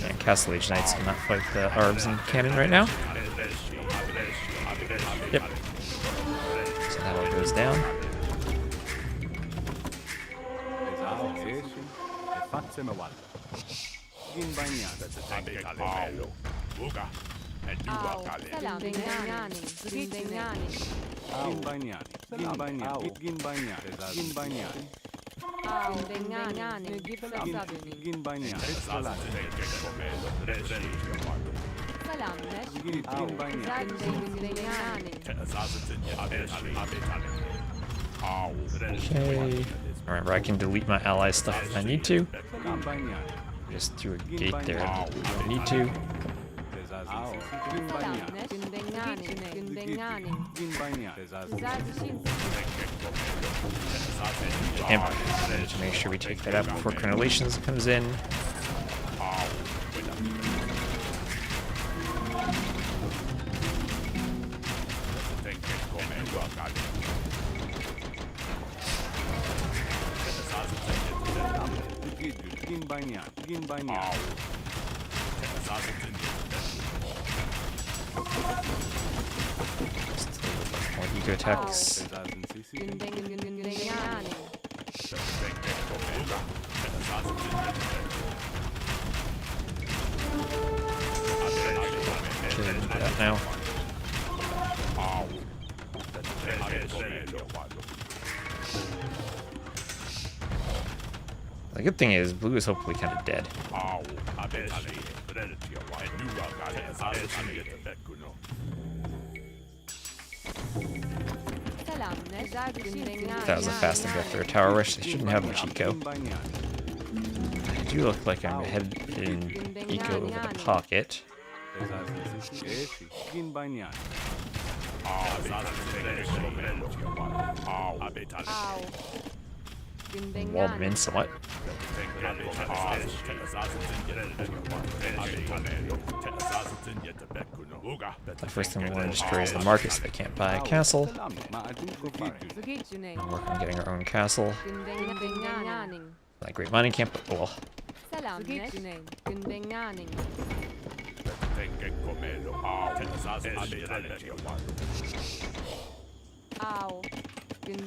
And Castle Age Knights cannot fight the Arbs and Cannon right now. Yep. So that all goes down. Okay. Remember, I can delete my ally stuff if I need to. Just do a gate there if I need to. Imp. I need to make sure we take that out before Crenellations comes in. More ego attacks. Should do that now. The good thing is, blue is hopefully kind of dead. That was a fast and go after a tower rush. They shouldn't have much eco. I do look like I'm ahead in eco over the pocket. Walled them in somewhat. The first thing we want to destroy is the market so they can't buy a castle. And work on getting our own castle. Like great mining camp, but well.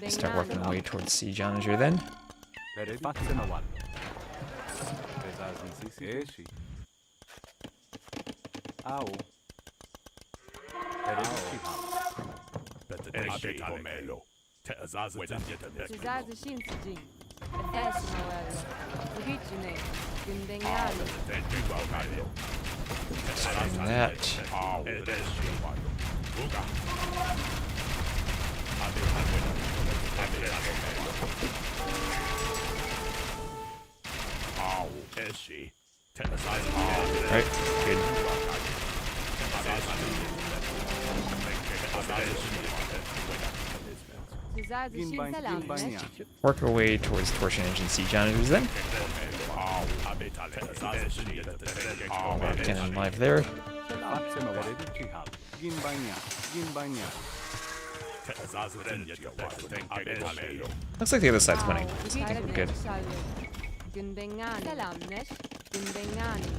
Start working my way towards Siege Onager then. Cesaze Shinsuji. Esmoel. Origine. Gundengali. Doing that. Right, good. Cesaze Shinsalamne. Work our way towards Torsion Engine Siege Onagers then. Cannon live there. Looks like the other side's winning. So I think we're good. Gündengani. Selamneş. Gündengani.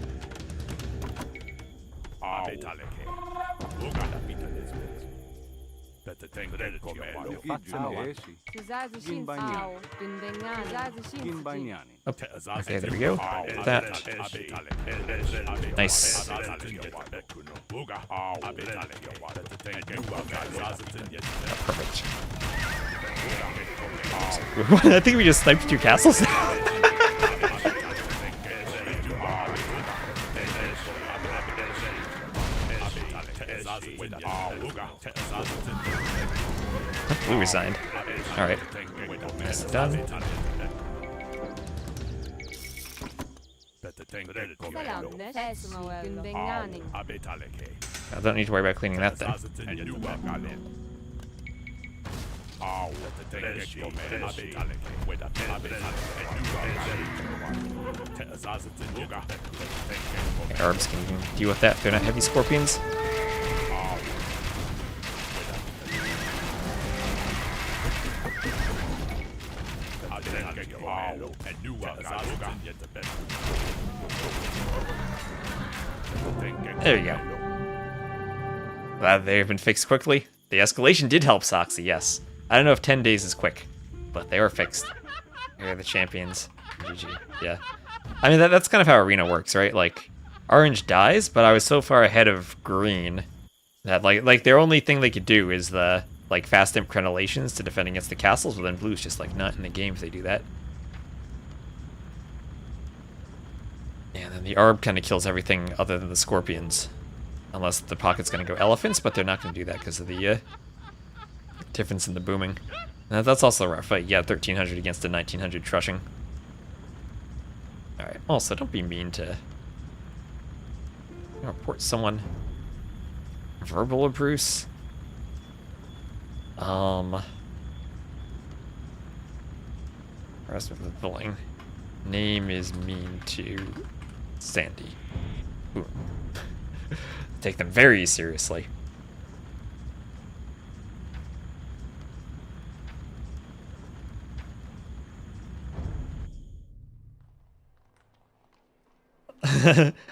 Cesaze Shinsao. Gündengani. Cesaze Shinsuji. Oh, okay, there we go. That. Nice. Perfect. I think we just sniped 2 castles. Blue resigned. Alright. That's done. Selamneş. Esmoel. Gündengani. I don't need to worry about cleaning that then. Okay, Arabs can deal with that. They're not heavy scorpions. There you go. Glad they've been fixed quickly. The escalation did help Soxy, yes. I don't know if 10 days is quick, but they are fixed. They're the champions. GG. Yeah. I mean, that's kind of how Arena works, right? Like, orange dies, but I was so far ahead of green that, like their only thing they could do is the, like, fast imp crenellations to defend against the castles, but then blue's just, like, not in the game if they do that. And then the Arb kind of kills everything other than the scorpions. Unless the pocket's going to go elephants, but they're not going to do that because of the difference in the booming. That's also a rough fight. Yeah, 1300 against a 1900 trushing. Alright, also, don't be mean to report someone. Verbal abuse. Rest of the billing. Name is mean to Sandy. Ooh. Take them very seriously.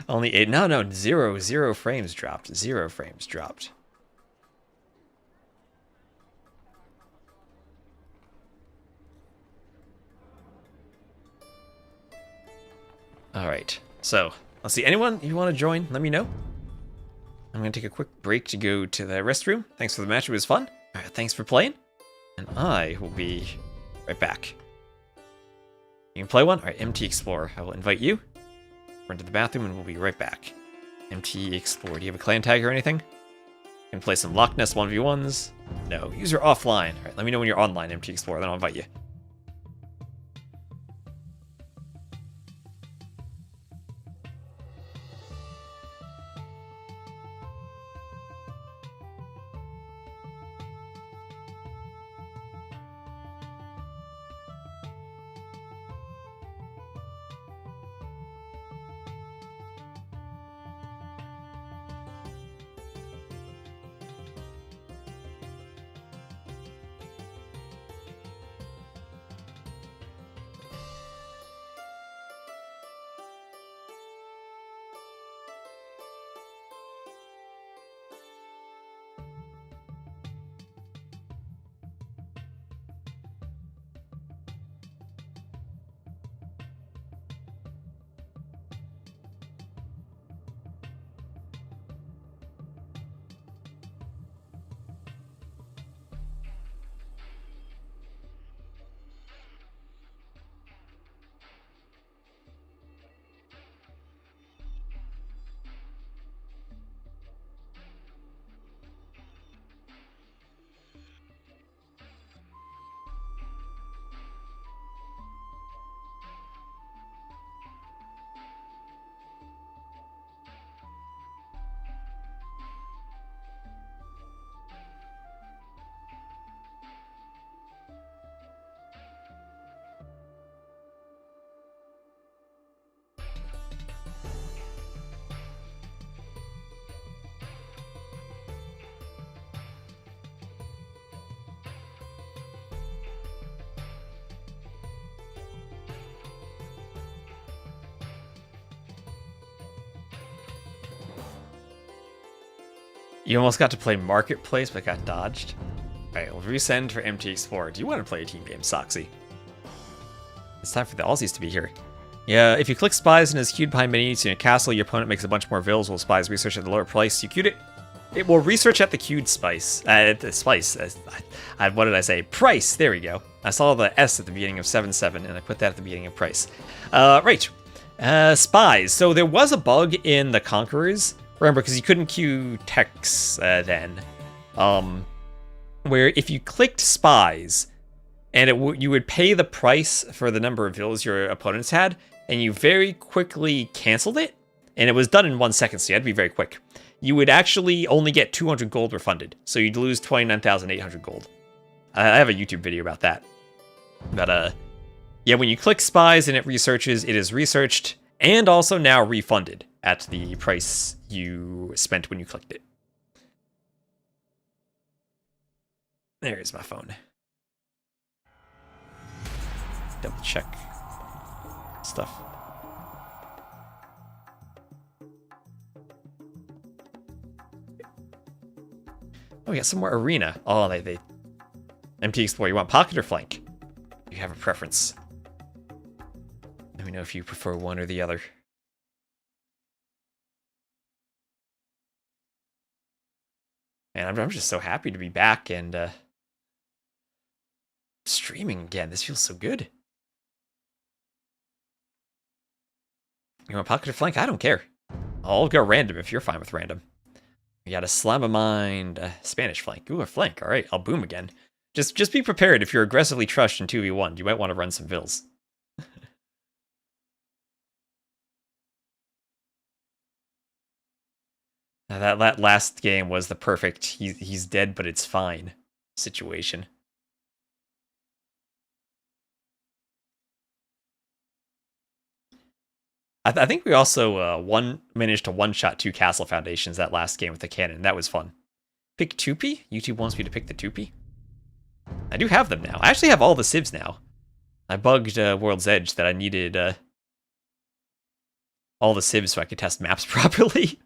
Only 8. No, zero frames dropped. 0 frames dropped. All right. So, let's see. Anyone you want to join? Let me know. I'm going to take a quick break to go to the restroom. Thanks for the match. It was fun. All right, thanks for playing. And I will be right back. You can play one? All right, MT Explorer. I will invite you. Run to the bathroom and we'll be right back. MT Explorer. Do you have a clan tag or anything? You can play some Loch Ness 1v1s. No. User offline. All right, let me know when you're online, MT Explorer. Then I'll invite you. You almost got to play Marketplace, but got dodged. Alright, we'll resend for MT Explorer. Do you want to play a team game, Soxy? It's time for the Aussies to be here. Yeah, if you click Spies and is queued behind minis in your castle, your opponent makes a bunch more vills while Spies research at the lower price. You queued it. It will research at the queued spice. What did I say? Price. There we go. I saw the S at the beginning of 7.7, and I put that at the beginning of price. Right. Spies. So there was a bug in the Conquerors. Remember, because you couldn't queue techs then. Where if you clicked Spies, and you would pay the price for the number of vills your opponents had, and you very quickly canceled it, and it was done in 1 second, so you had to be very quick. You would actually only get 200 gold refunded, so you'd lose 29,800 gold. I have a YouTube video about that. But, yeah, when you click Spies and it researches, it is researched and also now refunded at the price you spent when you clicked it. There's my phone. Double check stuff. Oh, we got some more arena. Oh, they MT Explorer. You want pocket or flank? You have a preference. Let me know if you prefer one or the other. Man, I'm just so happy to be back and streaming again. This feels so good. You want pocket or flank? I don't care. I'll go random if you're fine with random. We got a Slam of Mind, Spanish flank. Ooh, a flank. All right, I'll boom again. Just be prepared if you're aggressively trushed in 2v1. You might want to run some vills. That last game was the perfect he's dead but it's fine situation. I think we also managed to one-shot 2 castle foundations that last game with the cannon. That was fun. Pick Tupi? YouTube wants me to pick the Tupi? I do have them now. I actually have all the civs now. I bugged World's Edge that I needed all the civs so I could test maps properly.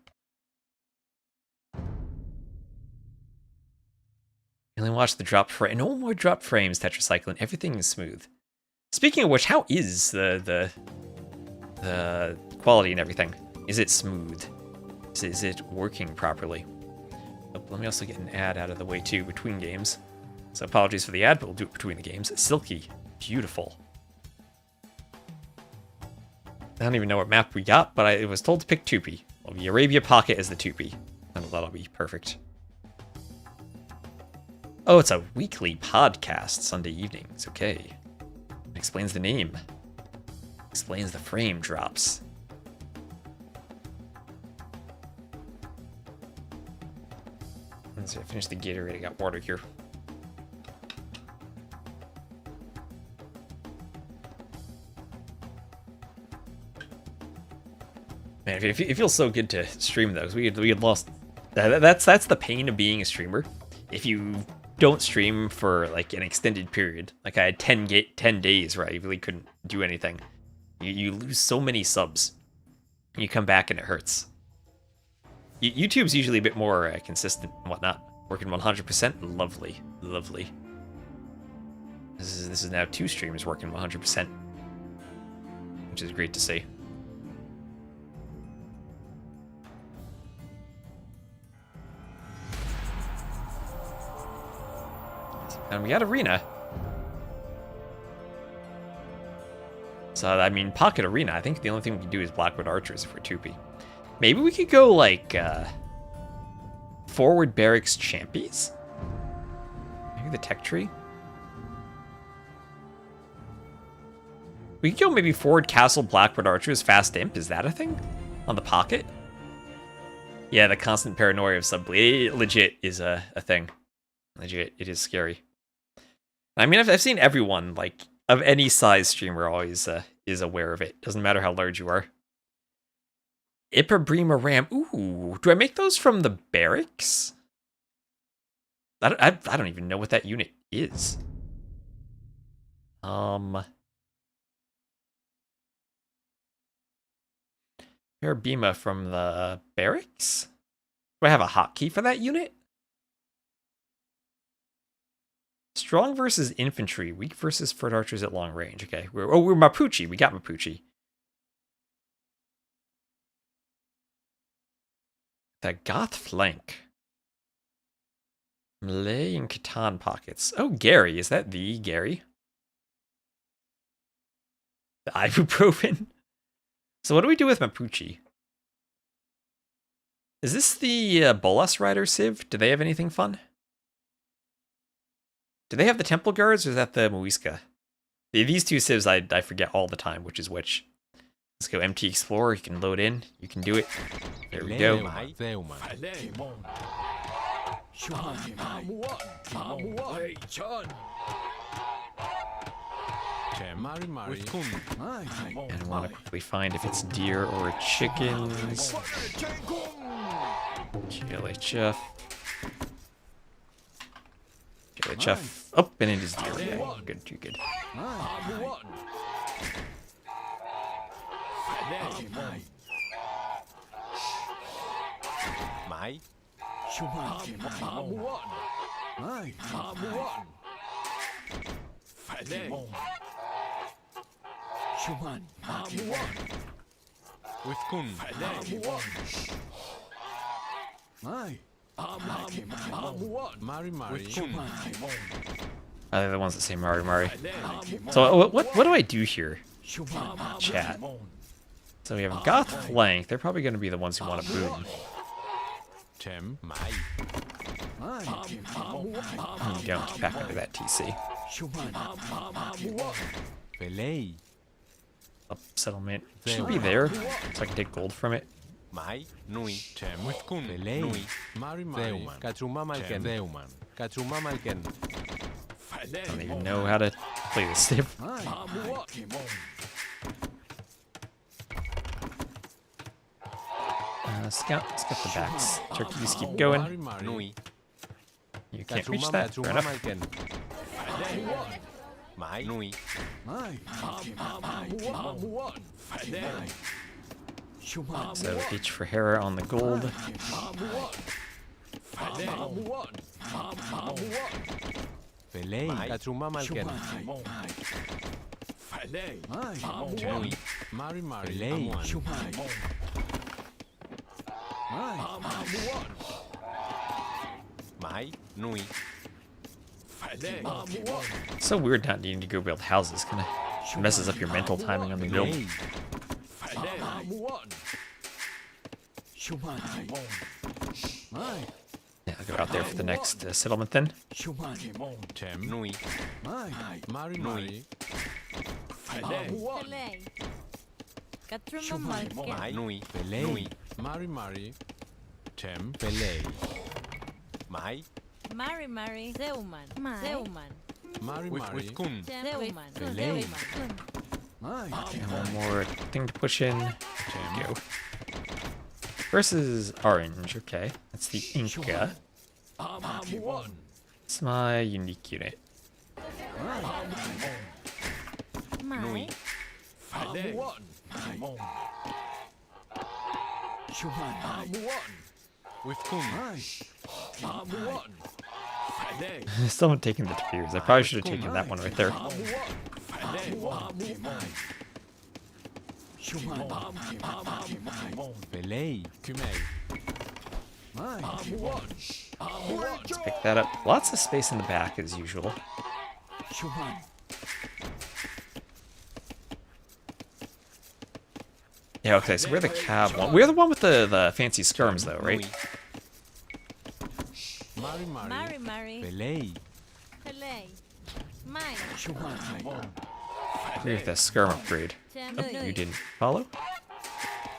You only watch the drop frame. No more drop frames, Tetracycline. Everything is smooth. Speaking of which, how is the quality and everything? Is it smooth? Is it working properly? Oh, let me also get an ad out of the way too between games. So apologies for the ad, but we'll do it between the games. Silky. Beautiful. I don't even know what map we got, but I was told to pick Tupi. Well, the Arabia Pocket is the Tupi. And that'll be perfect. Oh, it's a weekly podcast, Sunday evenings. Okay. Explains the name. Explains the frame drops. Let's see, I finished the Gatorade. I got water here. Man, it feels so good to stream those. We had lost. That's the pain of being a streamer. If you don't stream for like an extended period, like I had 10 days where I really couldn't do anything. You lose so many subs. You come back and it hurts. YouTube's usually a bit more consistent and whatnot. Working 100%. Lovely. Lovely. This is now 2 streamers working 100%. Which is great to see. And we got Arena. So, I mean, Pocket Arena, I think the only thing we can do is Blackwood Archers if we're 2P. Maybe we could go, like, Forward Barracks Champions? Maybe the Tech Tree? We could go maybe Forward Castle, Blackwood Archers, Fast Imp. Is that a thing? On the Pocket? Yeah, the constant paranoia of sub-bleed. It legit is a thing. Legit, it is scary. I mean, I've seen everyone, like, of any size streamer always is aware of it. Doesn't matter how large you are. Ipabrima Ram. Ooh, do I make those from the barracks? I don't even know what that unit is. Ipabrima from the barracks? Do I have a hotkey for that unit? Strong versus infantry, weak versus foot archers at long range. Okay, we're Mapuche. We got Mapuche. The Goth flank. Malay and Catan pockets. Oh, Gary. Is that the Gary? The ibuprofen? So what do we do with Mapuche? Is this the Bolas Rider Civ? Do they have anything fun? Do they have the Temple Guards, or is that the Muisca? These two civs I forget all the time, which is which. Let's go MT Explorer. You can load in. You can do it. There we go. And I want to quickly find if it's deer or chickens. GLHF. GLHF. Oh, and it is deer. Okay, good, too good. They're the ones that say Mari Mari. So what do I do here? Chat. So we have Goth flank. They're probably going to be the ones who want to boom. You don't back under that TC. Up settlement should be there, so I can take gold from it. I don't even know how to play this civ. Scout the backs. Turkeys keep going. You can't reach that. Fair enough. So H for Hera on the gold. So weird not needing to go build houses. Kind of messes up your mental timing on the build. Yeah, I'll go out there for the next settlement then. Mari Zeuman Zeuman And one more thing to push in. There we go. Versus orange, okay. That's the Inca. It's my unique unit. Still haven't taken the Tapirs. I probably should have taken that one right there. Let's pick that up. Lots of space in the back as usual. Yeah, okay, so we're the cab one. We're the one with the fancy skirms though, right? Mari Pelé Here's the skirm upgrade. Oh, you didn't follow?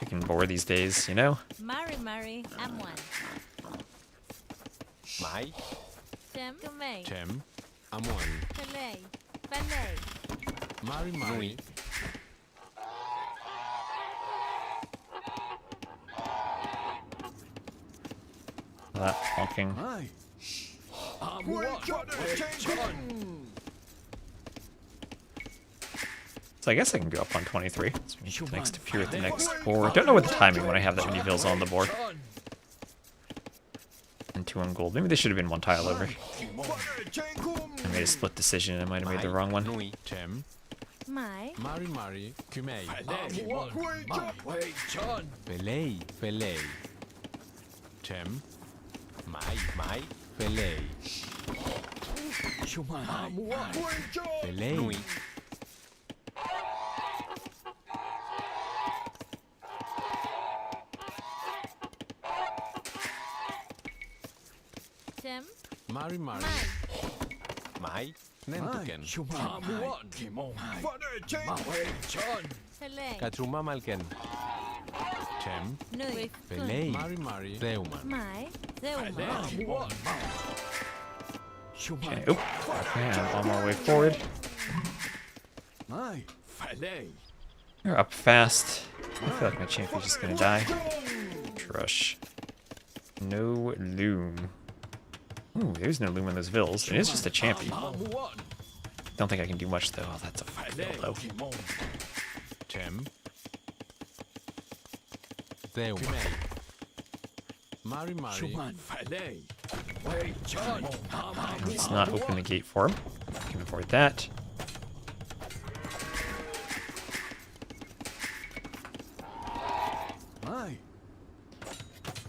We can bore these days, you know? Mari Amwan Tem Pelé That honking. So I guess I can go up on 23. So next appear at the next board. Don't know what the timing when I have that many vills on the board. 2 on gold. Maybe they should have been 1 tile over. I made a split decision. I might have made the wrong one. Tem. Mai. Mari. Kumei. Pelei. Tem. Mai. Pelei. Pelei. Tim. Mari. Mai. Mai. Nentuken. Pelei. Katsuma malken. Tem. Nui. Pelei. Mari. Deuman. Mai. Zeuman. Okay, oop. Okay, I'm on my way forward. You're up fast. I feel like my champion's just gonna die. Trush. No loom. Ooh, there's no loom in those vills. It is just a champion. Don't think I can do much though. Oh, that's a fuck vill though. Tem. Deuman. Mari. Let's not open the gate for him. Can avoid that.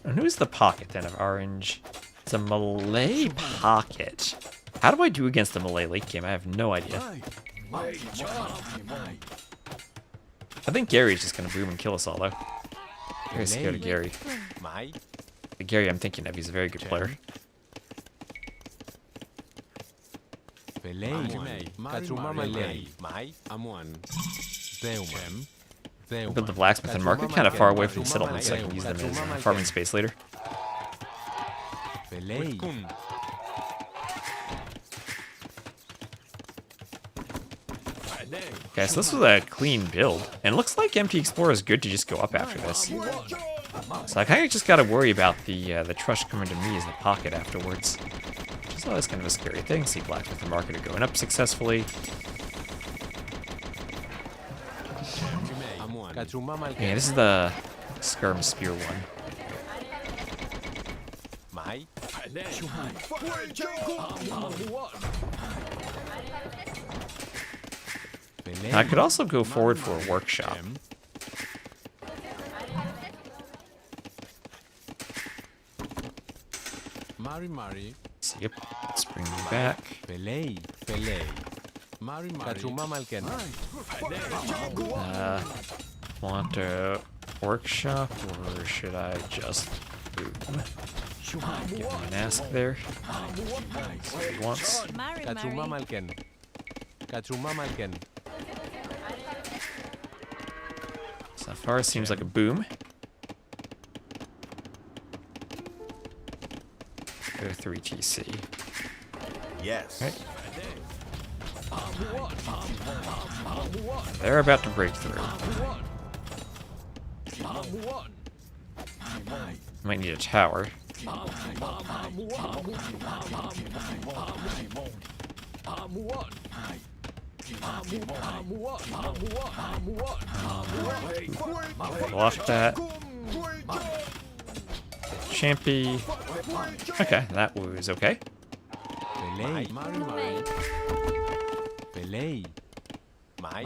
And who's the pocket then of orange? It's a Malay pocket. How do I do against the Malay late game? I have no idea. I think Gary's just gonna boom and kill us all though. Very scared of Gary. Mai. The Gary I'm thinking of, he's a very good player. Pelei. Katsuma malken. Mai. Amuan. Deuman. Build the blacksmith and market kind of far away from the settlement so I can use them as farming space later. Pelei. Okay, so this was a clean build. And it looks like Empty Explorer is good to just go up after this. So I kind of just got to worry about the Trush coming to me as the pocket afterwards. Which is always kind of a scary thing. See blacksmith and market are going up successfully. Yeah, this is the Skirm Spear one. Mai. I could also go forward for a workshop. Mari. So, yep, let's bring you back. Pelei. Mari. Katsuma malken. Want a workshop, or should I just boom? Give him an ask there. See what he wants. Katsuma malken. So far, seems like a boom. Go 3 TC. Yes. Right. They're about to break through. Might need a tower. Lost that. Champy. Okay, that was okay. Pelei. Mai.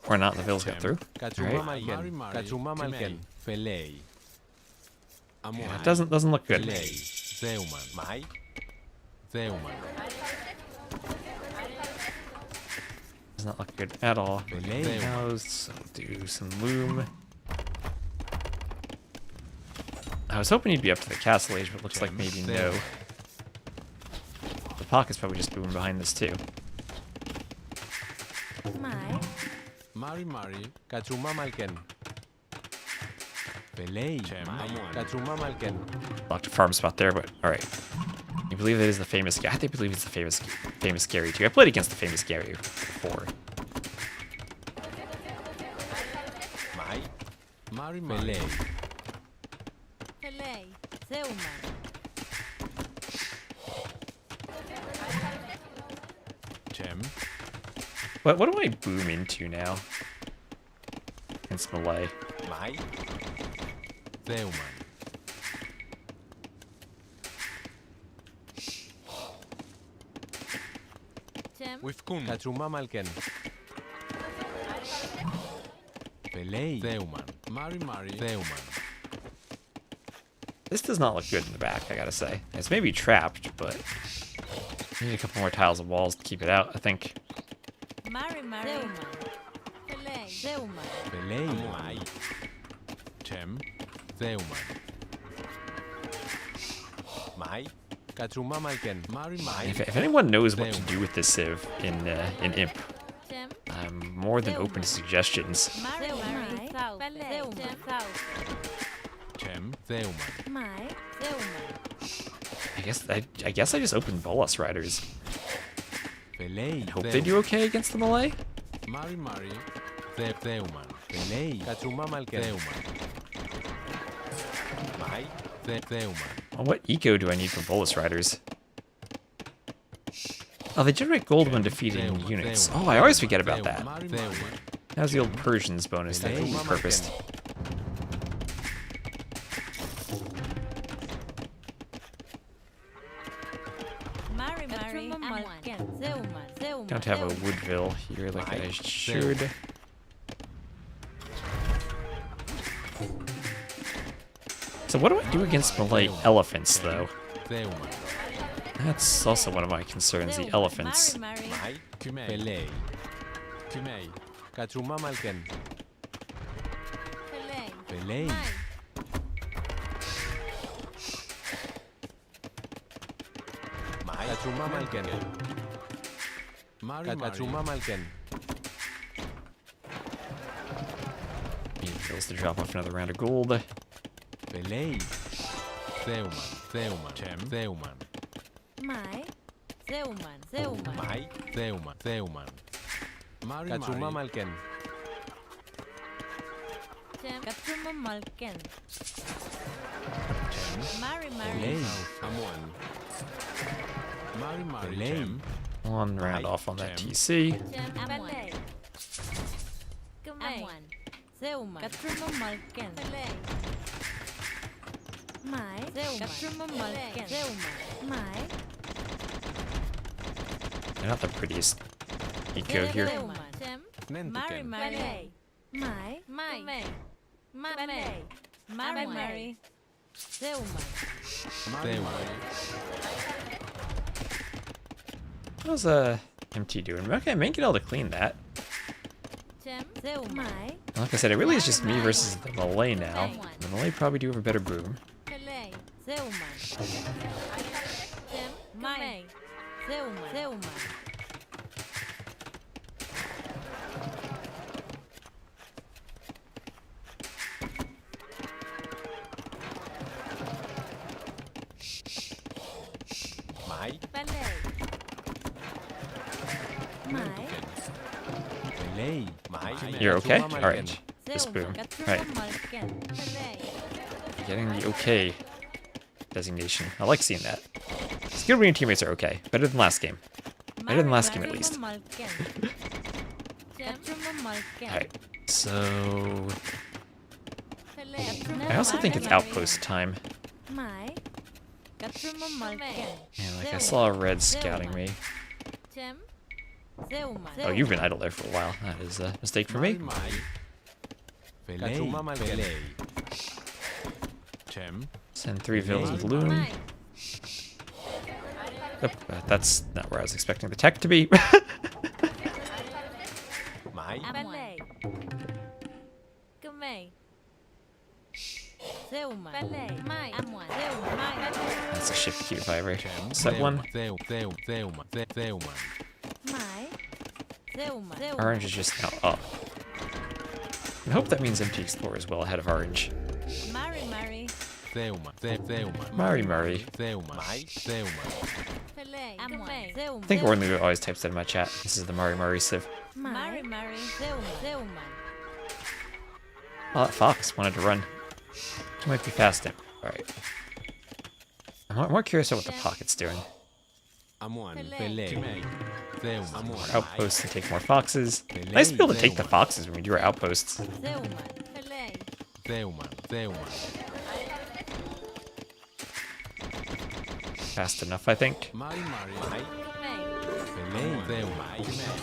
Or not, the Vills got through. Katsuma malken. Pelei. Yeah, it doesn't look good. Pelei. Zeuman. Mai. Zeuman. Does not look good at all. Pelei. Housed, so do some loom. I was hoping he'd be up to the castle age, but looks like maybe no. The pocket's probably just booming behind this too. Mai. Mari. Katsuma malken. Pelei. Katsuma malken. Locked a farm spot there, but alright. You believe it is the famous guy? I think believe it's the famous Gary too. I played against the famous Gary before. Mari. Pelei. Pelei. Zeuman. Tem. What do I boom into now? Against Malay. Mai. Zeuman. With kun. Katsumamalken. Pelei. Theuman. Mari Mari. Theuman. This does not look good in the back, I gotta say. It's maybe trapped, but we need a couple more tiles of walls to keep it out, I think. Mari Mari. Pelei. Theuman. Pelei. Mai. Tem. Theuman. Mai. Katsumamalken. Mari Mai. If anyone knows what to do with this Civ in Imp, Tem. I'm more than open to suggestions. Mari Mari. Theuman. Tem. Theuman. Mai. Theuman. I guess I just opened Bolas Riders. Pelei. Hope they do okay against the Malay. Mari Mari. Theuman. Pelei. Katsumamalken. Theuman. Mai. Theuman. Well, what eco do I need for Bolas Riders? Oh, they generate gold when defeating units. Oh, I always forget about that. That was the old Persians bonus that they repurposed. Mari Mari. Theuman. Don't have a Woodville here like I should. So what do I do against Malay elephants, though? Theuman. That's also one of my concerns, the elephants. Mari Mari. Mai. Pelei. Kumei. Katsumamalken. Pelei. Pelei. Mai. Mai. Katsumamalken. Katsumamalken. Need bills to drop off another round of gold. Pelei. Theuman. Theuman. Tem. Theuman. Mai. Theuman. Mai. Theuman. Theuman. Katsumamalken. Tem. Katsumamalken. Mari Mari. Pelei. Amuan. Mari Mari. Pelei. One round off on that TC. Tem. Pelei. Amuan. Theuman. Katsumamalken. Pelei. Mai. Katsumamalken. Theuman. Mai. They're not the prettiest eco here. Tem. Nentiken. Mari Mari. Mai. Mai. Mai. Mari Mari. Theuman. Theuman. How's MT doing? Okay, I'm making able to clean that. Tem. Theuman. Mai. Like I said, it really is just me versus the Malay now. The Malay probably do have a better boom. Pelei. Theuman. Tem. Mai. Theuman. Theuman. Mai. Pelei. Mai. Pelei. Mai. You're okay? Katsumamalken. Alright. This boom. Right. Katsumamalken. Pelei. Getting the okay designation. I like seeing that. Skill Marine teammates are okay. Better than last game. Better than last game at least. Alright, so... I also think it's outpost time. Mai. Yeah, like I saw a red scouting me. Oh, you've been idle there for a while. That is a mistake for me. Mai. Pelei. Katsumamalken. Tem. Send 3 villas with Loon. Yep, that's not where I was expecting the tech to be. Mai. That's a shift key if I ever set one. Theuman. Orange is just now up. I hope that means MT Explorer is well ahead of Orange. Mari Mari. Theuman. Mari Mari. Theuman. Mai. Theuman. I think Orlando always types that in my chat. This is the Mari Mari Civ. Mari Mari. Theuman. Oh, that fox wanted to run. He might be fast in. Alright. I'm more curious about what the pocket's doing. Amuan. Pelei. Theuman. Outposts and take more foxes. Nice to be able to take the foxes when we do our outposts. Theuman. Fast enough, I think. Mari Mari. Pelei, Zeuman, Chimei.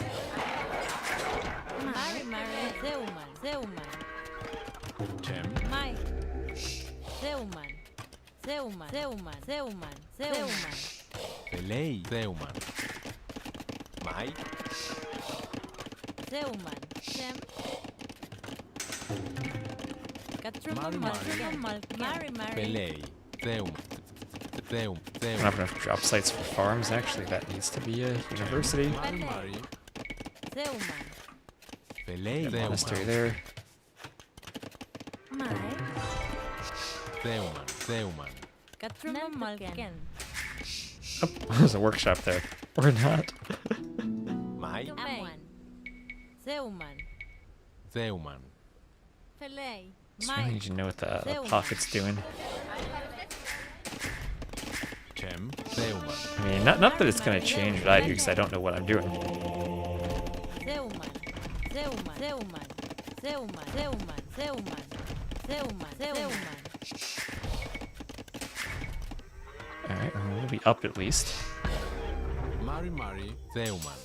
Mari, Mari, Zeuman, Zeuman. Chem, Mai. Zeuman. Zeuman, Zeuman, Zeuman, Zeuman. Pelei, Zeuman. Mai, Zeuman. Chem. Mari, Mari. Mari, Mari. Pelei, Zeuman. I don't have enough drop sites for farms. Actually, that needs to be a university. Mari, Mari. Zeuman. Pelei, Monastery Zeuman. there. Mai. Zeuman, Zeuman. Malken. Oh, there's a workshop there. Or not. Mai, Amwan. Zeuman. Zeuman. Pelei. Just really Mai. need to know what the pocket's doing. Chem, Zeuman. I mean, not that it's gonna change what I do, because I don't know what I'm doing. Zeuman. Zeuman. Zeuman. Zeuman. Zeuman. Zeuman. Zeuman. Zeuman. Alright, well, we'll be up at least. Mari, Mari, Zeuman.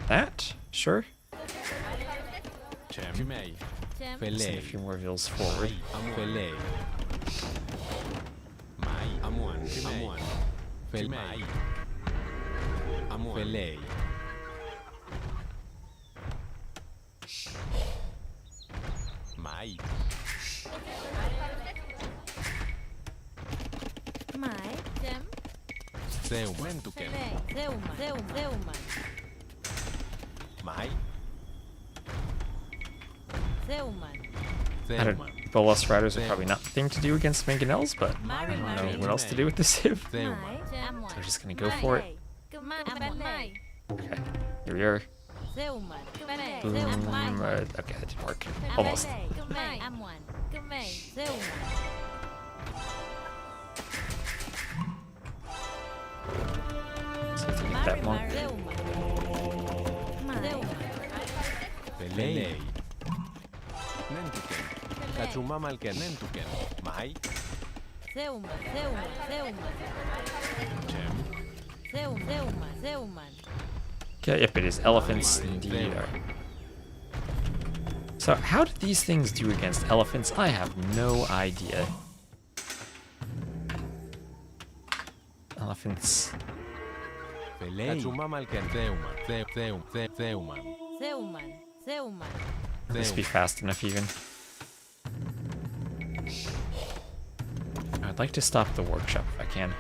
That? Sure. Chem, Chimei. Chem. Send a Pelei, few more villas forward. Pelei. Mai, Amuan, Amuan. Pelei. Amuan. Pelei. Mai, Mai. Chem. Zeuman. Mentuken. Pelei. Zeuman. Zeuman. Zeuman. Mai, Zeuman. I don't Zeuman. Bolas Riders are probably not the thing to do against mangonels, but Mari, I don't Mari. know what else to do with the Civ. Zeuman. Amwan. I'm just gonna go for it. Pelei. Okay, here we are. Zeuman. Pelei. Boom. Zeuman. Okay, that didn't work. Almost. Pelei. Amwan. Zeuman. So let's get that monk. Pelei. Nentuken. Kachumamalken. Nentuken. Mai, Zeuman. Chem, Zeuman. Okay, yep, it is elephants indeed. Alright. So how did these things do against elephants? I have no idea. Elephants. Pelei. Kachumamalken. Zeuman. Zeuman. This be fast enough even. I'd like to stop the workshop if I can.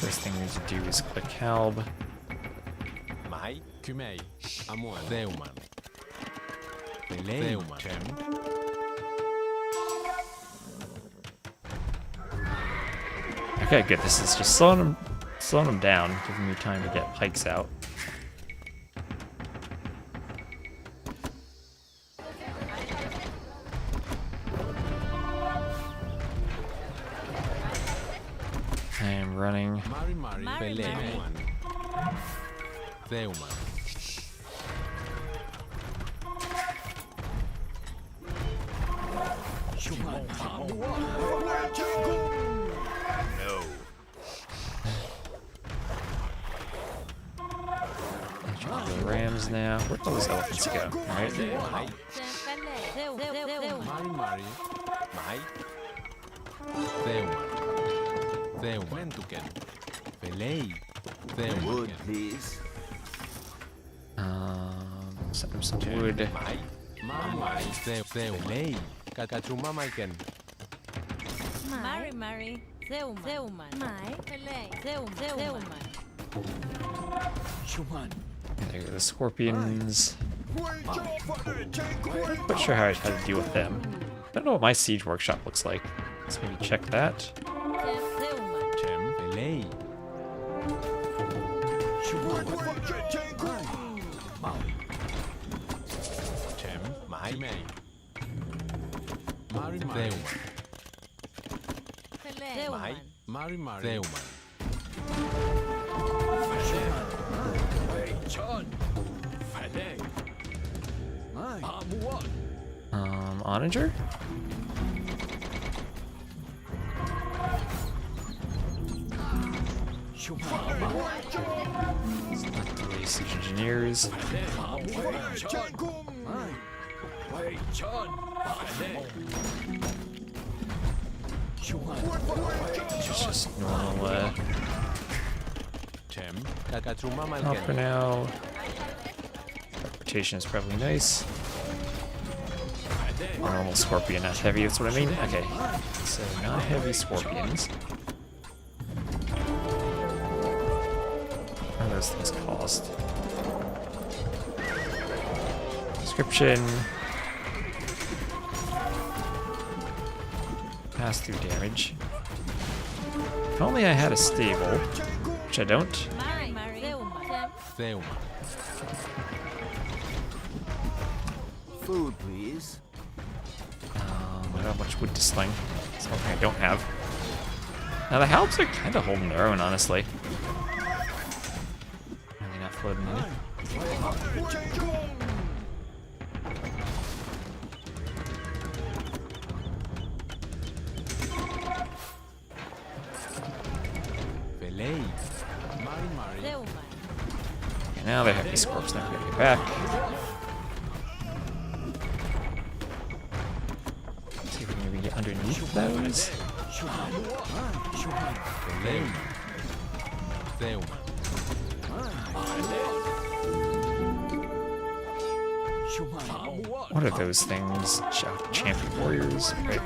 First thing we need to do is click Halb. Mai, Chimei. Amuan. Zeuman. Pelei. Zeuman. Chem, Okay, good. This is just slowing them down, giving me time to get pikes out. I am running. Mari, Mari. Mari, Pelei. Mari. Amuan. Zeuman. The Rams now. Where do those elephants go? Right there. Mai, Zeuman. Mari, Mari. Mai. Zeuman. Zeuman. Mentuken. Pelei. Zeuman. Send them some wood. Mai. Mari. Pelei. Kachumamalken. Mari. Zeuman. Mai. Pelei. Zeuman. There go the scorpions. Not quite sure how to deal with them. I don't know what my siege workshop looks like. Let's maybe check that. Zeuman. Chem. Pelei. Chem. Mai. Chimei. Mari, Mari. Pelei. Mai. Mari, Mari. Zeuman. Onager? Select siege engineers. It's just normal Chem, Kakachuma for Malken. now. Rotation is probably nice. Normal scorpion, not heavy, that's what I mean. Okay, so not heavy scorpions. What are those things cost? Description. Pass through damage. If only I had a stable, which I don't. Mari, Zeuman. Theuma. Food, please. I don't have much wood to sling. Something I don't have. Now the halbs are kind of holding their own, honestly. Really not floating any. Velei. Mari. Zeuman. Okay, now they have these scorps, now we gotta get back. See if we can maybe get underneath those. Velei. Theuma. What are those things? Champion warriors. Right.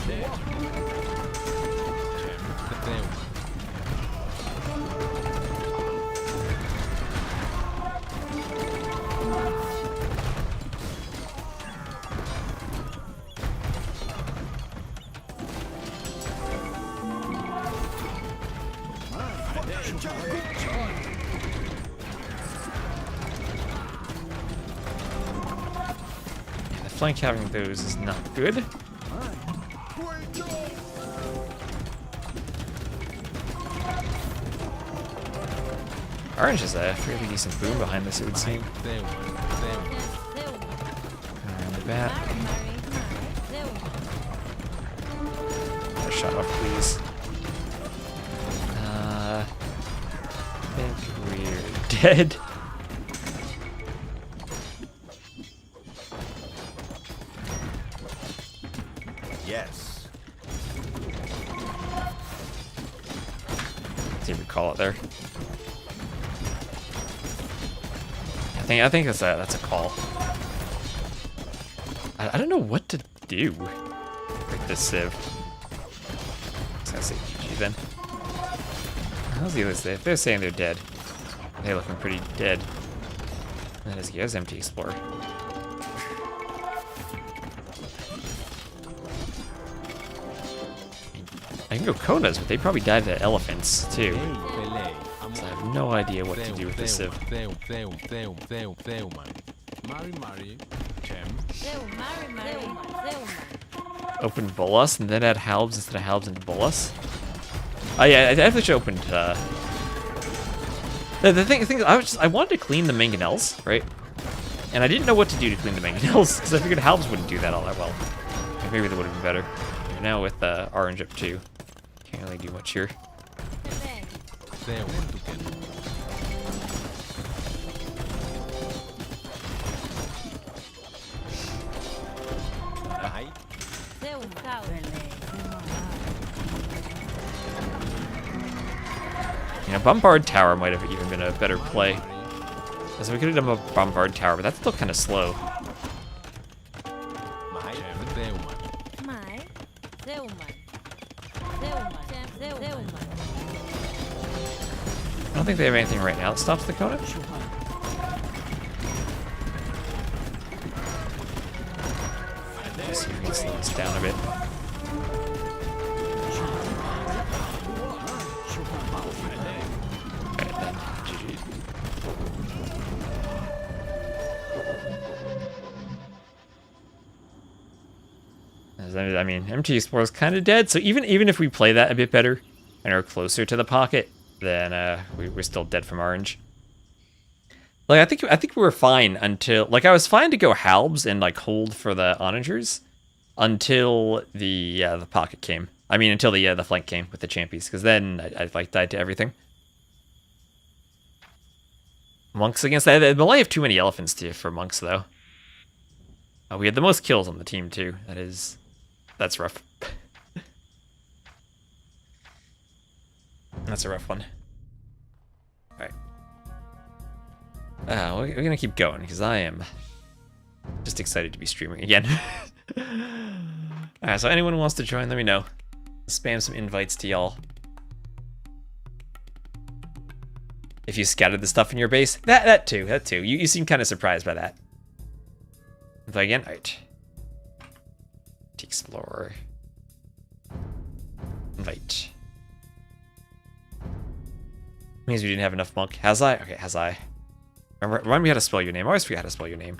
Zeuman. Theuma. Yeah, the flank having those is not good. Orange has a fairly decent boom behind this, it would seem. Theuma. Theuma. Zeuman. Around the back. Mari. Zeuman. A shot off, please. I think we're dead. Yes. See if we call it there. I think that's a call. I don't know what to do with this civ. I was gonna say GG then. How's the others? If they're saying they're dead, they're looking pretty dead. That is Geo's empty explorer. I can go Konas, but they probably dive to elephants too. Velei. So I have no idea what to do with this civ. Theuma. Mari. Chem. Zeuman. Mari. Zeuman. Open Bolas and then add halbs instead of halbs and Bolas. Oh yeah, I definitely should open. The thing I wanted to clean the mangonels, right? And I didn't know what to do to clean the mangonels because I figured halbs wouldn't do that all that well. Like, maybe they would have been better. Now with orange up too, can't really do much here. Velei. Theuma. Ai. Zeuman. You know, Bombard Tower might have even been a better play. So we could have done a Bombard Tower, but that's still kind of slow. Mai. Chem. Theuma. Mai. Zeuman. Zeuman. Zeuman. I don't think they have anything right now that stops the Kona. Let's see if we can slow this down a bit. Alright then, GG. I mean, MT Explorer is kind of dead, so even if we play that a bit better and are closer to the pocket, then we're still dead from orange. Like I think we were fine until I was fine to go halbs and like hold for the onagers until the pocket came. I mean, until the flank came with the champions, because then I like died to everything. Monks against that. They might have too many elephants for monks though. We had the most kills on the team too. That's rough. That's a rough one. All right. We're gonna keep going because I am just excited to be streaming again. Alright, so anyone who wants to join, let me know. Spam some invites to y'all. If you scouted the stuff in your base, that too. You seem kind of surprised by that. Invite again, alright. To explore. Invite. Means we didn't have enough monk. Hazai? Okay, Hazai. Remind me how to spell your name. I always forget how to spell your name.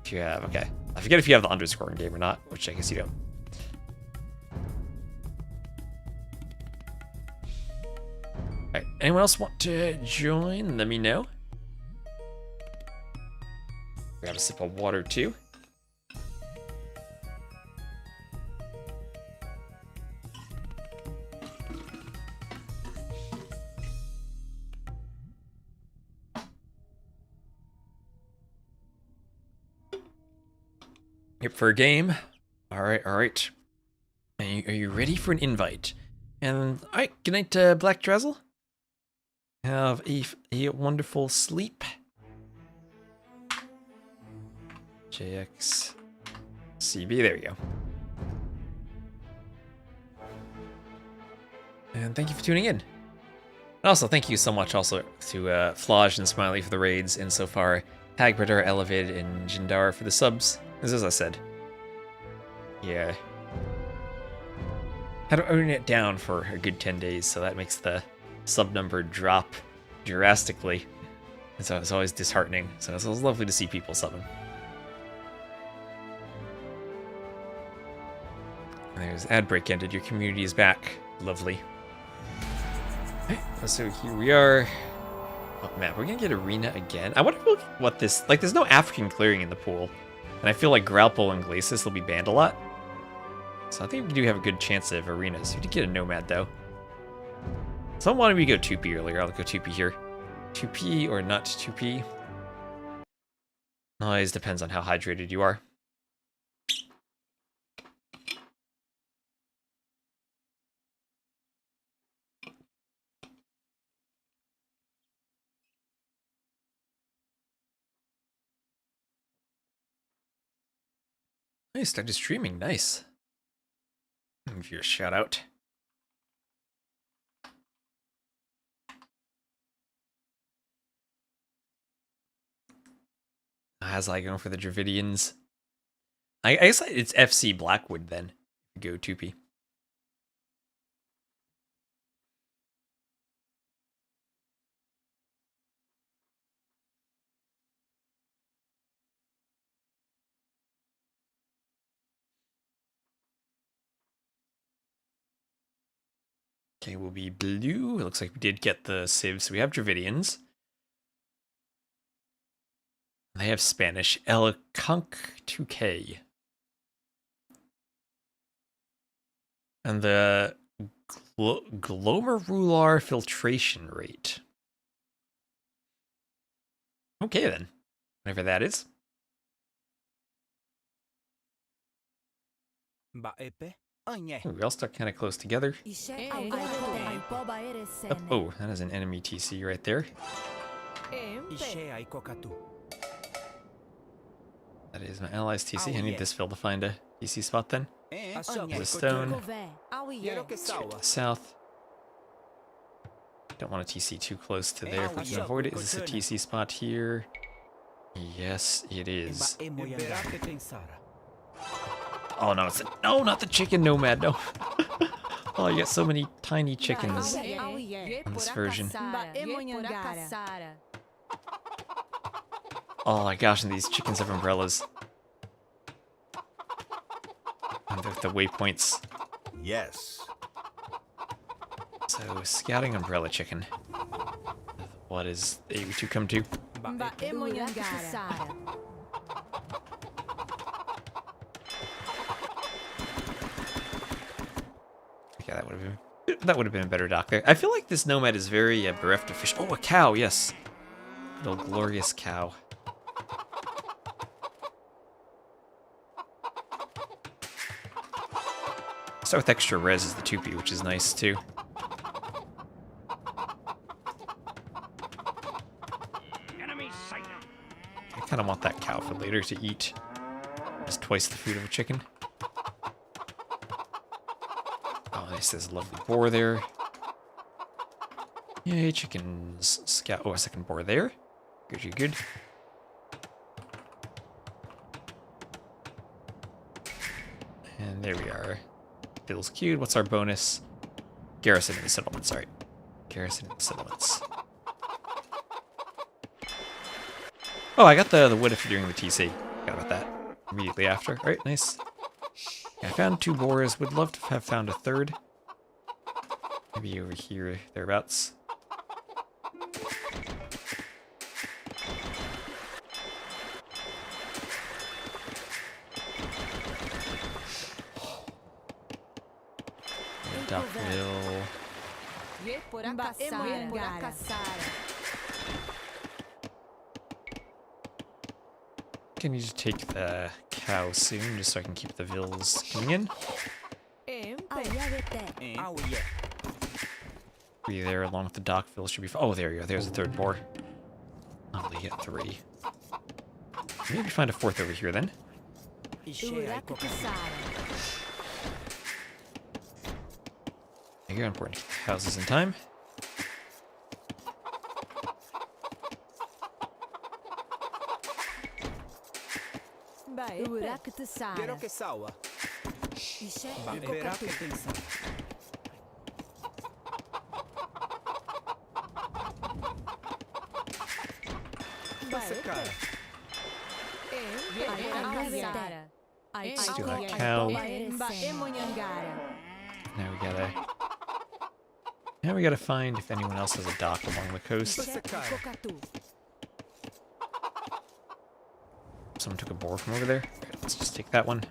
If you have, okay. I forget if you have the underscore in game or not, which I guess you don't. Alright, anyone else want to join? Let me know. Grab a sip of water too. Yep, for a game. Alright. Are you ready for an invite? And alright, good night, Black Drizzle. Have a wonderful sleep. JX CB, there we go. And thank you for tuning in. And also, thank you so much also to Flaj and Smiley for the raids, and so far, Hagbardar, Elevated, and Jindar for the subs. As I said. Yeah. Had to earn it down for a good 10 days, so that makes the sub number drop drastically. And so it's always disheartening. So it's lovely to see people subbing. And there's ad break ended. Your community is back. Lovely. Okay, so here we are. Oh man, we're gonna get arena again. I wonder what this, like, there's no African clearing in the pool. And I feel like Grapple and Glacis will be banned a lot. So I think we do have a good chance of arenas. We did get a Nomad, though. Someone wanted me to go 2P earlier. I'll go 2P here. 2P or not 2P? Always depends on how hydrated you are. Nice, started streaming. Nice. I'll give you a shout out. How's I going for the Dravidians? I guess it's FC Blackwood then. Go 2P. Okay, we'll be blue. It looks like we did get the civs. So we have Dravidians. They have Spanish. El Conk 2K. And the glomerular filtration rate. Okay then. Whatever that is. Ooh, we all stuck kind of close together. Oh, that is an enemy TC right there. That is my allies TC. I need this field to find a TC spot then. There's a stone. To the south. Don't want a TC too close to there if we can avoid it. Is this a TC spot here? Yes, it is. Oh no, no, not the chicken nomad, no. Oh, you got so many tiny chickens in this version. Oh my gosh, and these chickens have umbrellas. And the waypoints. Yes. So, scouting umbrella chicken. What is AV2 come to? would have been a better dock there. I feel like this nomad is very bereft of fish. Oh, a cow, yes. Little glorious cow. Start with extra res as the 2P, which is nice too. I kind of want that cow for later to eat. Just twice the food of a chicken. Oh, nice. There's a lovely boar there. Yay, chickens. Scout. Oh, a second boar there. Good, good. And there we are. Bill's queued. What's our bonus? Garrison in the settlements. Alright. Garrison in the settlements. Oh, I got the wood after doing the TC. Forgot about that. Immediately after. Alright, nice. Yeah, I found 2 boars. Would love to have found a third. Maybe over here, thereabouts. Duckville. Can you just take the cow soon, just so I can keep the vills coming in? Be there along with the dockville should be. Oh, there you go. There's a third boar. Lovely, hit 3. Maybe find a fourth over here then. There you go. Important to keep the houses in time. Let's do that cow. Now we gotta find if anyone else has a dock along the coast. Someone took a boar from over there. Okay, let's just take that one.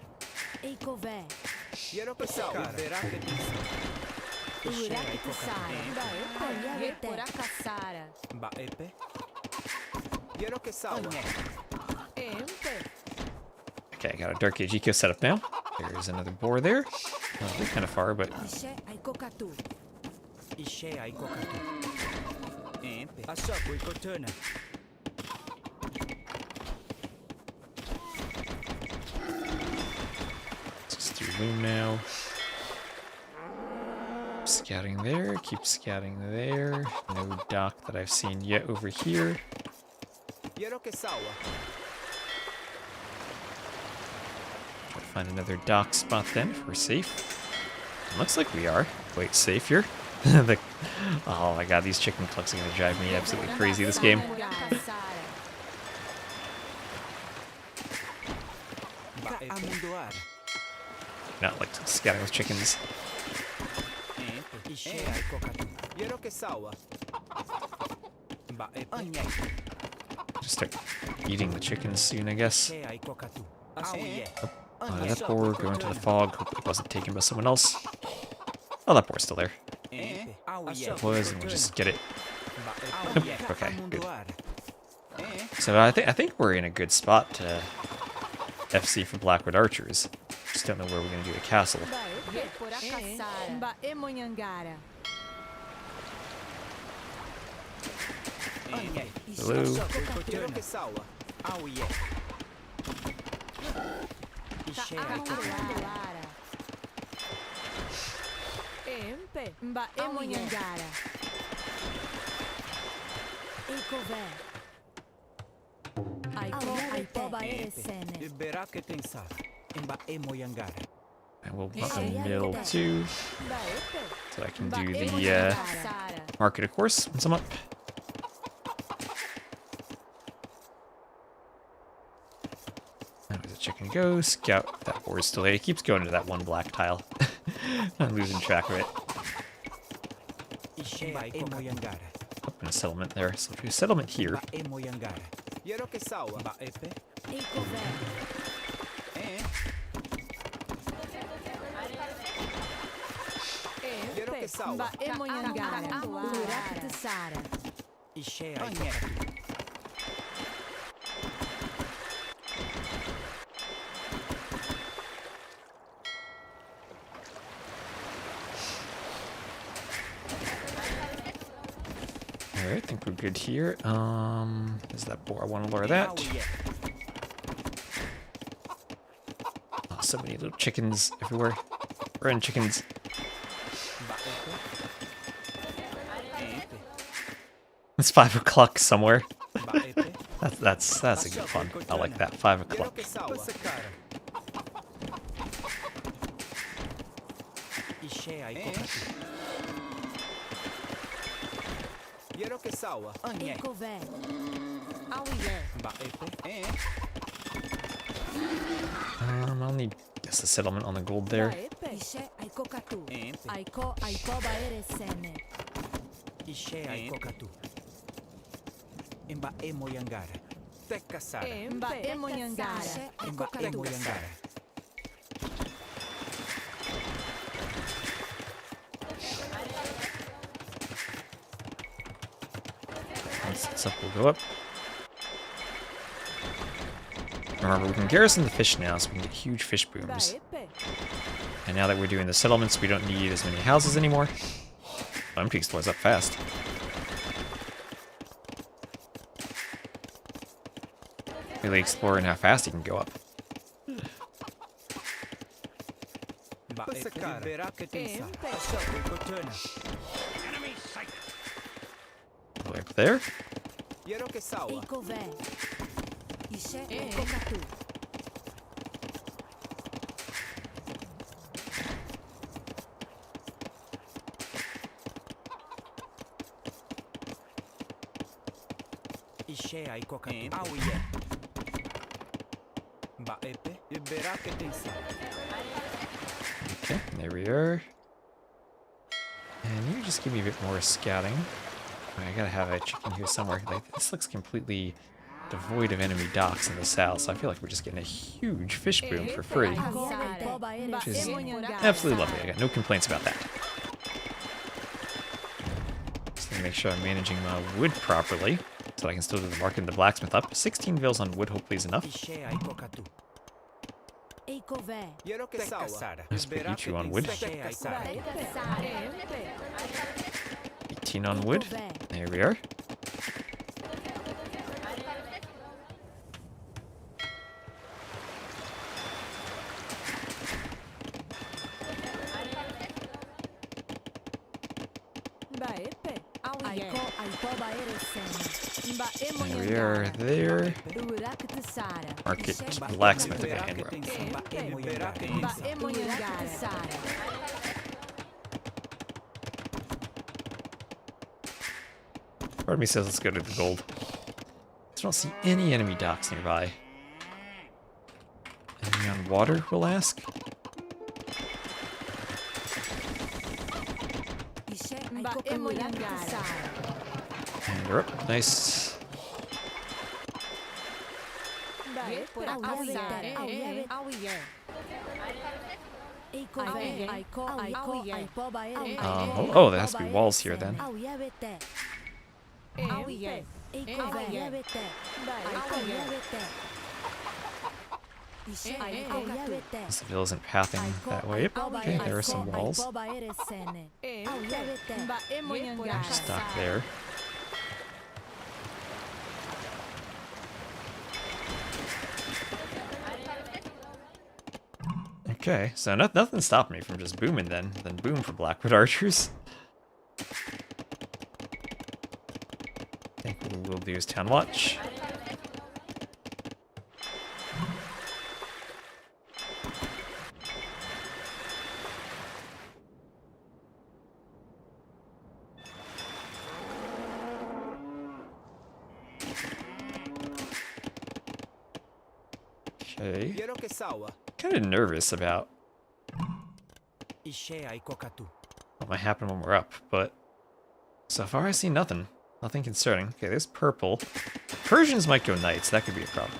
Okay, I got a Dark Age Eco set up now. There's another boar there. They're kind of far, but... Let's just do loom now. Scouting there, keep scouting there. No dock that I've seen yet over here. Try to find another dock spot then if we're safe. Looks like we are quite safe here. Oh my god, these chicken clucks are gonna drive me absolutely crazy this game. Not like scouting with chickens. Just start eating the chickens soon, I guess. Oh, that boar go into the fog. Hope it wasn't taken by someone else. Oh, that boar's still there. It was, and we'll just get it. Nope. Okay, good. So I think we're in a good spot to FC for Blackwood Archers. Just don't know where we're gonna do the castle. Hello. And we'll put a mill too, so I can do the market, of course, once I'm up. That was a chicken go. Scout. That boar is still there. It keeps going to that one black tile. I'm losing track of it. Open a settlement there. So we'll do a settlement here. Mba emo yangara. Urak tsara. Alright, I think we're good here. Is that boar? I want to lure that. Oh, so many little chickens everywhere. Run chickens. It's 5 o'clock somewhere. that's a good fun. I like that. 5 o'clock. Eko ve. Awiye. I'll need guess the settlement on the gold there. Ishe aiko katu. Aiko baere sene. Mba emo yangara. Tekka sara. Mba emo yangara. Mba emo yangara. Once it's up, we'll go up. Remember, we can garrison the fish now, so we can get huge fish booms. And now that we're doing the settlements, we don't need as many houses anymore. Empty explores up fast. Really exploring how fast he can go up. Go up there. Eko ve. Ishe aiko katu. Ishe aiko katu. Awiye. Mba epe. Iberake tensa. Okay, there we are. And you just give me a bit more scouting. I gotta have a chicken here somewhere. Like, this looks completely devoid of enemy docks in the south, so I feel like we're just getting a huge fish boom for free. Which is absolutely lovely. I got no complaints about that. Just need to make sure I'm managing my wood properly, so that I can still do the market and the blacksmith up. 16 veils on wood hopefully is enough. Ishe aiko katu. Eko ve. Tekka sara. Let's put you two on wood. Tekka sara. 18 on wood. There we are. There we are there. Market, blacksmith, and hand rope. Part of me says let's go to the gold. I don't see any enemy docks nearby. Enemy on water, we'll ask? And they're up. Nice. Oh, there has to be walls here then. This bill isn't pathing that way. Yep. Okay, there are some walls. Stock there. Okay, so nothing stopped me from just booming then boom for Blackwood archers. I think what we'll do is town watch. Okay. Kind of nervous about what might happen when we're up, but so far I see nothing. Nothing concerning. Okay, there's purple. Persians might go knights. That could be a problem.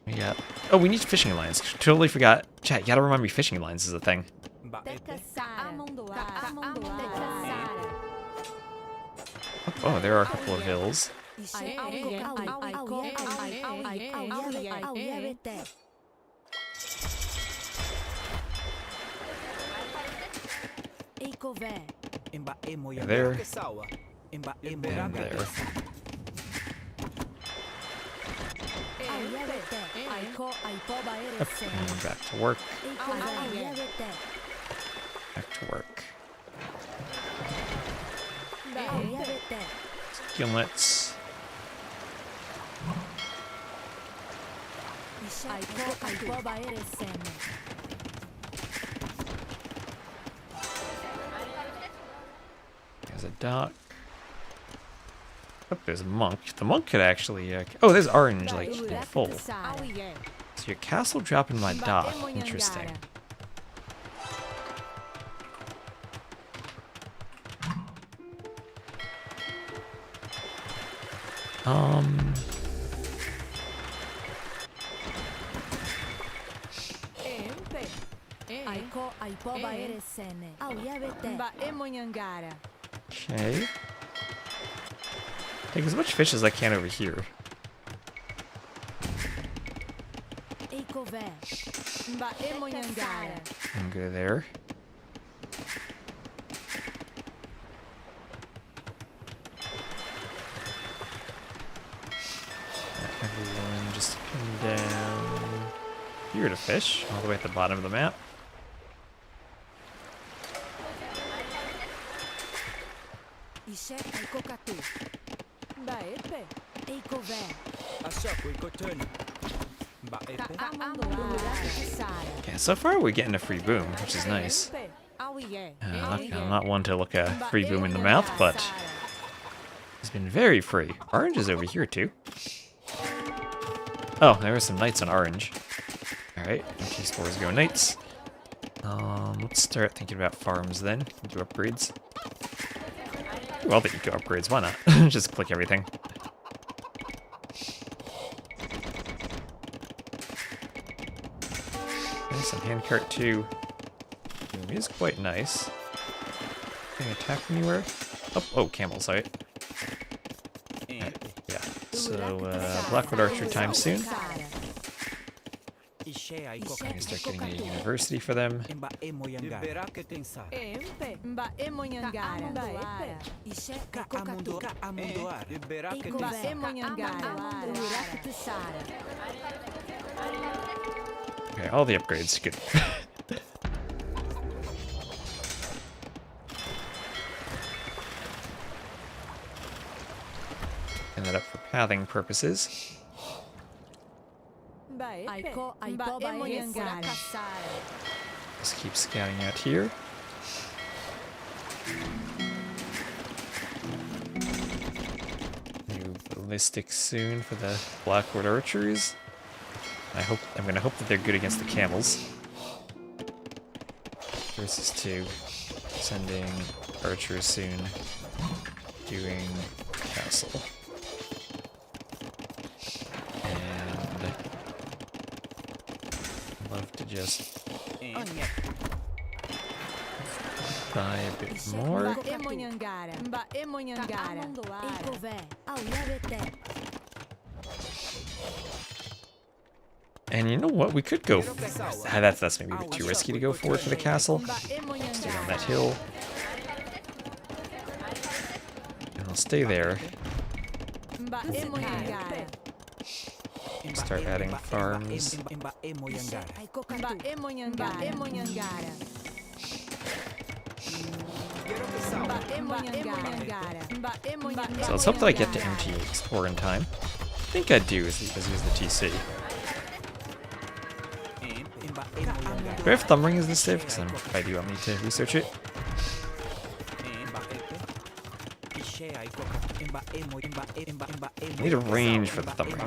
We got... Oh, we need fishing lines. Totally forgot. Chat, you gotta remind me fishing lines is a thing. Oh, there are a couple of hills. There. And there. And back to work. Back to work. Gimlets. There's a dock. Oh, there's a monk. The monk could actually... oh, there's orange, like, in full. So your castle dropping my dock. Interesting. Okay. Take as much fish as I can over here. And go there. Everyone just come down here to fish, all the way at the bottom of the map. Okay, so far we're getting a free boom, which is nice. I'm not one to look a free boom in the mouth, but it's been very free. Orange is over here too. Oh, there are some knights on orange. Alright, empty spores go knights. Let's start thinking about farms then. Do upgrades. Well, the eco upgrades, why not? Just click everything. Okay, some handcart too. It is quite nice. Getting attacked anywhere? Oh, camel site. Right, yeah, so Blackwood Archer time soon. I can start getting a university for them. Okay, all the upgrades, good. And that up for pathing purposes. Just keep scouting out here. New ballistics soon for the Blackwood Archers. I'm gonna hope that they're good against the camels. Versus 2. Sending archers soon. Doing castle. Just buy a bit more. And you know what? We could go. That's maybe a bit too risky to go forward for the castle. Stay on that hill. And I'll stay there. Start adding farms. So let's hope that I get to MT Explore in time. I think I do, as use the TC. Do I have Thumb Ring as the save? Because if I do, I'll need to research it. I need a range for the Thumb Ring.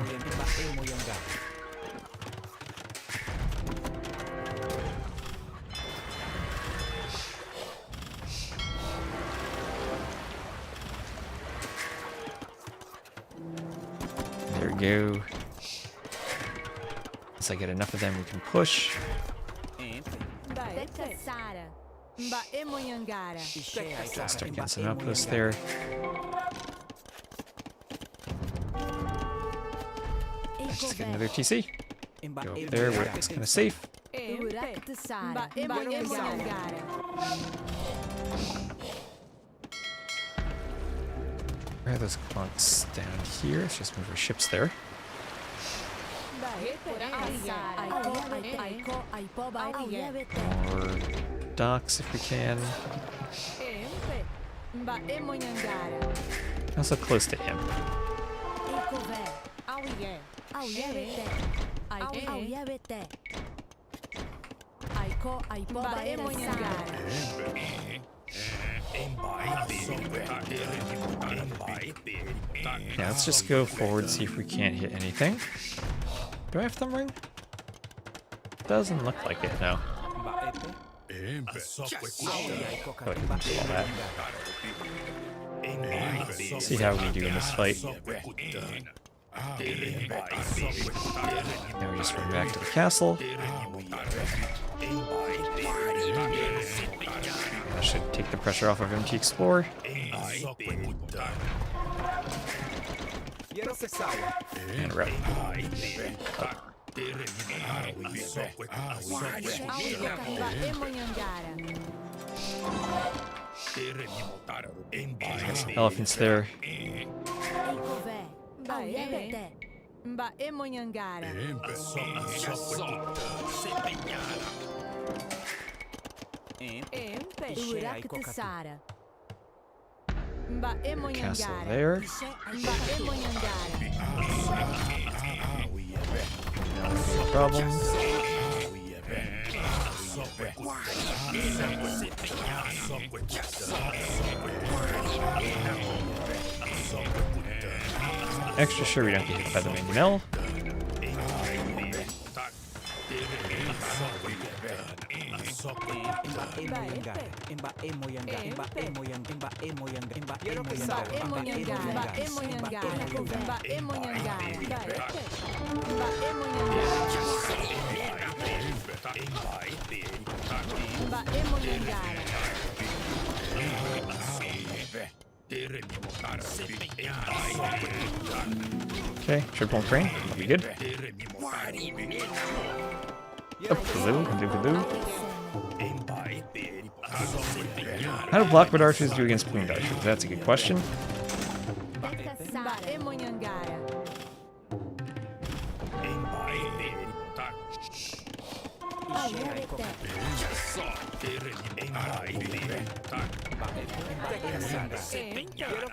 There we go. Once I get enough of them, we can push. Mba Emoyangara. Start getting some outposts there. Just get another TC. Go up there where it's kind of safe. Mba Emoyangara. Where are those clocks down here? Let's just move our ships there. More docks if we can. Also close to him. Yeah, let's just go forward, see if we can't hit anything. Do I have thumb ring? Doesn't look like it, no. Oh, I can do all that. See how we do in this fight. Now we just run back to the castle. That should take the pressure off of MT Explorer. And route. Elephants there. Mba Emoyangara. Mba Castle Emoyangara. there. Mba Emoyangara. No problems. Extra sure we don't get hit by the Manuel. Okay, triple crane, that'll be good. Up, Kazoo, Kazoo. How do Blackwood archers do against plumed archers? That's a good question. Mba Emoyangara.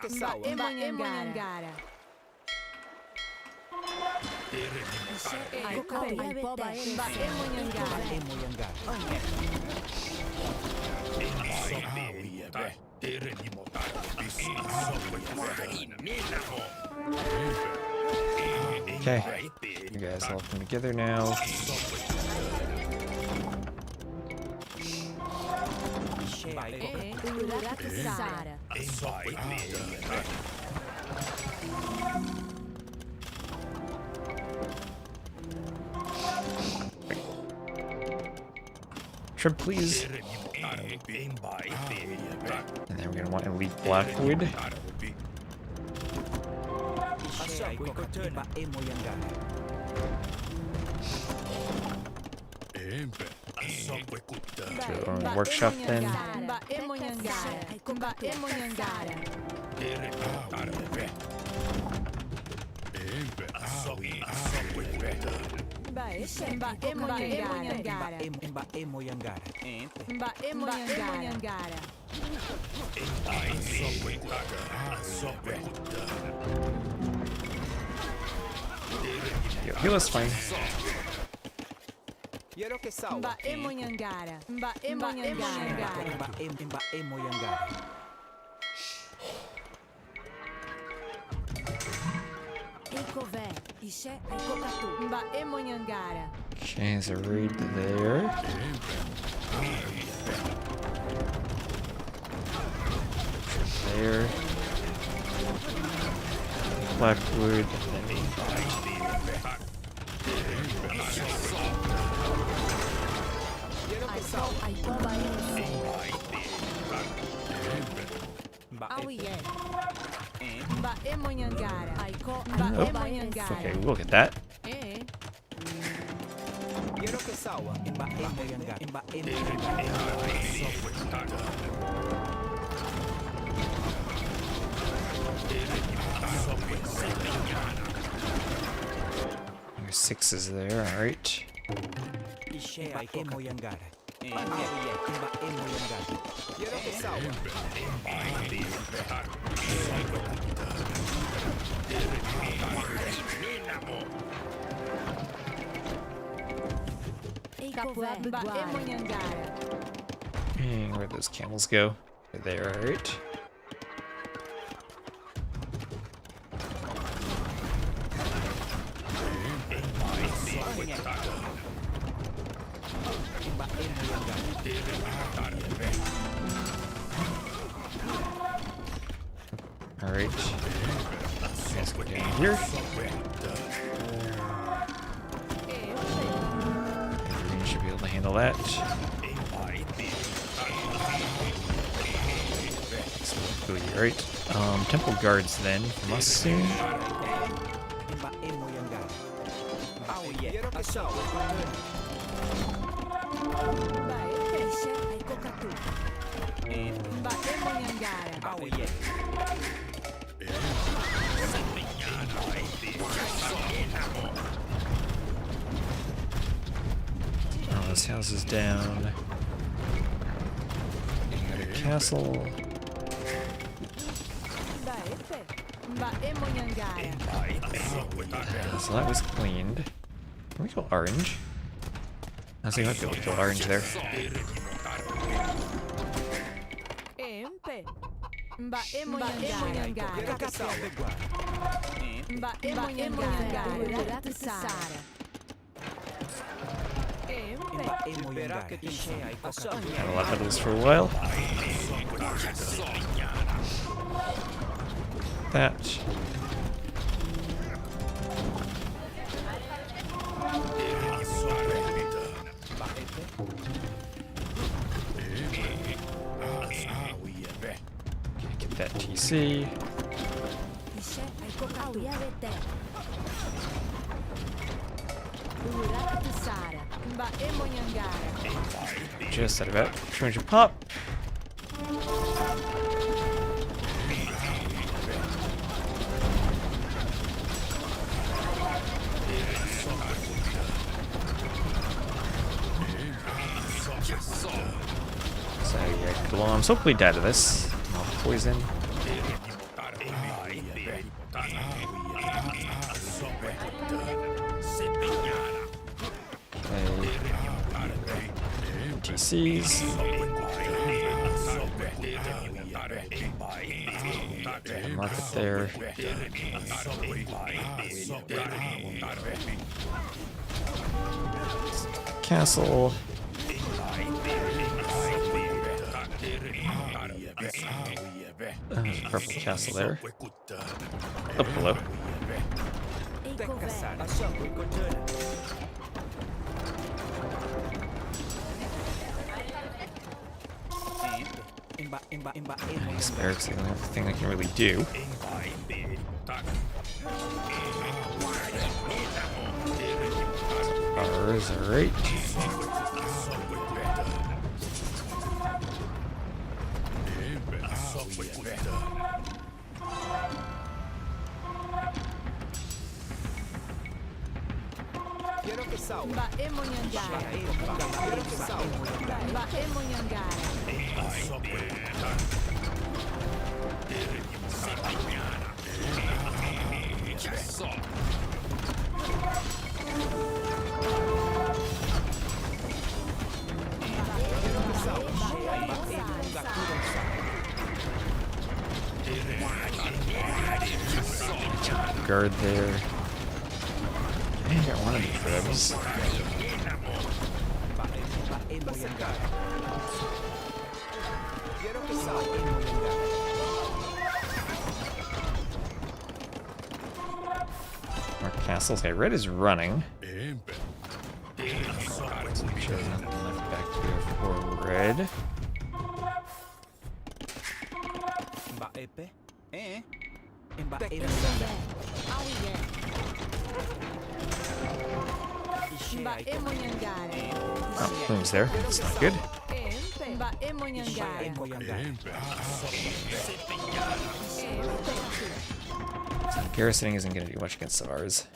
Mba Emoyangara. Okay, you guys all come together now. Trip, please. And then we're gonna want Elite Blackwood. Do our own workshop then. Mba Emoyangara. Mba Emoyangara. Mba Emoyangara. Mba Emoyangara. Yo, heal us fine. Mba Emoyangara. Mba Emoyangara. Mba Emoyangara. Okay, there's a raid there. There. Blackwood. Awiye. Ba emonyangara. Aiko ba Nope. emonyangara. Okay, we'll get that. Eh. Quiero que sawa. Imba emo yanga. Imba emo yanga. There's 6s there, alright. Ishe imba emo yangara. Awiye. Imba emo yangara. Quiero que sawa. Ba emonyangara. And where'd those camels go? They're there, alright. Imba emo yangara. Alright. Let's go down here. Green should be able to handle that. Alright. Temple guards then from us soon. Imba emo yangara. Awiye. Quiero que sawa. Ba eshe aiko katu. Ba emonyangara. Awiye. Oh, this house is down. Got a castle. Ba efe. Ba emonyangara. So that was cleaned. Can we go orange? I was thinking we might be able to go orange there. Empe. Ba emonyangara. Quiero que sawa. Ba emonyangara. Tsara. Empe. Imba emo yangara. Ishe aiko katu. Had a lot of those for a while. That. Get that TC. Ishe aiko katu. Awiyavete. Urata Tsara. Ba emonyangara. Just at about 200 pop. So yeah, Glom's hopefully dead of this. No poison. TCs. Mark it there. Castle. There's a purple castle there. Up below. Eiko Casara. ve. Imba emo yangara. This barracks the only other thing I can really do. Ours, alright. Quiero que sawa. Ba emonyangara. Quiero que sawa. Ba emonyangara. Guard there. I got one of these rebs. Quiero que sawa. Emo yangara. Our castles. Okay, red is running. Let's make sure there's nothing left back here for red. epe. Imba epe. Imba emonyangare. Oh, boom's there. That's not good. Imba emonyangare. Garrisoning isn't going to do much against ours.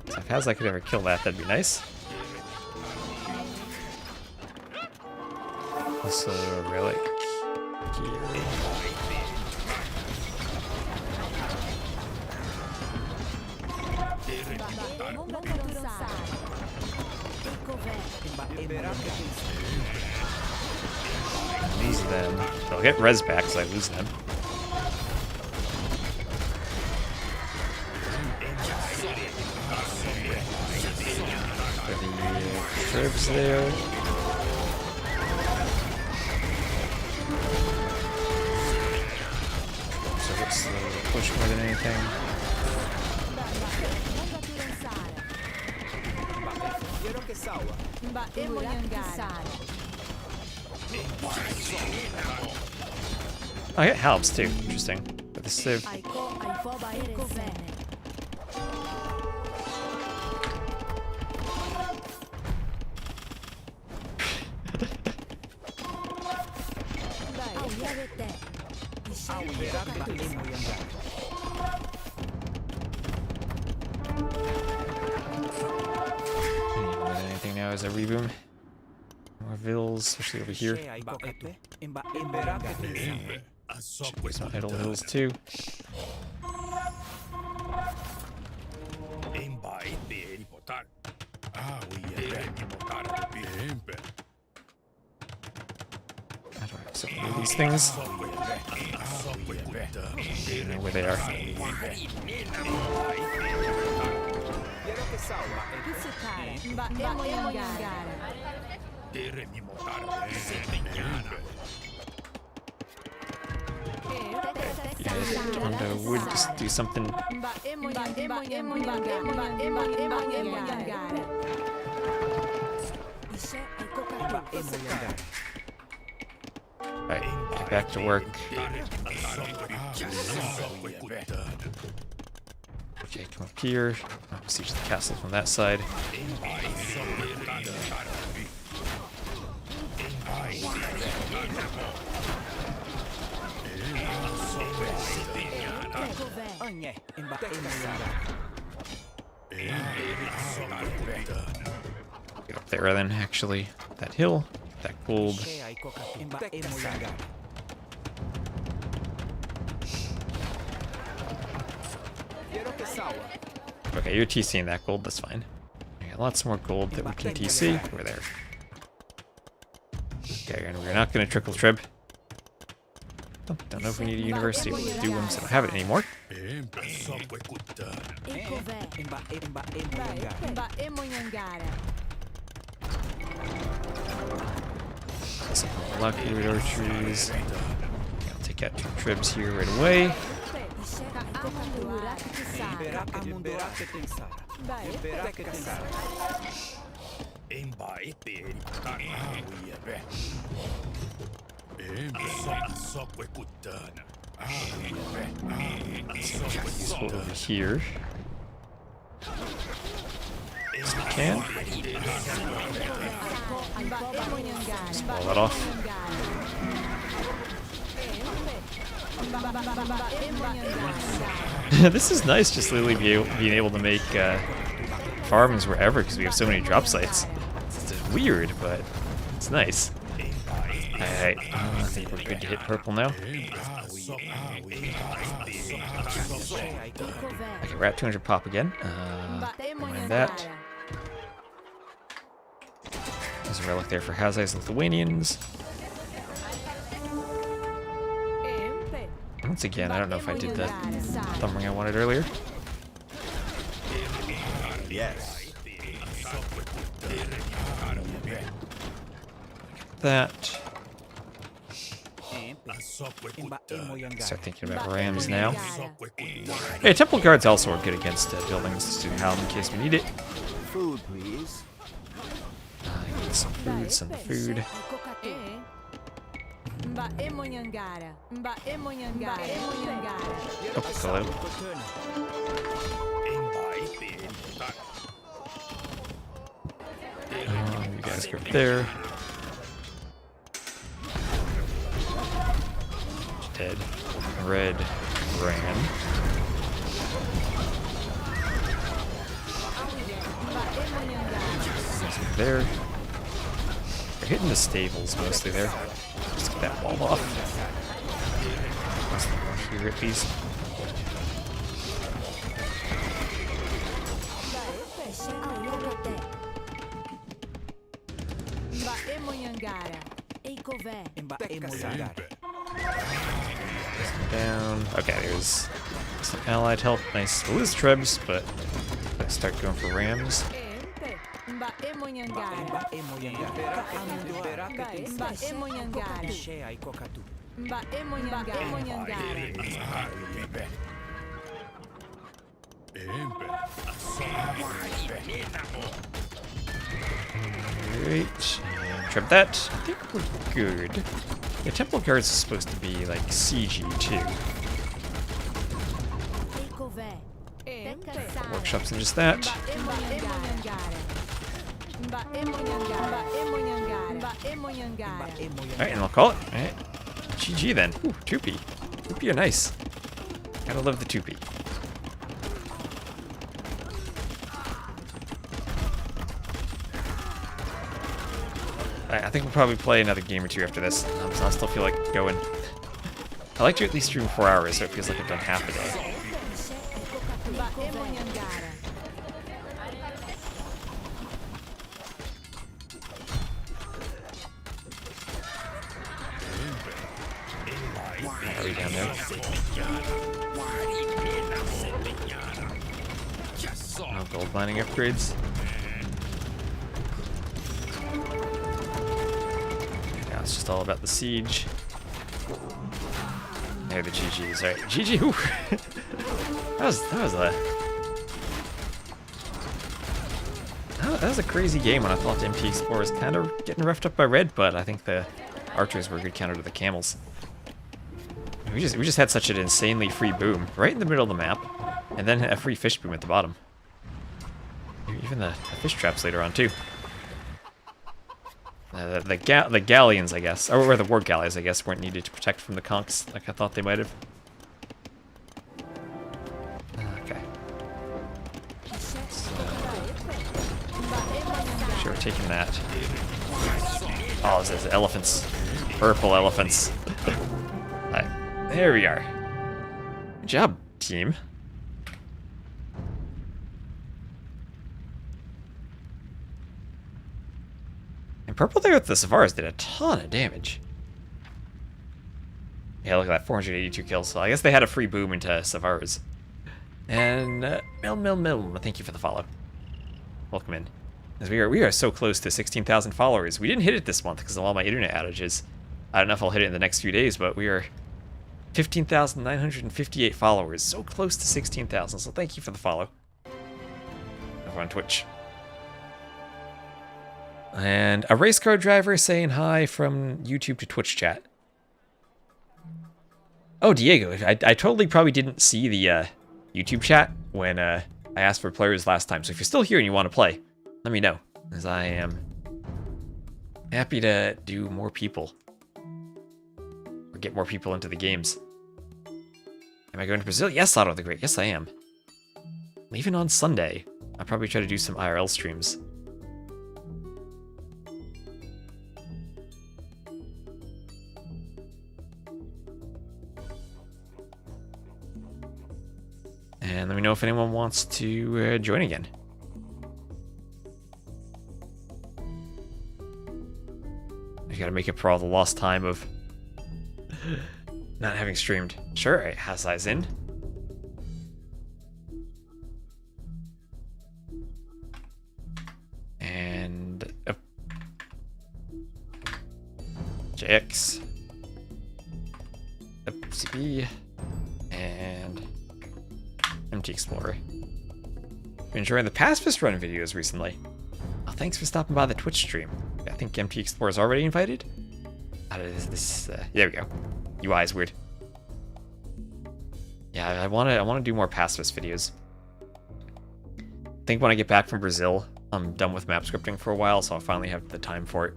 So if Hazai could ever kill that, that'd be nice. Also, relic here. Lose them. They'll get res back because I lose them. The troops there. So let's slowly push more than anything. Imba emonyangare. Oh, it helps too. Interesting. But the civ. More than anything now is a reboom. More vills, especially over here. Some idle hills too. How do I so many of these things? I don't know where they are. Imba emonyangare. Yeah, Tondo would just do something. Imba emonyangare. Alright, get back to work. Okay, come up here. Oh, siege the castle from that side. Get up there then, actually. That hill, that gold. Okay, you're TCing that gold, that's fine. We got lots more gold that we can TC. We're there. Okay, and we're not going to trickle trib. Don't know if we need a university. We'll do one, so I don't have it anymore. Imba emonyangare. Some lucky with archeries. I'll take out 2 tribs here right away. Hold over here. As we can. Just wall that off. This is nice, just literally being able to make farms wherever because we have so many drop sites. It's weird, but it's nice. Alright, I think we're good to hit purple now. Okay, we're at 200 pop again. Mind that. There's a relic there for Hazai's Lithuanians. Once again, I don't know if I did the thumb ring I wanted earlier. Yes. That. Start thinking about rams now. Hey, temple guards also are good against buildings. Let's do helm in case we need it. Food, please. Get some food, some food. Mba Emonyangara. Mba Emonyangara. Emonyangara. Oh, hello. You guys go up there. Dead. Red ran. Something there. They're hitting the stables mostly there. Just get that wall off. Mostly more here at least. Mba Emonyangara. Eikové. Mba Emonyangara. Down. Okay, there's some allied help. Nice. We'll lose Trebs, but let's start going for Rams. Ente. Mba Emonyangara. Mba Emonyangara. Mba Emonyangara. Ishea ikokatu. Mba Emonyangara. Great. Trip that. I think we're good. The Temple Guards is supposed to be like CG too. Eikové. Ente. Workshops and just that. Mba Emonyangara. Mba Emonyangara. Mba Emonyangara. Alright, and I'll call it. Alright. GG then. Ooh, 2P. 2P are nice. Gotta love the 2P. Alright, I think we'll probably play another game or two after this. I'll still feel like going. I like to at least stream 4 hours, so it feels like I've done half a day. Mba Emonyangara. Are we down there? No gold mining upgrades. Now it's just all about the siege. There are the GGs. Alright, GG. Whew. That was a crazy game when I thought MP Explorer was kind of getting roughed up by red, but I think the archers were a good counter to the camels. We just had such an insanely free boom right in the middle of the map, and then a free fish boom at the bottom. Even the fish traps later on too. The galleons, I guess, or the war galleys, I guess, weren't needed to protect from the conchs like I thought they might have. Okay. Sure, we're taking that. Oh, this is elephants. Purple elephants. Alright, there we are. Good job, team. And purple there with the Savaras did a ton of damage. Yeah, look at that, 482 kills. So I guess they had a free boom into Savaras. And Mil, thank you for the follow. Welcome in. As we are so close to 16,000 followers. We didn't hit it this month because of all my internet outages. I don't know if I'll hit it in the next few days, but we are 15,958 followers. So close to 16,000, so thank you for the follow. Over on Twitch. And a race car driver saying hi from YouTube to Twitch chat. Oh, Diego, I totally probably didn't see the YouTube chat when I asked for players last time. So if you're still here and you want to play, let me know, as I am happy to do more people. Or get more people into the games. Am I going to Brazil? Yes, Otto the Great. Yes, I am. Leaving on Sunday. I'll probably try to do some IRL streams. And let me know if anyone wants to join again. I gotta make up for all the lost time of not having streamed. Sure, right, Hasai's in. And JX. CB. And MT Explorer. Been enjoying the Pacifist Run videos recently. Oh, thanks for stopping by the Twitch stream. I think MT Explorer is already invited. There we go. UI is weird. Yeah, I wanna do more pacifist videos. I think when I get back from Brazil, I'm done with map scripting for a while, so I'll finally have the time for it.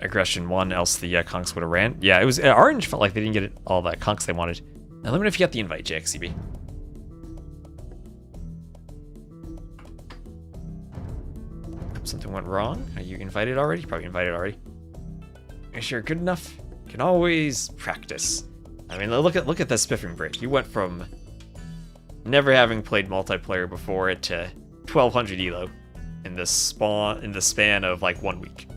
Aggression 1, else the conks would have ran. Yeah, it was Orange felt like they didn't get all that conks they wanted. Now let me know if you got the invite, JXCB. Something went wrong. Are you invited already? Probably invited already. If you're good enough, you can always practice. I mean, look at that spiffing break. You went from never having played multiplayer before it to 1200 elo in the span of like 1 week.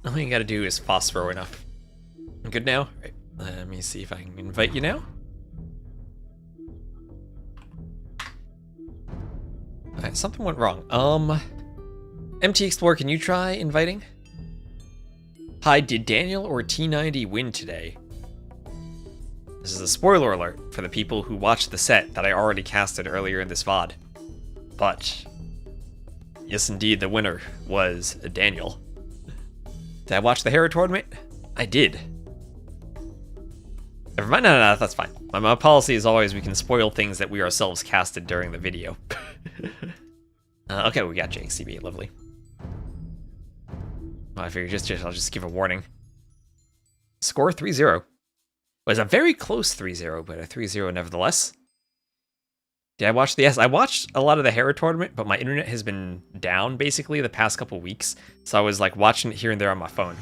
All you gotta do is phosphor enough. I'm good now? Right. Let me see if I can invite you now. Alright, something went wrong. MT Explorer, can you try inviting? Hi, did Daniel or T90 win today? This is a spoiler alert for the people who watched the set that I already casted earlier in this VOD. But, yes indeed, the winner was Daniel. Did I watch the Hero tournament? I did. Never mind, no, that's fine. My policy is always we can spoil things that we ourselves casted during the video. Okay, we got JXCB, lovely. Well, I figured I'll just give a warning. Score 3-0. It was a very close 3-0, but a 3-0 nevertheless. Did I watch the... Yes, I watched a lot of the Hero tournament, but my internet has been down, basically, the past couple weeks. So I was, like, watching it here and there on my phone.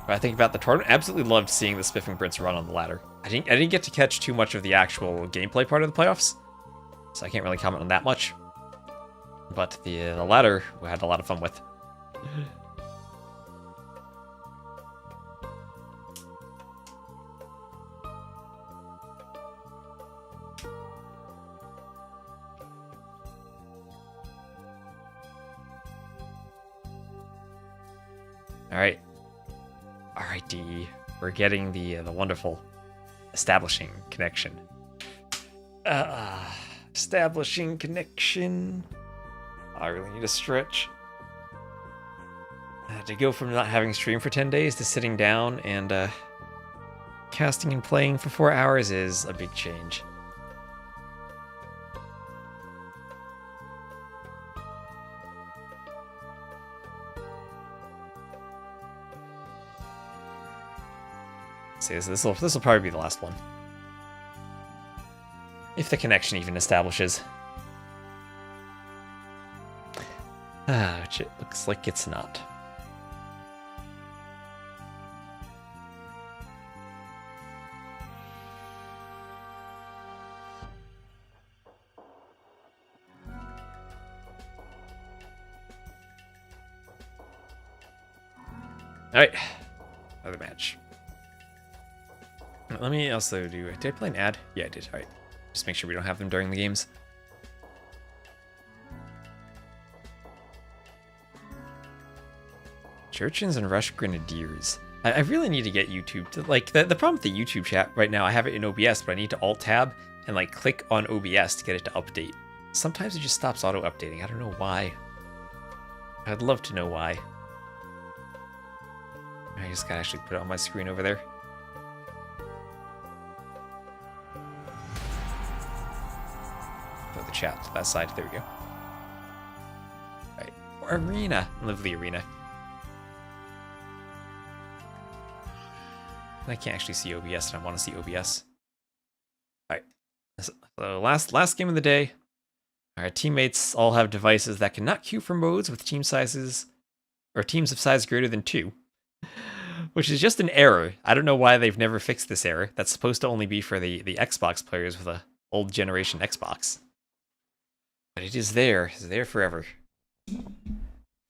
But I think about the tournament, I absolutely loved seeing the Spiffing Prince run on the ladder. I didn't get to catch too much of the actual gameplay part of the playoffs, so I can't really comment on that much. But the ladder we had a lot of fun with. Alright. Alright, D. We're getting the wonderful establishing connection. Establishing connection. I really need a stretch. To go from not having stream for 10 days to sitting down and casting and playing for 4 hours is a big change. See, this will probably be the last one. If the connection even establishes. Which it looks like it's not. Alright, another match. Let me also do... Did I play an ad? Yeah, I did. Alright. Just make sure we don't have them during the games. Churchins and Rush Grenadiers. I really need to get YouTube to... Like, the problem with the YouTube chat right now, I have it in OBS, but I need to Alt-Tab and, like, click on OBS to get it to update. Sometimes it just stops auto-updating. I don't know why. I'd love to know why. I just gotta actually put it on my screen over there. Throw the chat to that side. There we go. Alright. Arena. Lovely arena. I can't actually see OBS, and I want to see OBS. Alright. So last game of the day. Our teammates all have devices that cannot queue for modes with team sizes or teams of size greater than 2. Which is just an error. I don't know why they've never fixed this error. That's supposed to only be for the Xbox players with a old generation Xbox. But it is there. It's there forever.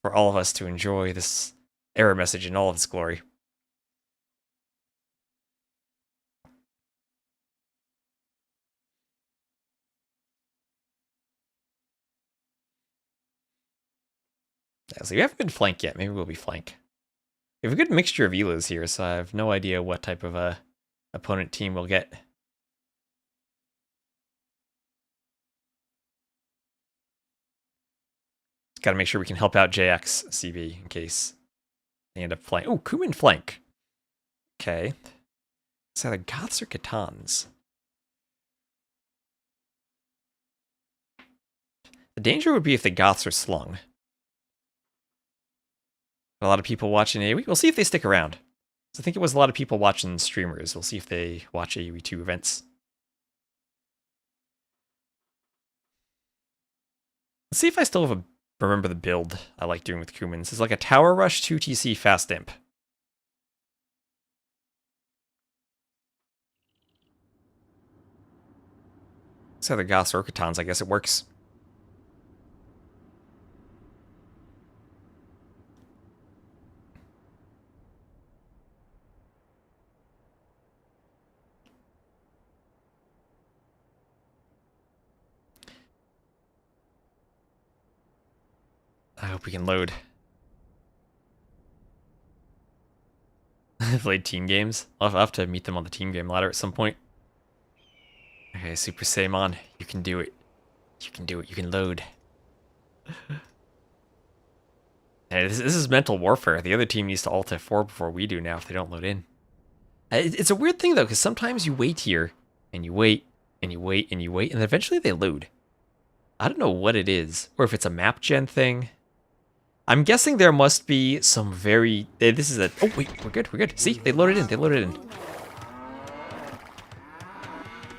For all of us to enjoy this error message in all of its glory. Yeah, so we haven't been flank yet. Maybe we'll be flank. We have a good mixture of elos here, so I have no idea what type of opponent team we'll get. Got to make sure we can help out JX CB in case they end up flank. Oh, Kuman flank. Okay. It's either Goths or Khitans. The danger would be if the Goths are slung. A lot of people watching AoE. We'll see if they stick around. So I think it was a lot of people watching streamers. We'll see if they watch AoE 2 events. Let's see if I still have remember the build I like doing with Kumans. It's like a Tower Rush 2TC Fast Imp. It's either Goths or Khitans, I guess it works. I hope we can load. I've played team games. I'll have to meet them on the team game ladder at some point. Okay, Super Saimon, you can do it. You can do it. You can load. Hey, this is mental warfare. The other team needs to alt F4 before we do now if they don't load in. It's a weird thing, though, because sometimes you wait here, and you wait, and you wait, and you wait, and eventually they load. I don't know what it is, or if it's a map gen thing. I'm guessing there must be some very... This is a... Oh, wait, we're good, we're good. See, they loaded in, they loaded in.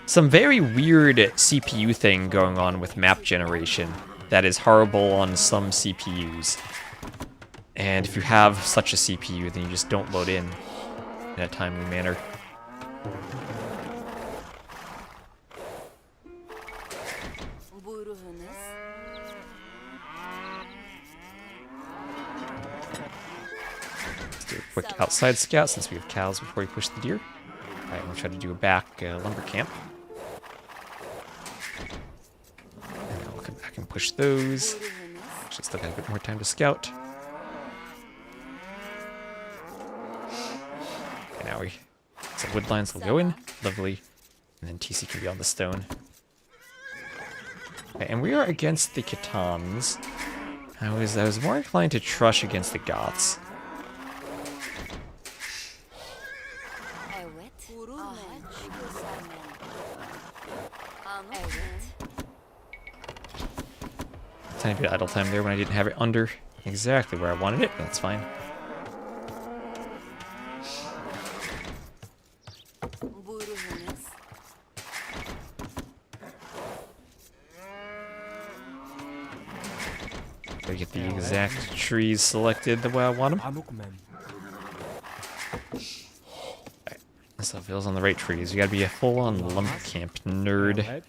Some very weird CPU thing going on with map generation that is horrible on some CPUs. And if you have such a CPU, then you just don't load in a timely manner. Let's do a quick outside scout since we have cows before we push the deer. Alright, we'll try to do a back lumber camp. And then we'll come back and push those. Actually, still got a bit more time to scout. Okay, now so wood lines will go in. Lovely. And then TC can be on the stone. Okay, and we are against the Khitans. I was more inclined to trush against the Goths. Tiny bit of idle time there when I didn't have it under exactly where I wanted it, but that's fine. Gotta get the exact trees selected the way I want them. Alright, so it feels on the right trees. You gotta be a full-on lumber camp nerd.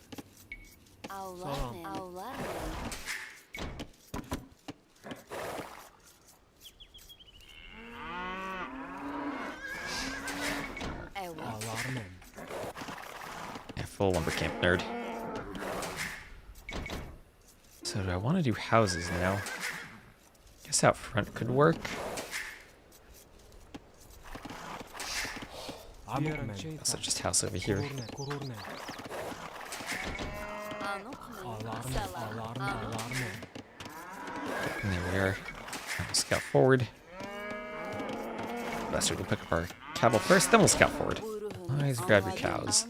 Yeah, full lumber camp nerd. So do I want to do houses now? Guess out front could work. So just house over here. And there we are. We'll scout forward. Best we'll pick up our cattle first, then we'll scout forward. Always grab your cows.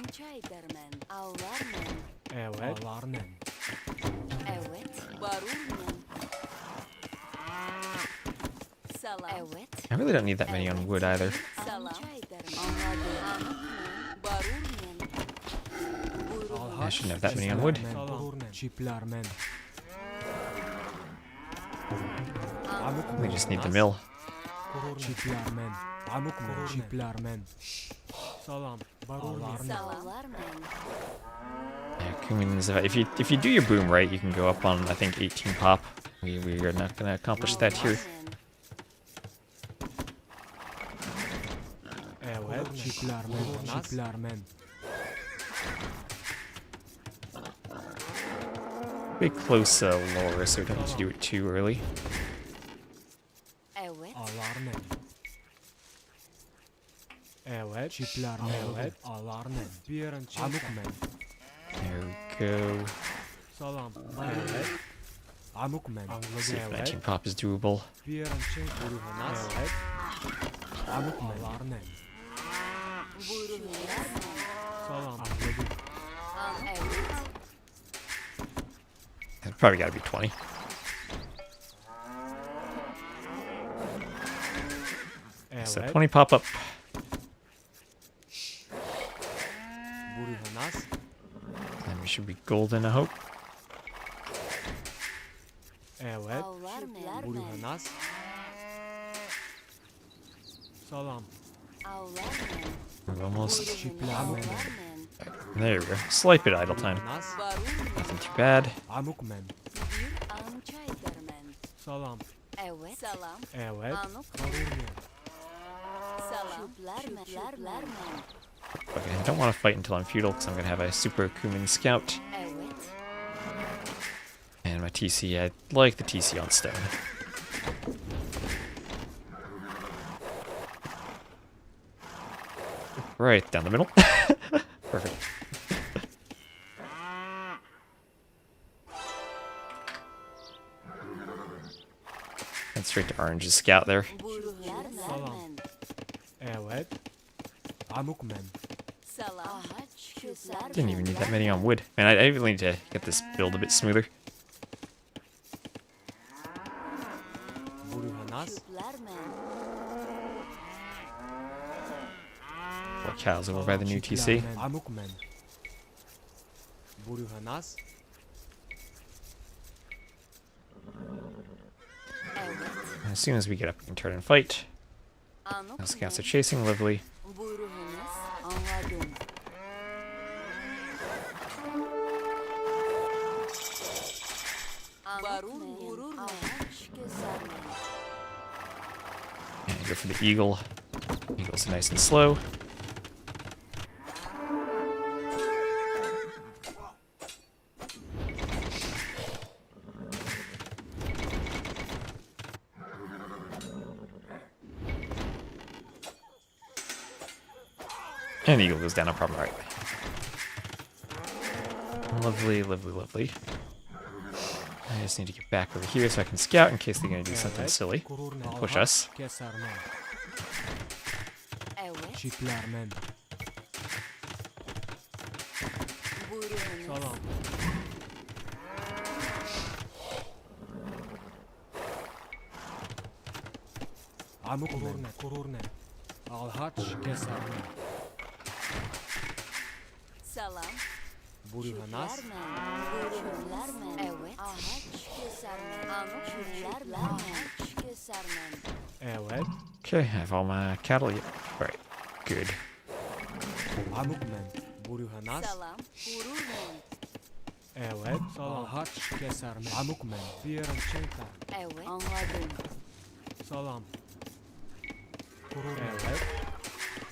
I really don't need that many on wood either. I shouldn't have that many on wood. We just need the mill. Yeah, Kumans, if you do your boom right, you can go up on I think 18 pop. We are not going to accomplish that here. Big close lore, so we don't need to do it too early. There we go. Amukmen. See if 19 pop is doable. Evet. Amukmen. Salam. Anladım. It's probably got to be 20. So Evet. 20 pop up. Buyurunuz. And we should be golden, I hope. Evet. Buyurunuz. Salam. We're almost. Şiplermen. There we go. Slight bit idle time. Buyurunuz. Nothing too bad. Amukmen. Salam. Evet. Salam. Evet. Anuk. Buyurunuz. Salam. Okay, I don't want to fight until I'm feudal because I'm going to have a super Kuman scout. Evet. And my TC, I like the TC on stone. Right down the middle. Perfect. And straight to Orange's scout there. Salam. Evet. Amukmen. Salam. Didn't even need that many on wood. Man, I really need to get this build a bit smoother. Buyurunuz. Like cows over by the new TC. Amukmen. Buyurunuz. As soon as we get up, we can turn and fight. Anuk. Now scouts are chasing, lovely. Buyurunuz. Anladım. Varun vurur mu? Ağaç keser mi? And go for the eagle. Eagle's nice and slow. And the eagle goes down, no problem, right. Lovely, lovely, lovely. I just need to get back over here so I can scout in case they're going to do something silly. Kururne. Push us. Kesermen. Evet. Şiplermen. Buyurunuz. Salam. Amukmen. Kururne. Alhaç kesermen. Salam. Buyurunuz. Buyurunuz. Evet. Ağaç keser mi? Anuk. Ağaç keser mi? Evet. Okay, I have all my cattle yet. Right, good. Amukmen. Buyurunuz. Salam. Vurur mu? Evet. Salam. Alhaç kesermen. Amukmen. Bir çeker. Evet. Anladım. Salam. Kururne. Evet.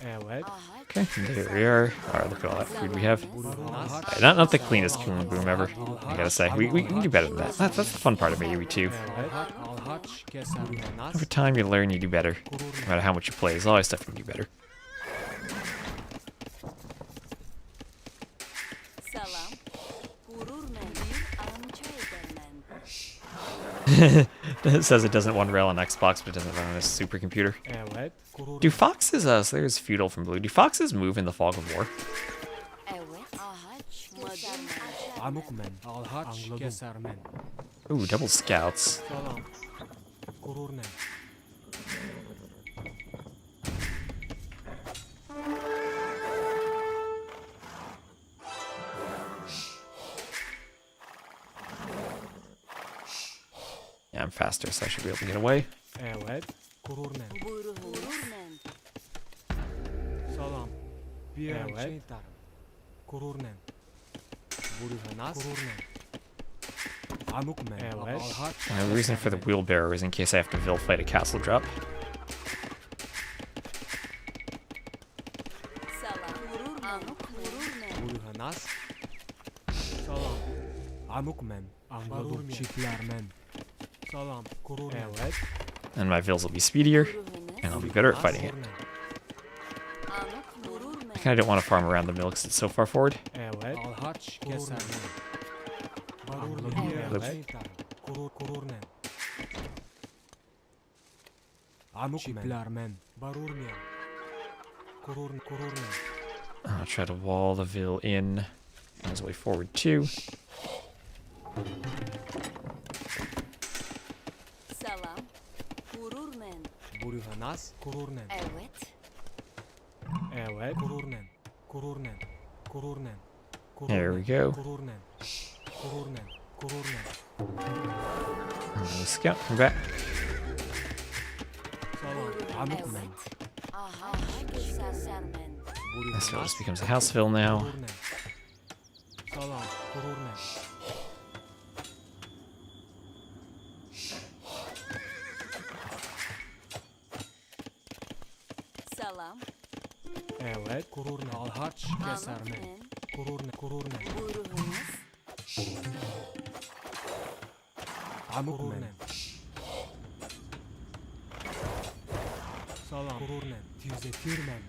Evet. Ağaç. Okay, there we are. Alright, look at all that food we have. Buyurunuz. Not the cleanest Kuman boom ever, I gotta say. We can do better than that. That's the fun part of AoE too. Evet. Alhaç kesermen. Over time, you learn you do better. No matter how much you play, there's always stuff you can do better. Salam. Vurur mu? Bir amca edermen. It says it doesn't run rail on Xbox, but it doesn't run on a supercomputer. Evet. Kururne. Do foxes, so there's feudal from blue. Do foxes move in the fog of war? Evet. Ağaç keser mi? Amukmen. Alhaç kesermen. Ooh, double scouts. Salam. Kururne. Yeah, I'm faster, so I should be able to get away. Evet. Kururne. Buyurunuz. Salam. Bir evet. Kururne. Buyurunuz. Kururne. Amukmen. Evet. Alhaç. The reason for the wheelbarrow is in case I have to Vil fight a castle drop. Salam. Vurur mu? Anuk vurur mu? Buyurunuz. Salam. Amukmen. Anladım. Çiftlermen. Salam. Kururne. Evet. And my Vils will be speedier, and I'll be better at fighting it. Anuk vurur mu? I kinda don't want to farm around the mill because it's so far forward. Evet. Alhaç kesermen. Anladım. Evet. Kururnen. Amukmen. Barurmen. Kururnen. I'll try to wall the Vil in on his way forward too. Salam. Kururnen. Buruhanas. Kururnen. Evet. Evet. Kururnen. There we go. Kururnen. Scout, come back. Salam. Amukmen. Aha. Sermen. This Vil just becomes a house Vil now. Salam. Kururnen. Salam. Evet. Kururnen. Alhaç. Kesermen. Anokmen. Kururnen. Buyurunuz. Amukmen. Salam. Kururnen. Tüzetirmen.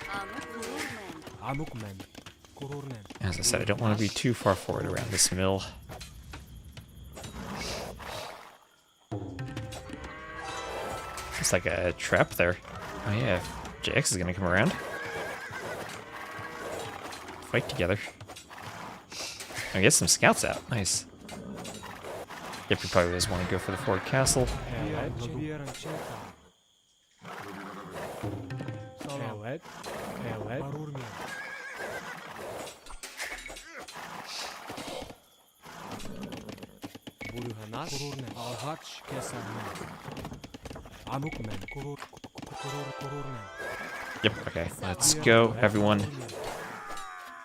Anokmen. Amukmen. Kururnen. As I said, I don't want to be too far forward around this mill. It's like a trap there. Oh yeah, JX is gonna come around. Fight together. I get some scouts out. Nice. Yep, he probably does want to go for the forward castle. Evet. Salam. Evet. Evet. Barurmen. Buruhanas. Kururnen. Alhaç. Kesermen. Amukmen. Kururnen. Yep, okay. Let's go, everyone.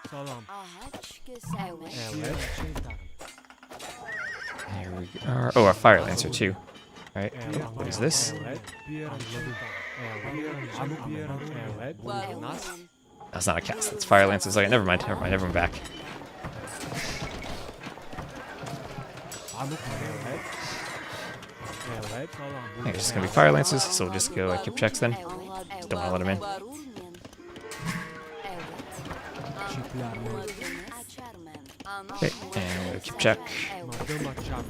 Salam. Ahaç kesermen. Evet. Here we go. Oh, a fire lancer too. Alright, what is this? Evet. Amukmen. Evet. Buruhanas. That's not a cast, that's fire lancers. Okay, never mind, everyone back. Amukmen. Evet. Evet. Salam. I think it's just gonna be fire lancers, so we'll just go keep checks then. Don't wanna let him in. Barurmen. Evet. Çiplermen. Açarmen. Okay, and we'll keep check. Madım açar.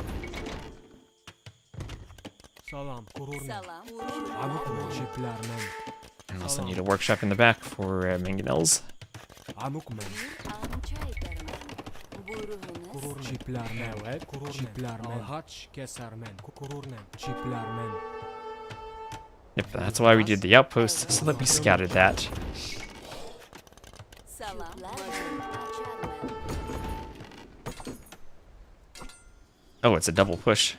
Salam. Kururnen. Salam. Amukmen. Çiplermen. Unless I need a workshop in the back for mangonels. Amukmen. Ançaydermen. Buyurunuz. Kururnen. Çiplermen. Evet. Kururnen. Çiplermen. Alhaç kesermen. Kururnen. Çiplermen. Yep, that's why we did the outpost, so that we scouted that. Salam. Açarmen. Oh, it's a double push.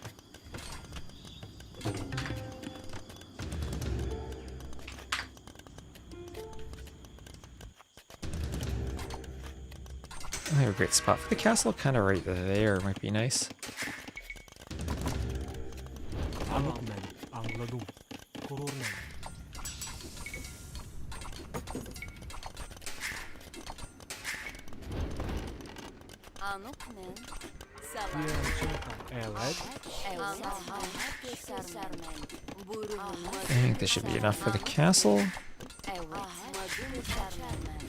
I have a great spot for the castle, kind of right there might be nice. Amukmen. Anladım. Kururnen. Anokmen. Salam. Evet. Evet. Ahaç kesermen. Buyurunuz. I think this should be enough for the castle. Evet. Kesermen.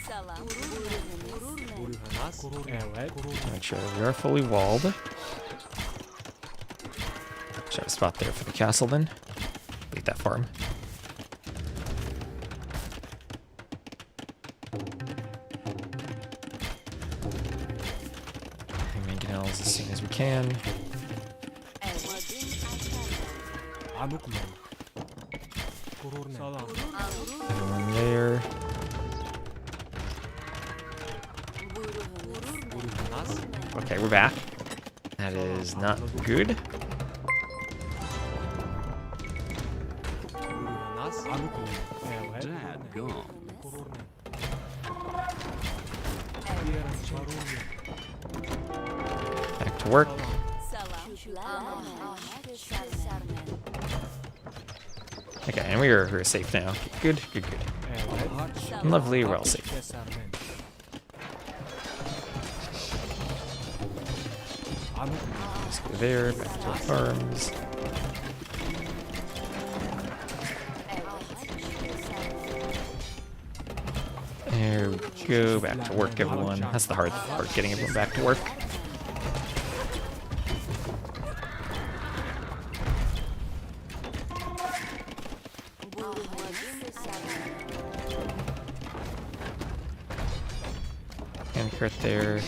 Salam. Buyurunuz. Buruhanas. Evet. Kururnen. Make sure we are fully walled. Should have a spot there for the castle then. Leave that for him. Mangonels as soon as we can. Amukmen. Kururnen. Salam. Everyone there. Buruhanas. Okay, we're back. That is not good. Buruhanas. Amukmen. Evet. Gone. Kururnen. Back to work. Okay, and we're safe now. Good, good, good. Evet. Lovely, we're all safe. Kesermen. Amukmen. Let's go there, back to the farms. There we go. Back to work, everyone. That's the hard part, getting everyone back to work. And cart there.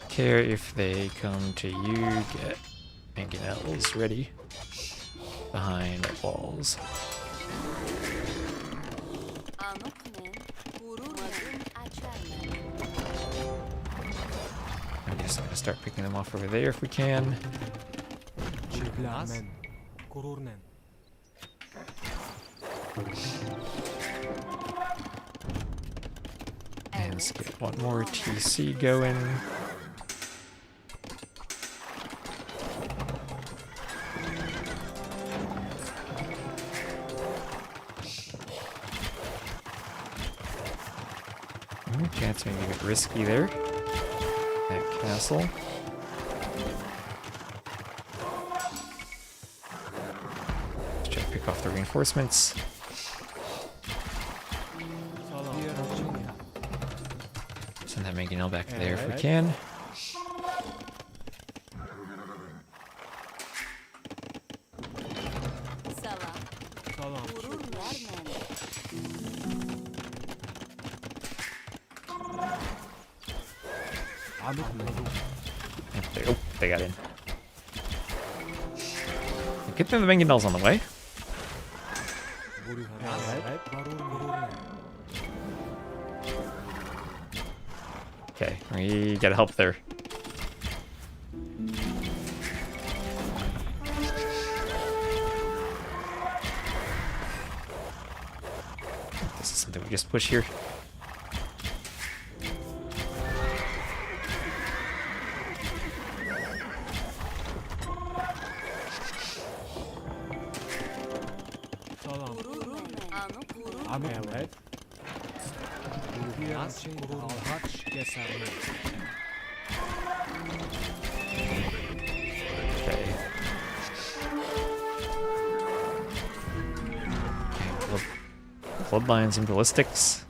Care if they come to you, get mangonels ready behind walls. I guess I'm gonna start picking them off over there if we can. And let's get one more TC going. Chance maybe a bit risky there. That castle. Let's try to pick off the reinforcements. Send that mangonel back there if we can. Oh, they got in. Get them the mangonels on the way. Okay, we gotta help there. This is something we just push here. Okay. Bloodlines and ballistics.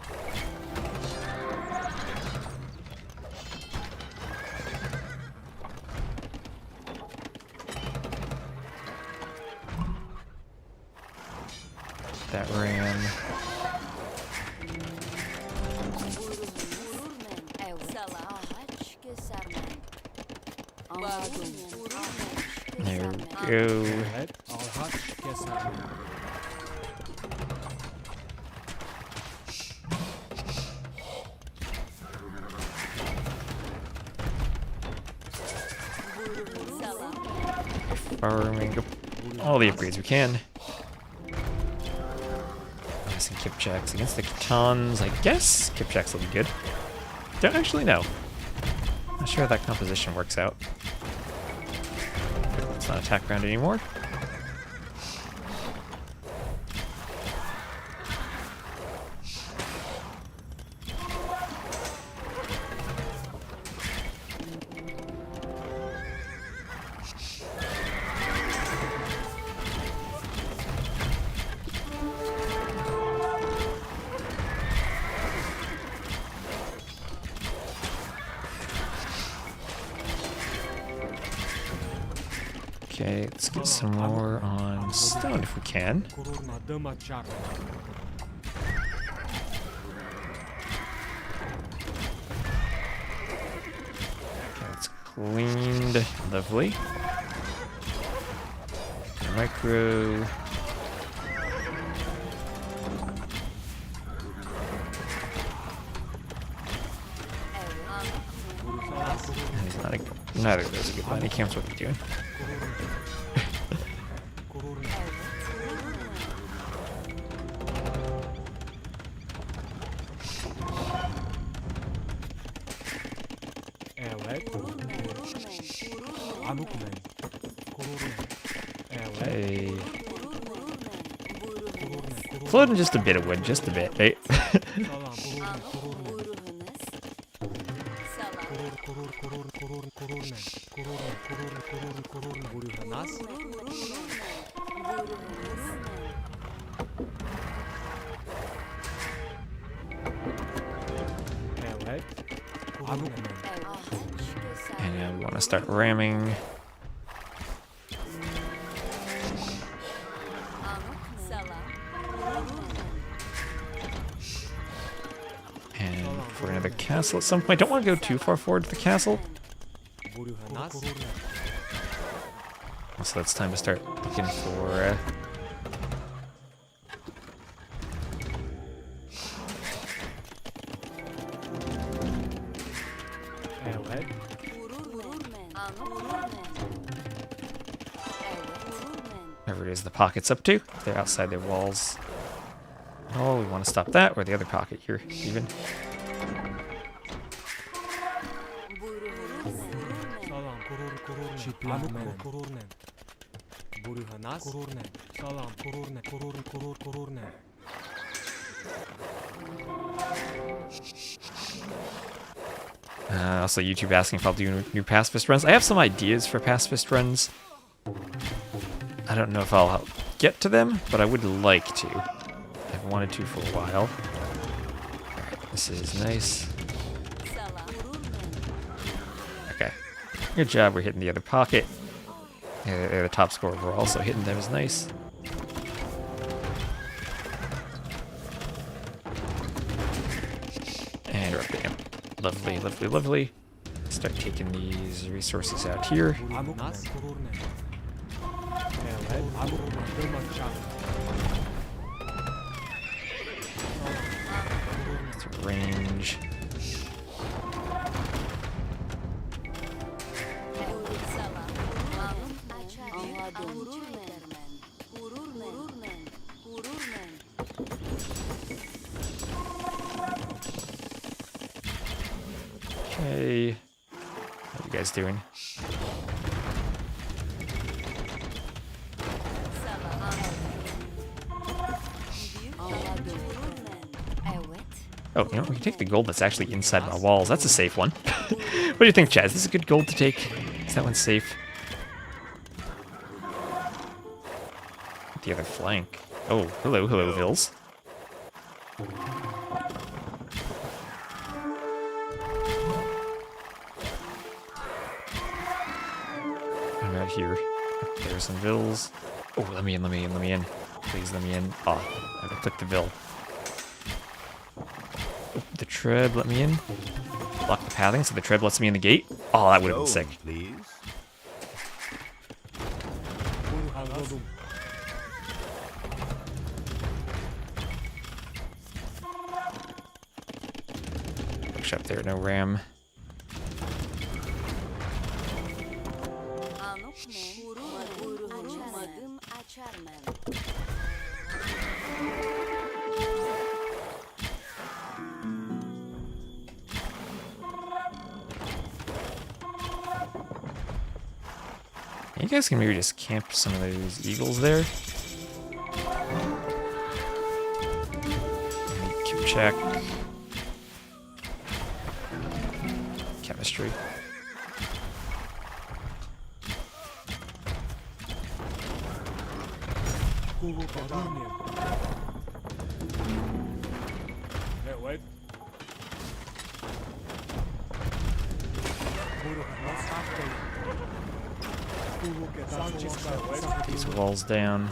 That ran. There we go. Farming all the upgrades we can. Some Kipchaks against the Khitans. I guess Kipchaks will be good. Don't actually know. Not sure how that composition works out. It's not attack round anymore. Okay, let's get some more on stone if we can. Okay, it's cleaned. Lovely. Micro. He's not a, neither of those are good money camps. What are you doing? Okay. Floating just a bit of wood, just a bit, right? And we want to start ramming. And for another castle at some point. Don't want to go too far forward to the castle. So it's time to start looking for... whatever it is the pocket's up to. They're outside their walls. Oh, we want to stop that, or the other pocket here, even. Also, YouTube asking if I'll do new pacifist runs. I have some ideas for pacifist runs. I don't know if I'll get to them, but I would like to. I've wanted to for a while. Alright, this is nice. Okay. Good job, we're hitting the other pocket. They're the top scorer overall, so hitting them is nice. And we're up to him. Lovely, lovely, lovely. Start taking these resources out here. Range. Okay. How are you guys doing? Oh, you know, we can take the gold that's actually inside my walls. That's a safe one. What do you think, Chaz? Is this a good gold to take? Is that one safe? The other flank. Oh, hello, hello, Vils. I'm right here. There's some Vils. Oh, let me in, let me in, let me in. Please let me in. Oh, I haven't clicked the Vil. The treb let me in. Block the pathing so the treb lets me in the gate. Oh, that would have been sick. Please. Push up there, no ram. You guys can maybe just camp some of those eagles there. Keep check. Chemistry. These walls down.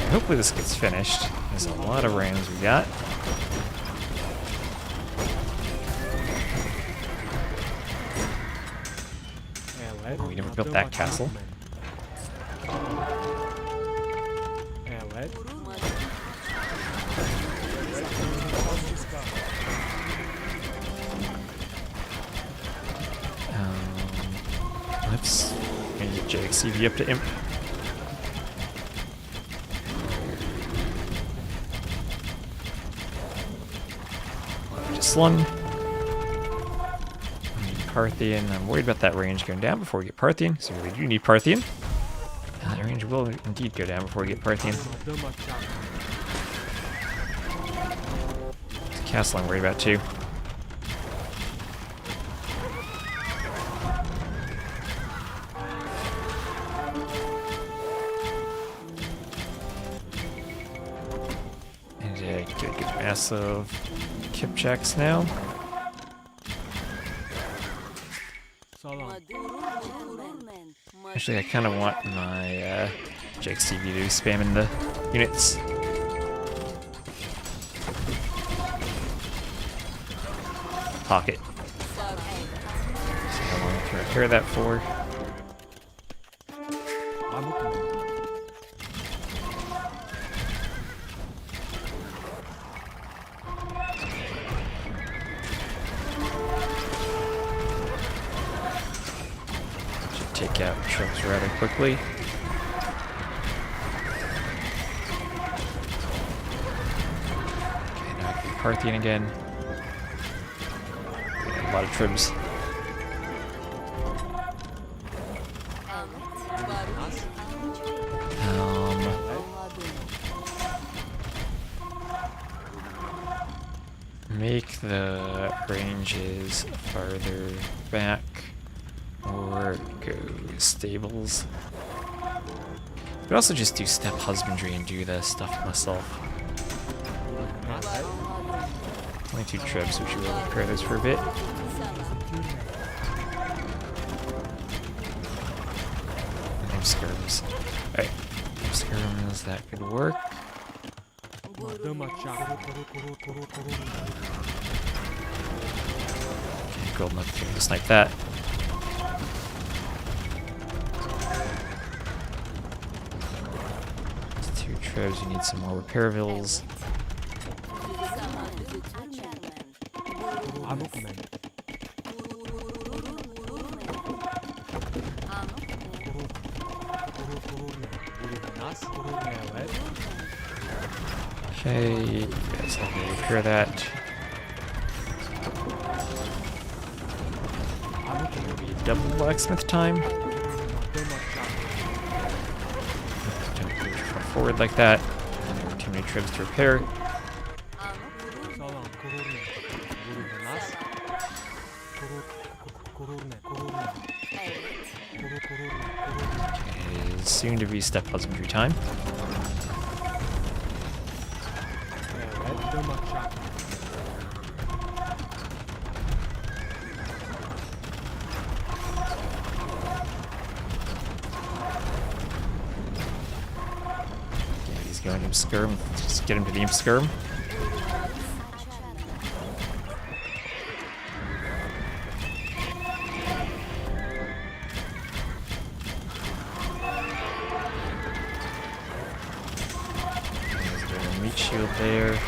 Hopefully this gets finished. There's a lot of rams we got. Oh, we never built that castle. Let's maybe get CV up to imp. To slung. Parthian. I'm worried about that range going down before we get Parthian, so we do need Parthian. And that range will indeed go down before we get Parthian. Castle I'm worried about too. And get massive kip checks now. Actually, I kind of want my Jake CV to be spamming the units. Pocket. See how long I can repair that for. Should take out troops rather quickly. Okay, now I can be Parthian again. A lot of tribs. Make the ranges farther back or go stables. But also just do step husbandry and do the stuff myself. Only 2 tribs, we should be able to repair those for a bit. And skirms. Alright, skirms, that could work. Okay, gold enough to snipe that. There's 2 tribs, you need some more repair vills. Okay, you guys help me repair that. Maybe double blacksmith time. Don't push far forward like that. And there were too many tribs to repair. Okay, soon to be step husbandry time. Yeah, he's going to skirm. Let's just get him to the imp skirm. Meat shield there.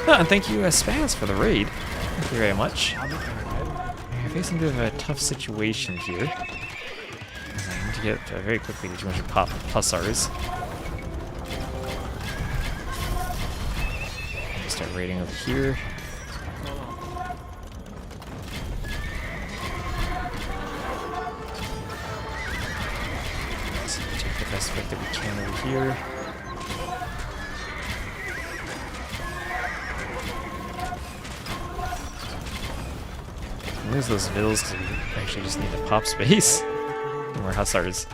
Oh, and thank you, Spaz, for the raid. Thank you very much. We're facing a bit of a tough situation here. I need to get very quickly to 200 pop hussars. Start raiding over here. So take the best effect that we can over here. Lose those vills because we actually just need the pop space. More hussars.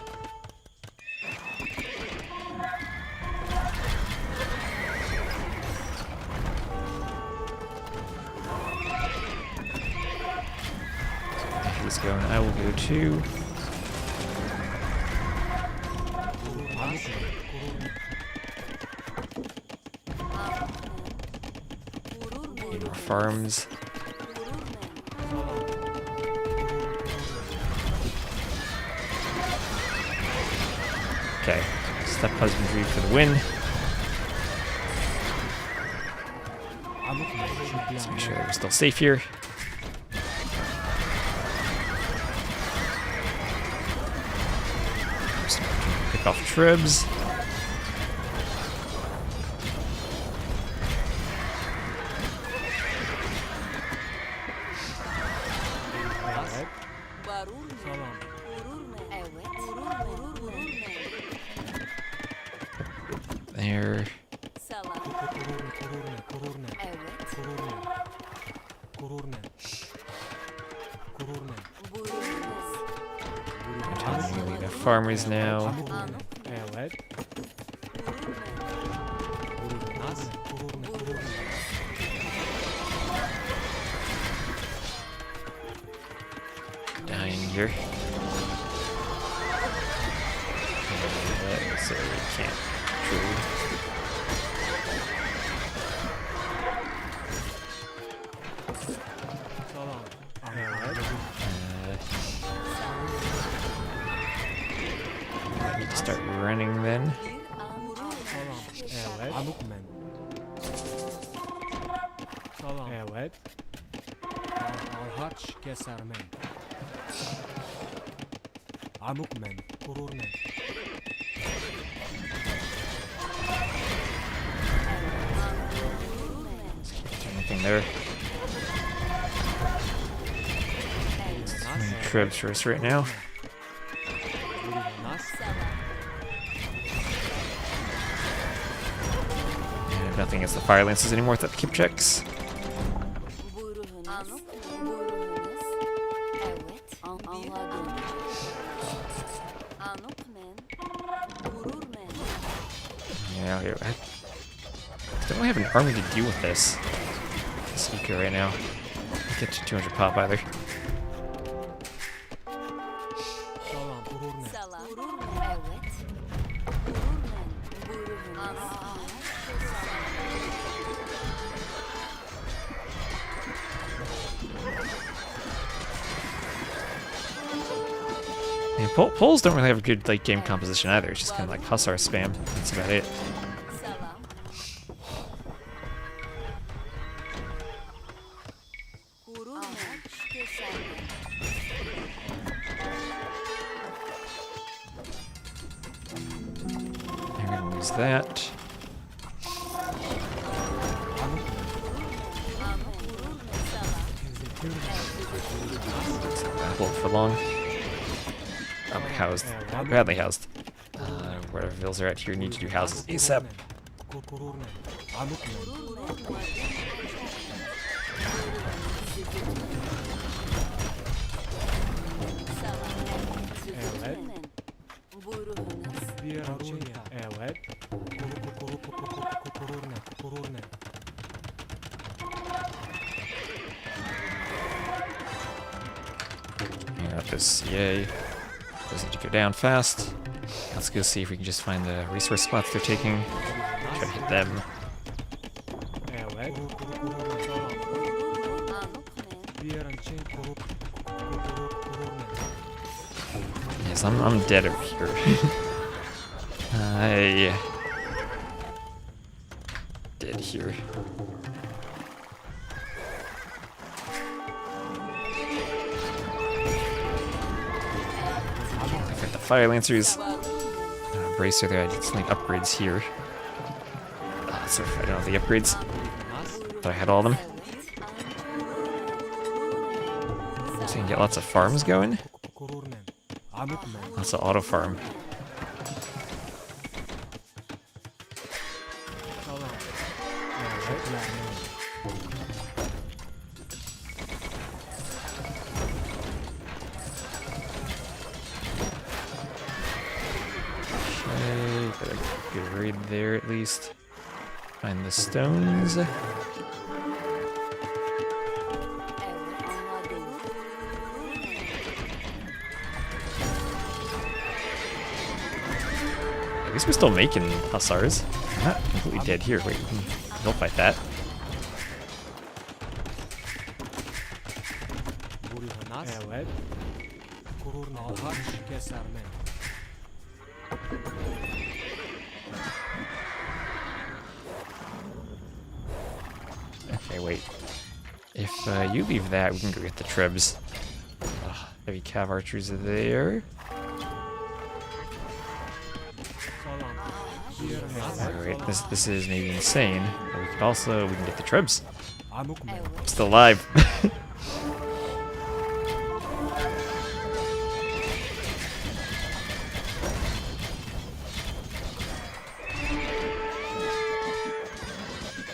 If he's going, I will go too. Need more farms. Okay, step husbandry for the win. Let's make sure that we're still safe here. pick off tribs. There. The farmers now. Dying here. So we can't trade. I need to start running then. Anything there? Tribs for us right now. And nothing against the fire lances anymore without the keep checks. Yeah, I don't really have an army to deal with this. Speaker right now. Get to 200 pop either. Yeah, Poles don't really have a good late game composition either. It's just kind of like Hussar spam. That's about it. I'm gonna lose that. Not hold for long. I'm housed. Badly housed. Whatever vills are at here need to do houses ASAP. Got this, yay. Those need to go down fast. Let's go see if we can just find the resource spots they're taking. Try to hit them. Yes, I'm dead over here. I dead here. I've got the fire lancers. Bracer there. I just need upgrades here. So I don't have the upgrades, but I had all of them. So you can get lots of farms going. Lots of auto farm. Okay, got a good raid there at least. Find the stones. At least we're still making hussars. I'm not completely dead here. Wait, don't fight that. Okay, wait. If you leave that, we can go get the tribs. Heavy cav archers are there. Alright, this is maybe insane. But we could also we can get the Trebs. Amukmen. I'm still alive.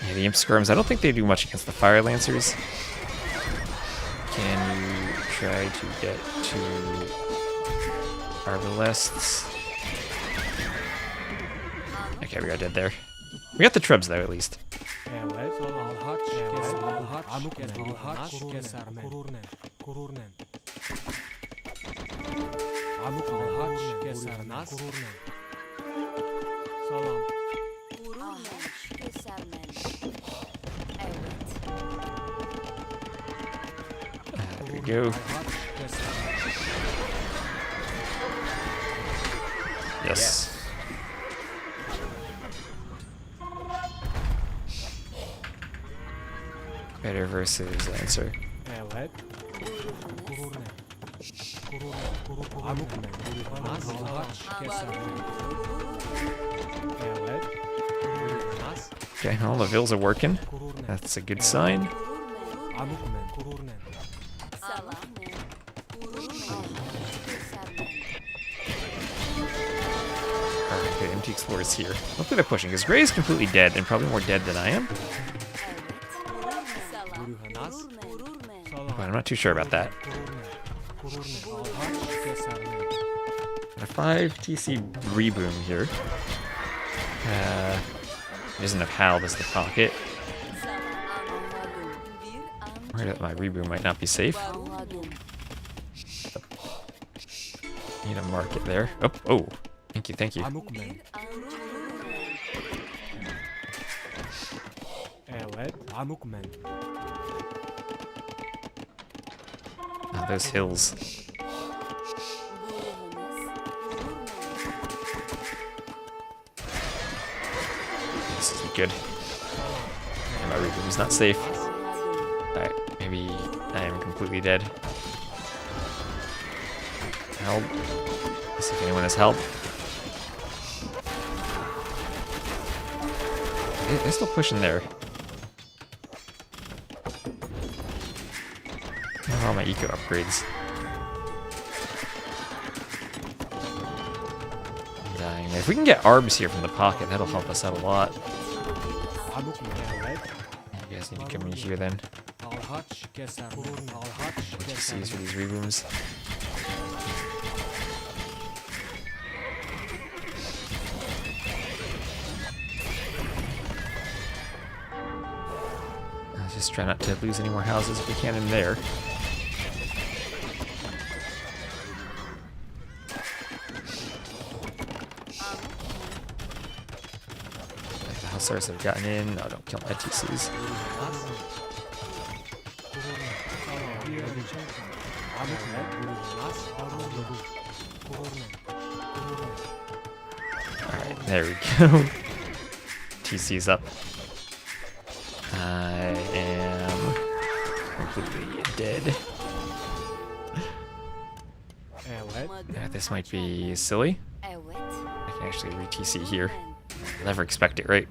Yeah, the Imp Skirms, I don't think they do much against the Fire Lancers. Can you try to get to Arbalests? Okay, we are dead there. We got the Trebs though, at least. There we go. Yes. Better versus Lancer. Okay, all the vills are working. That's a good sign. Alright, good. MT Explorer's here. Hopefully they're pushing, because Gray is completely dead, and probably more dead than I am. But I'm not too sure about that. Got a 5 TC Reboom here. Doesn't have Hal as the pocket. Worried that my Reboom might not be safe. Need a market there. Oh, oh. Thank you, thank you. Oh, those hills. This isn't good. And my Reboom's not safe. Alright, maybe I am completely dead. Help. Let's see if anyone has help. They're still pushing there. Where are all my eco upgrades? I'm dying. If we can get arbs here from the pocket, that'll help us out a lot. You guys need to come in here then. TCs for these rebooms. Let's just try not to lose any more houses if we can in there. The Hussars have gotten in. No, don't kill my TCs. Alright, there we go. TC's up. I am completely dead. Yeah, this might be silly. I can actually re-TC here. I'll never expect it, right?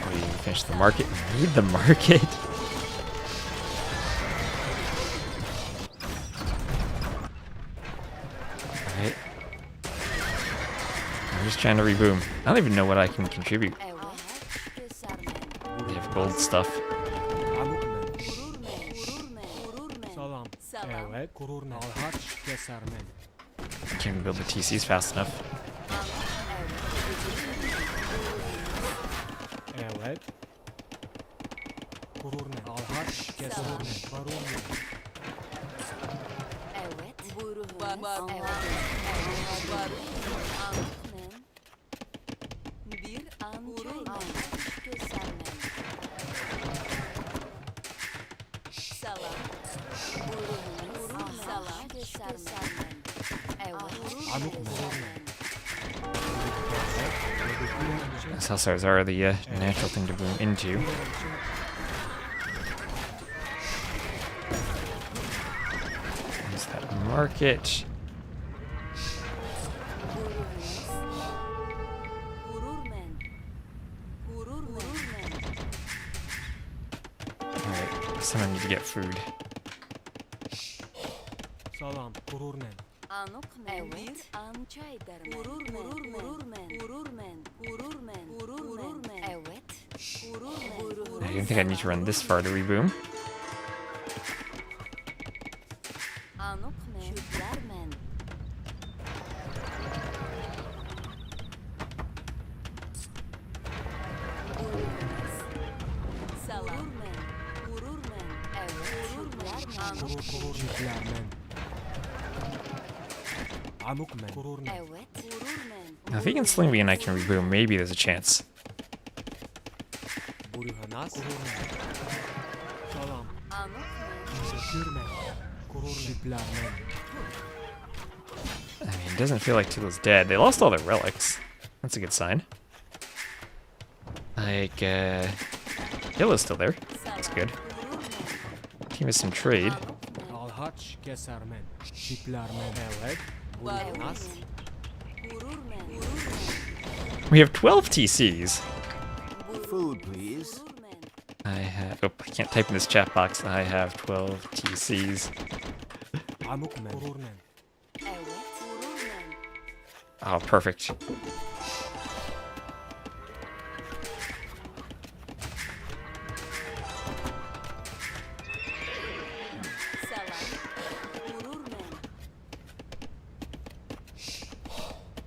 Oh, you can finish the market. We need the market. Alright. I'm just trying to reboom. I don't even know what I can contribute. They have gold stuff. Can't even build the TCs fast enough. These hussars are the natural thing to boom into. There's that market. Alright, someone need to get food. Salam, gururmen. Evet. Amca ederim. Gururmen. Evet. I didn't think I'd need to run this far to reboom. Şükürmen. Salam. Gururmen. Evet. Şükürmen. Amukmen. Gururmen. Evet. Now, if he can sling me and I can reboom, maybe there's a chance. Burihanas. Salam. Anokmen. Şükürmen. Şükürmen. I mean, it doesn't feel like Tula's dead. They lost all their relics. That's a good sign. Like, Hilla's still there. That's good. Team has some trade. Alhaç kesermen. Şükürmen. Evet. Burihanas. Gururmen. We have 12 TCs. Food, please. I have. Oh, I can't type in this chat box. I have 12 TCs. Amukmen. Gururmen. Evet. Gururmen. Oh, perfect. Salam. Gururmen.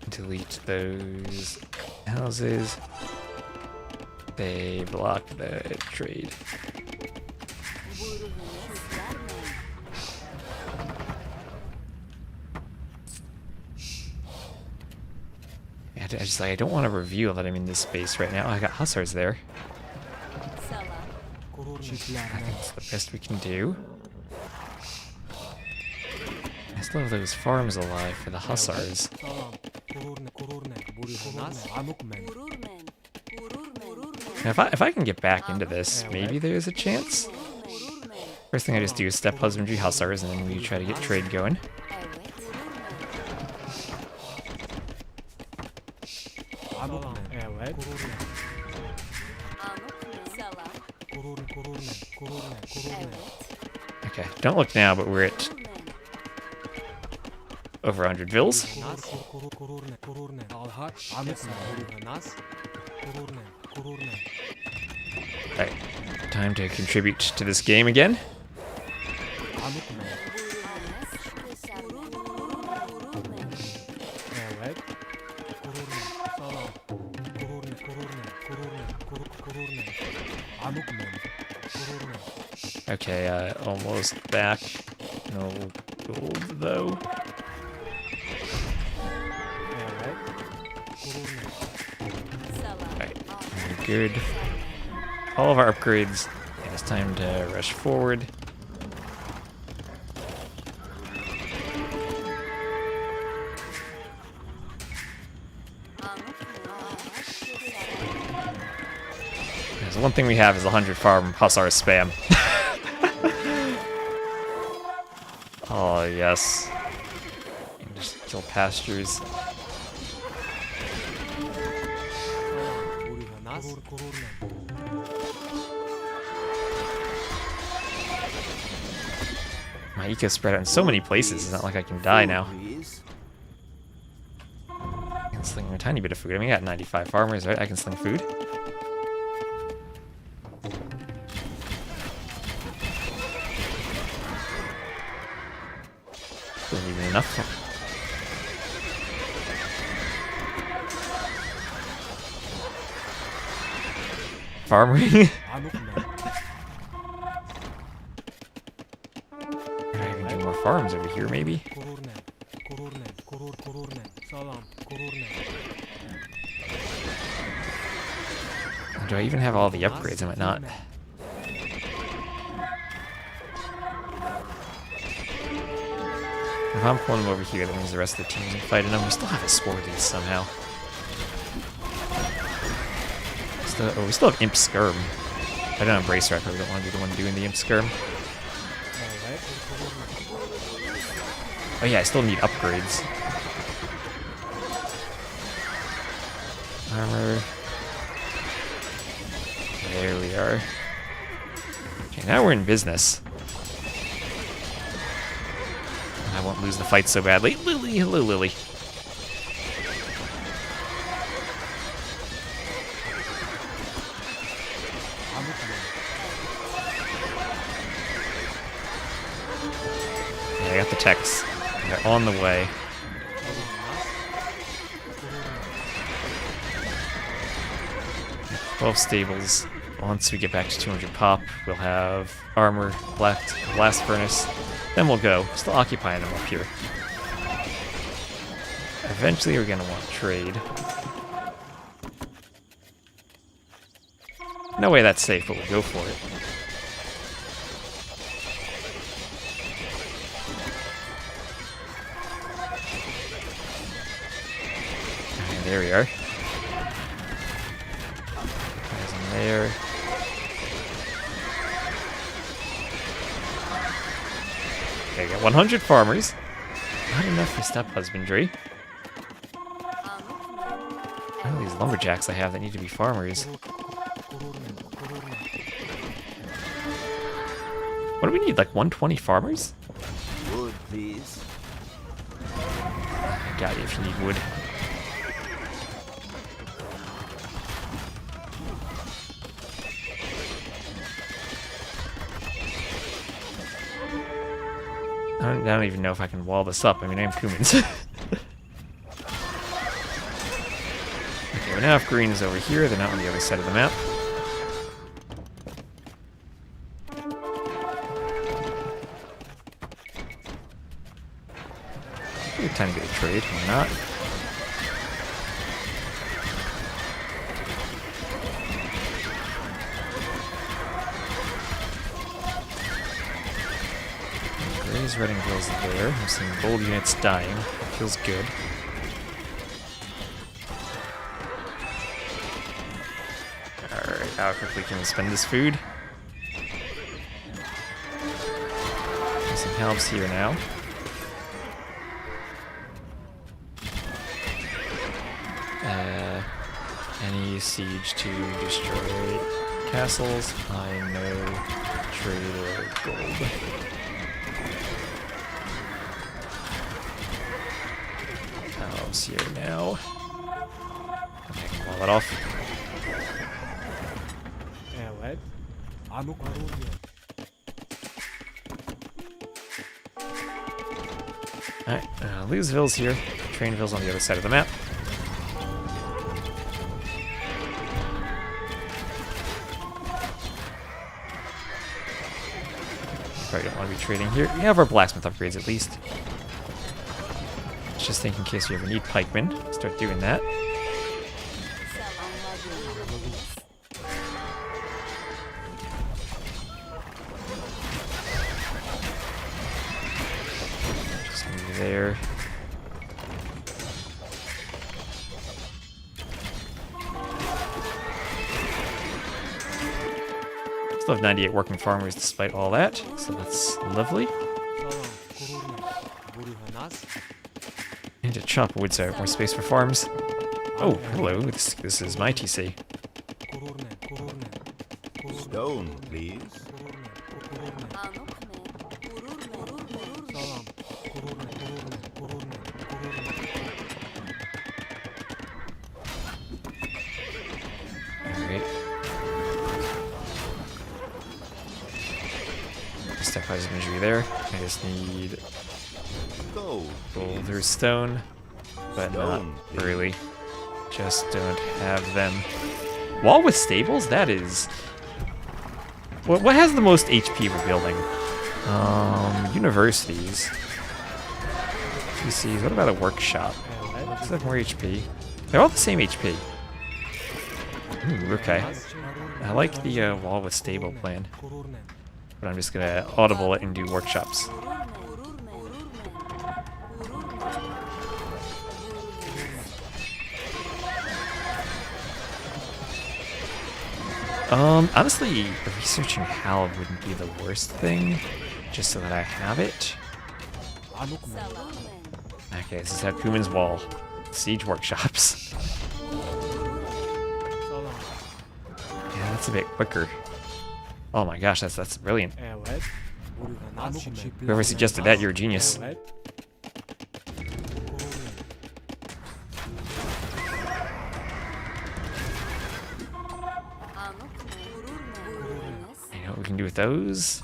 Delete those houses. They block the trade. I don't want to reveal that I'm in this space right now. I got hussars there. Salam. Şükürmen. That's the best we can do. I still have those farms alive for the hussars. Salam. Gururmen. Burihanas. Amukmen. Gururmen. Now, if I can get back into this, maybe there's a chance. First thing I just do is step husbandry hussars, and then we try to get trade going. Amukmen. Evet. Salam. Gururmen. Okay, don't look now, but we're at over 100 vills. Gururmen. Alhaç. Amukmen. Burihanas. Gururmen. Alright, time to contribute to this game again. Amukmen. Evet. Gururmen. Salam. Gururmen. Amukmen. Gururmen. Okay, almost back. No gold, though. Evet. Gururmen. Alright, we're good. All of our upgrades. And it's time to rush forward. There's one thing we have is 100 farm hussar spam. Oh, yes. You can just kill pastures. Burihanas. Gururmen. My eco spread out in so many places, it's not like I can die now. Please. I can sling a tiny bit of food. I mean, I got 95 farmers, right? I can sling food. Isn't even enough. Farming? Amukmen. I can do more farms over here, maybe. Gururmen. Salam. Gururmen. Do I even have all the upgrades? I might not. If I'm pulling them over here, that means the rest of the teams are fighting them. We still have a spore these somehow. we still have Imp Skirm. I don't have Bracer, I probably don't want to be the one doing the Imp Skirm. Oh yeah, I still need upgrades. Armor. There we are. Okay, now we're in business. I won't lose the fight so badly. Lily, hello Lily. Yeah, I got the techs. They're on the way. Twelve stables. Once we get back to 200 pop, we'll have armor left, blast furnace. Then we'll go. Still occupying them up here. Eventually we're gonna want trade. No way that's safe, but we'll go for it. And there we are. Guys in there. Okay, I got 100 farmers. Not enough for step husbandry. All these lumberjacks I have that need to be farmers. What do we need? Like 120 farmers? Wood, please. I got you if you need wood. I don't even know if I can wall this up. I mean, I am Kumans. Okay, we now have green is over here. They're not on the other side of the map. Good time to get a trade. Why not? Gray's Reading Girl's there. I'm seeing gold units dying. Feels good. Alright, how quickly can we spend this food? There's some helps here now. Any siege to destroy castles? I know trade or gold. Helps here now. Okay, I can wall it off. Alright, Lewisville's here. Trainville's on the other side of the map. Probably don't want to be trading here. We have our blacksmith upgrades at least. Just think in case we ever need pikemen. Start doing that. Just move there. Still have 98 working farmers despite all that, so that's lovely. Need to chop wood so I have more space for farms. Oh, hello, this is my TC. Stone, please. Alright. Step husbandry there. I just need Gold, gold or stone, but not Stone, please. really. Just don't have them. Wall with stables? That is... What has the most HP we're building? Universities. PCs. What about a workshop? Does that have more HP? They're all the same HP. Ooh, okay. I like the wall with stable plan. But I'm just gonna audible it and do workshops. Honestly, researching Hal wouldn't be the worst thing, just so that I have it. Okay, this is at Kuman's Wall. Siege workshops. Yeah, that's a bit quicker. Oh my gosh, that's brilliant. Whoever suggested that, you're a genius. You know what we can do with those?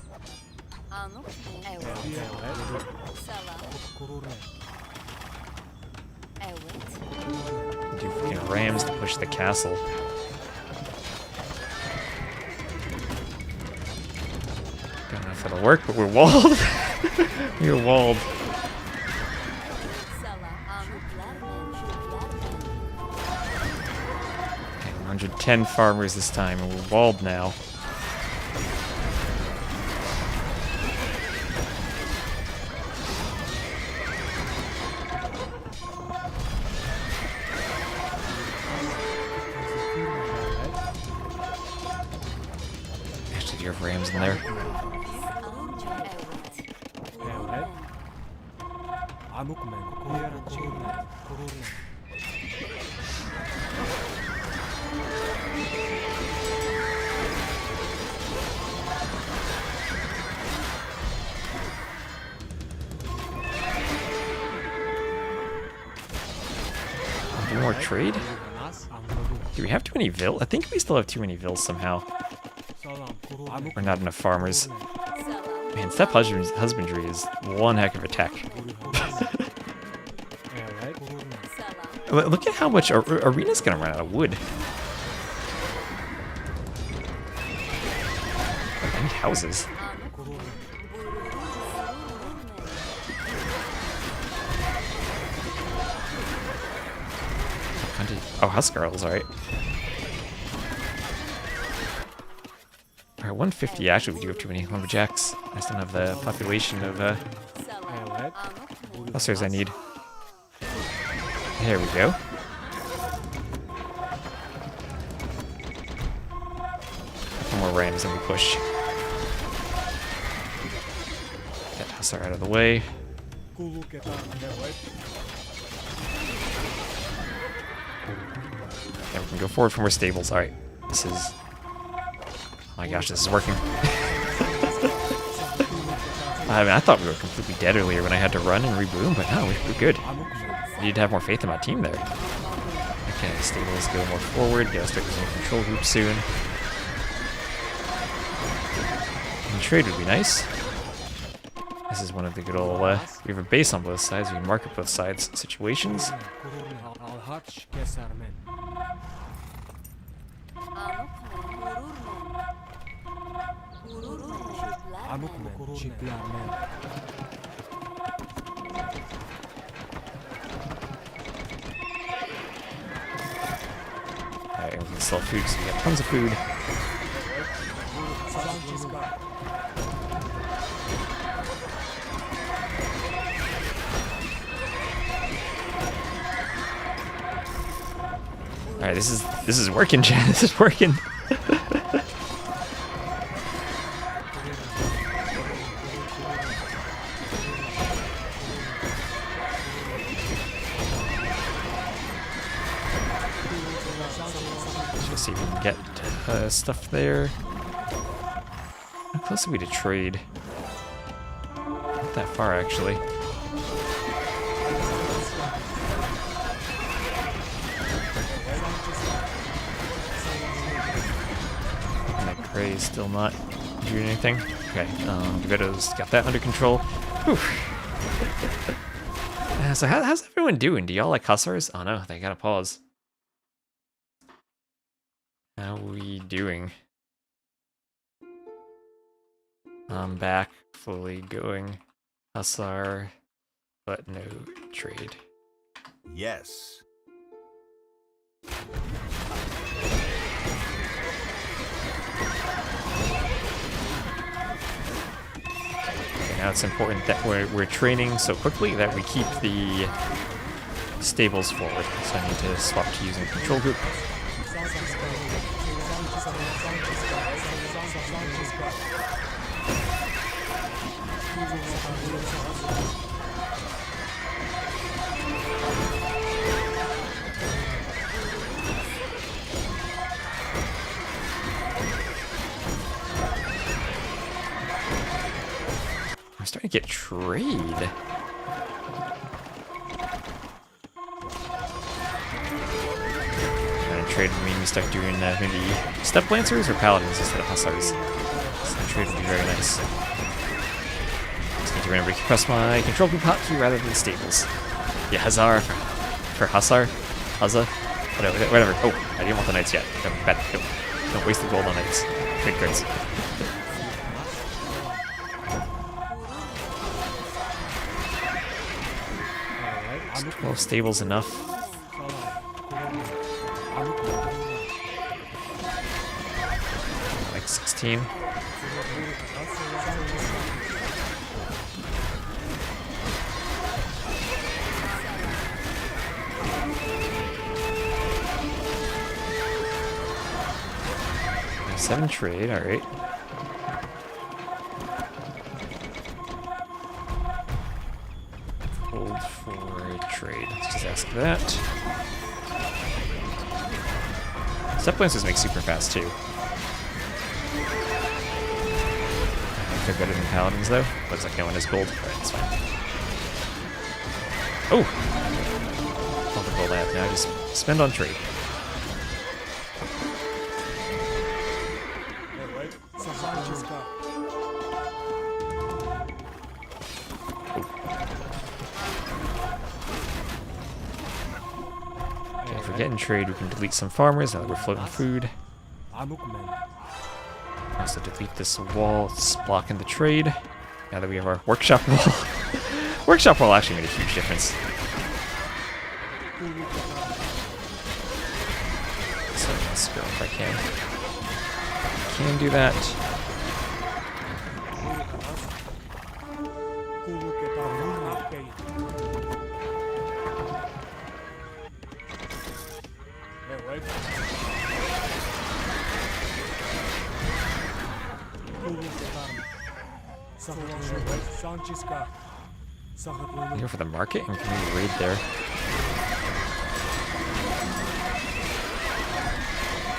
Do freaking rams to push the castle. Don't know if it'll work, but we're walled. We're walled. Okay, 110 farmers this time, and we're walled now. Actually, do you have rams in there? Do more trade? Do we have too many vills? I think we still have too many vills somehow. Or not enough farmers. Man, steppe husbandry is one heck of a tech. Look at how much Arena's gonna run out of wood. I need houses. Oh, Huskarls, alright. Alright, 150. Actually, we do have too many lumberjacks. I just don't have the population of Huskers I need. There we go. One more rams and we push. Get Hussar out of the way. Yeah, we can go forward from our stables. Alright. This is... Oh my gosh, this is working. I mean, I thought we were completely dead earlier when I had to run and reboot, but no, we're good. I need to have more faith in my team there. Okay, the stables go more forward. Gotta start using control group soon. And trade would be nice. This is one of the good old, we have a base on both sides. We can market both sides situations. Alright, we can sell food, so we got tons of food. Alright, this is working, Jen. This is working. Let's see if we can get stuff there. How close are we to trade? Not that far, actually. Gray's still not doing anything. Okay, Vito's got that under control. So how's everyone doing? Do y'all like Hussars? Oh no, they gotta pause. How are we doing? I'm back, fully going. Hussar, but no trade. Yes. Now it's important that we're training so quickly that we keep the stables forward. So I need to swap to using control group. I'm starting to get trade. Trade would mean we start doing maybe step lancers or paladins instead of hussars. So that trade would be very nice. Just need to remember to press my control group hotkey rather than stables. Yeah, Hussar for Hussar, Huzza, whatever. Oh, I didn't want the knights yet. No, bad. No. Don't waste the gold on knights. Trade cards. 12 stables enough. Like 16. Seven trade, alright. Hold for trade. Let's just ask that. Step lancers make super fast too. They're better than paladins though. Looks like no one has gold. Alright, that's fine. Oh! All the gold I have now, just spend on trade. Getting trade, we can delete some farmers now that we're floating food. Also delete this wall, it's blocking the trade. Now that we have our workshop wall. Workshop wall actually made a huge difference. So let's go if I can. Can do that. Go for the market and can we raid there?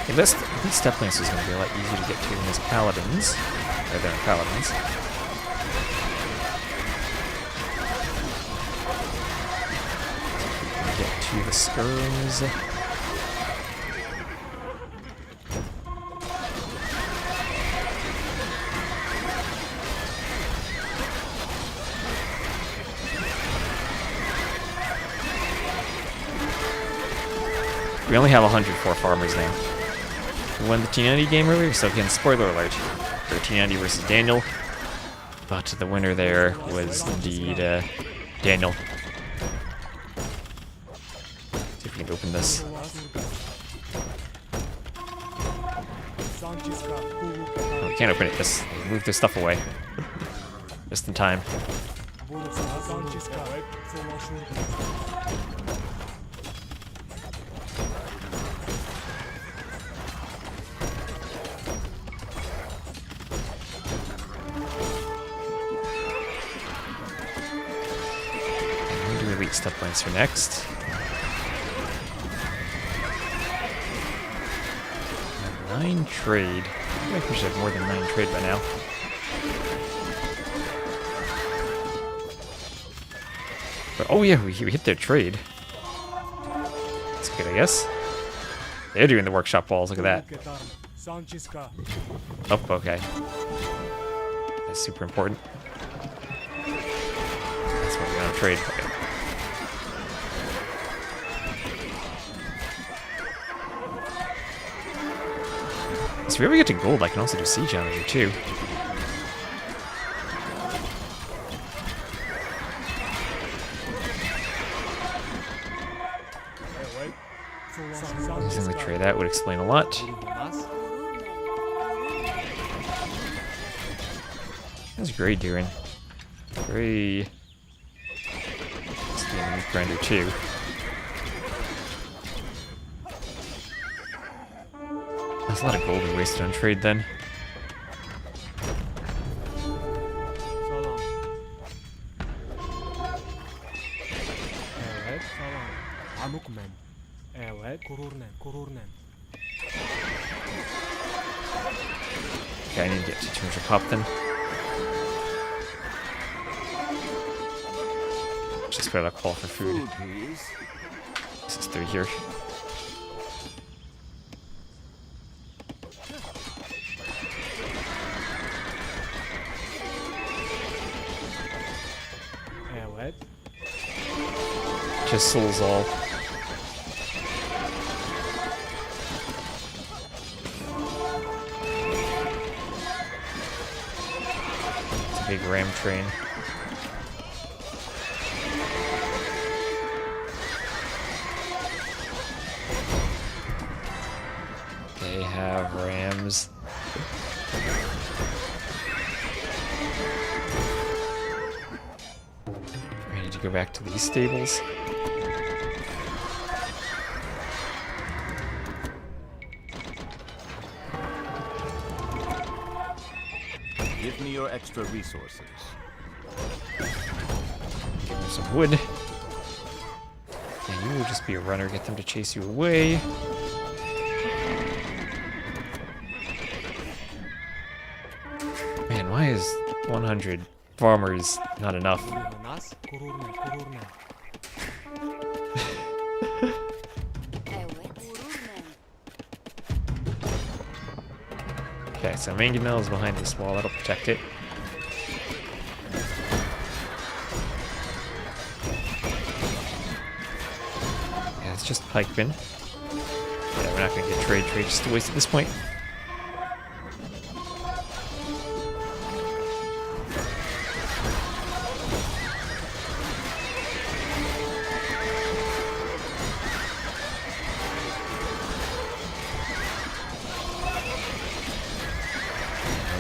Okay, this step lance is going to be a lot easier to get to than his paladins. Or than paladins. Get to the skirms. We only have 104 farmers now. We won the T90 game earlier, so again, spoiler alert for T90 versus Daniel. But the winner there was indeed Daniel. See if we can open this. No, we can't open it. Just move this stuff away. Just in time. Step points for next. 9 trade. I feel like we should have more than 9 trade by now. But, oh yeah, we hit their trade. That's good, I guess. They're doing the workshop walls, look at that. Oh, okay. That's super important. That's what we're gonna trade. Okay. So if we ever get to gold, I can also do siege challenger too. Using the trade, that would explain a lot. How's Gray doing? Gray... Let's be in the meat grinder too. That's a lot of gold we wasted on trade then. Evet, salam. Amukmen. Evet, kururnen, kururnen. Okay, I need to get to Tutor Pop then. Just better call for food. Food, please. This is through here. Evet. Just souls all. It's a big ram train. They have rams. I need to go back to these stables. Give me your extra resources. Give them some wood. And you will just be a runner, get them to chase you away. Man, why is 100 farmers not enough? Nas, kururnen, kururnen. Okay, so Mangonel is behind this wall, that'll protect it. Yeah, it's just pikemen. Yeah, we're not gonna get trade. Trade just a waste at this point.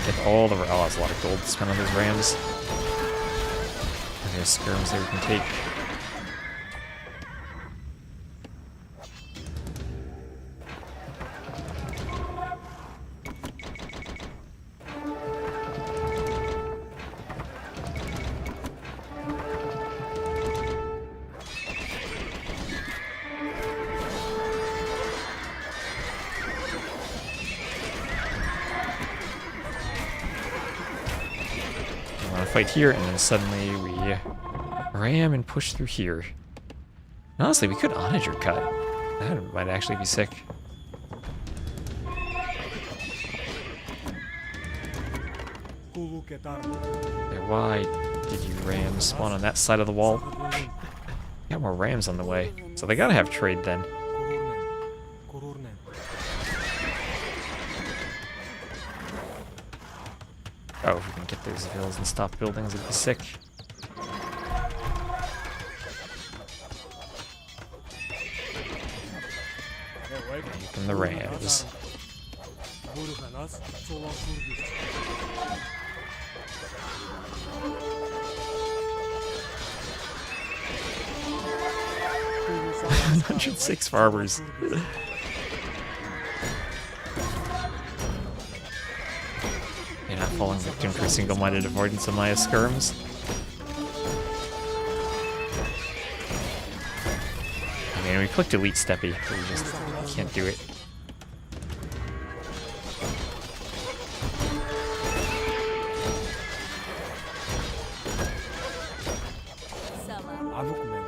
Get all the... Oh, that's a lot of gold to spend on those rams. And there's skirms that we can take. Fight here, and then suddenly we ram and push through here. And honestly, we could onager cut. That might actually be sick. Yeah, why did you rams spawn on that side of the wall? Got more rams on the way, so they gotta have trade then. Oh, if we can get those villas and stop buildings, it'd be sick. From the rams. $106 farmers. You're not falling victim to a single-minded avoidance of my skirms. I mean, we clicked Elite Steppy, but we just can't do it. Amukmen.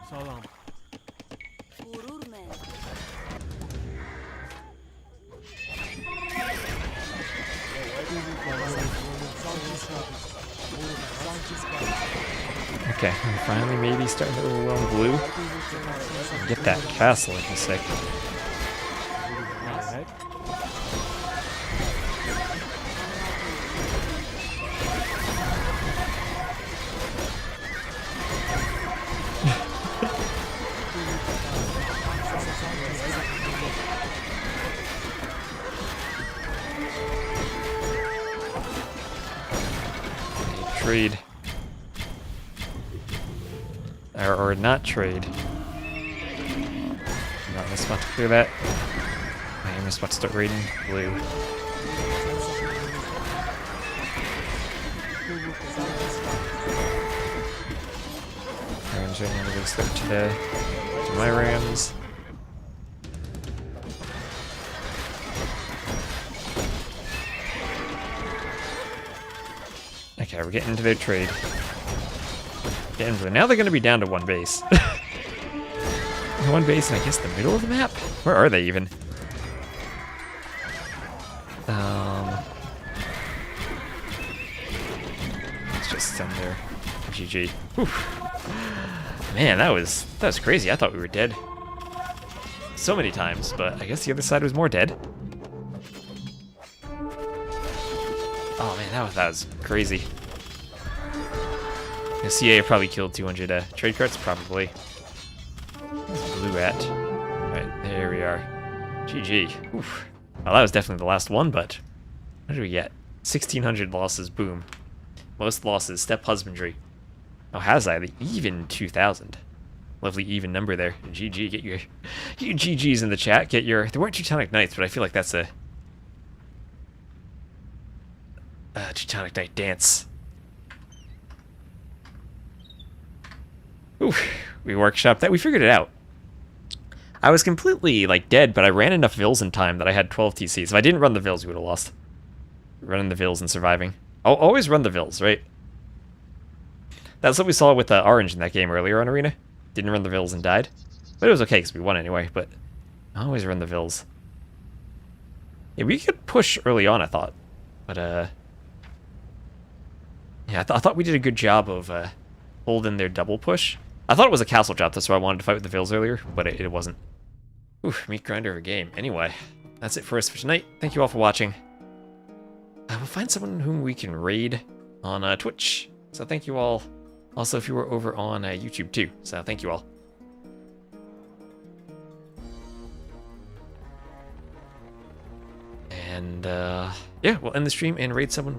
Salam. Okay, we're finally maybe starting to overwhelm blue. Get that castle if you're sick. Evet. Trade. Or not trade. Not in the spot to clear that. I am in the spot to start raiding blue. Rams right now. We're gonna start to my Rams. Okay, we're getting into their trade. Now they're going to be down to one base. One base, and I guess the middle of the map? Where are they even? Let's just send their GG. Whew. Man, that was crazy. I thought we were dead so many times, but I guess the other side was more dead. Oh man, that was crazy. The CA probably killed 200 trade cards, probably. Where's Blue at? Alright, there we are. GG. Oof. Well, that was definitely the last one, but what did we get? 1,600 losses, boom. Most losses, Step Husbandry. Oh, Hazai, the even 2,000. Lovely even number there. GG, get your GGs in the chat. Get your... There weren't Teutonic Knights, but I feel like that's a... Teutonic Knight dance. Ooh, we workshopped that. We figured it out. I was completely, like, dead, but I ran enough Vills in time that I had 12 TCs. If I didn't run the Vills, we would have lost. Running the Vills and surviving. I'll always run the Vills, right? That's what we saw with Orange in that game earlier on Arena. Didn't run the Vills and died. But it was okay, because we won anyway, but I always run the Vills. Yeah, we could push early on, I thought. But, yeah, I thought we did a good job of holding their double push. I thought it was a castle drop, that's why I wanted to fight with the Vills earlier, but it wasn't. Oof, meat grinder of a game. Anyway, that's it for us for tonight. Thank you all for watching. We'll find someone whom we can raid on Twitch. So thank you all. Also, if you were over on YouTube too. So thank you all. And yeah, we'll end the stream and raid someone.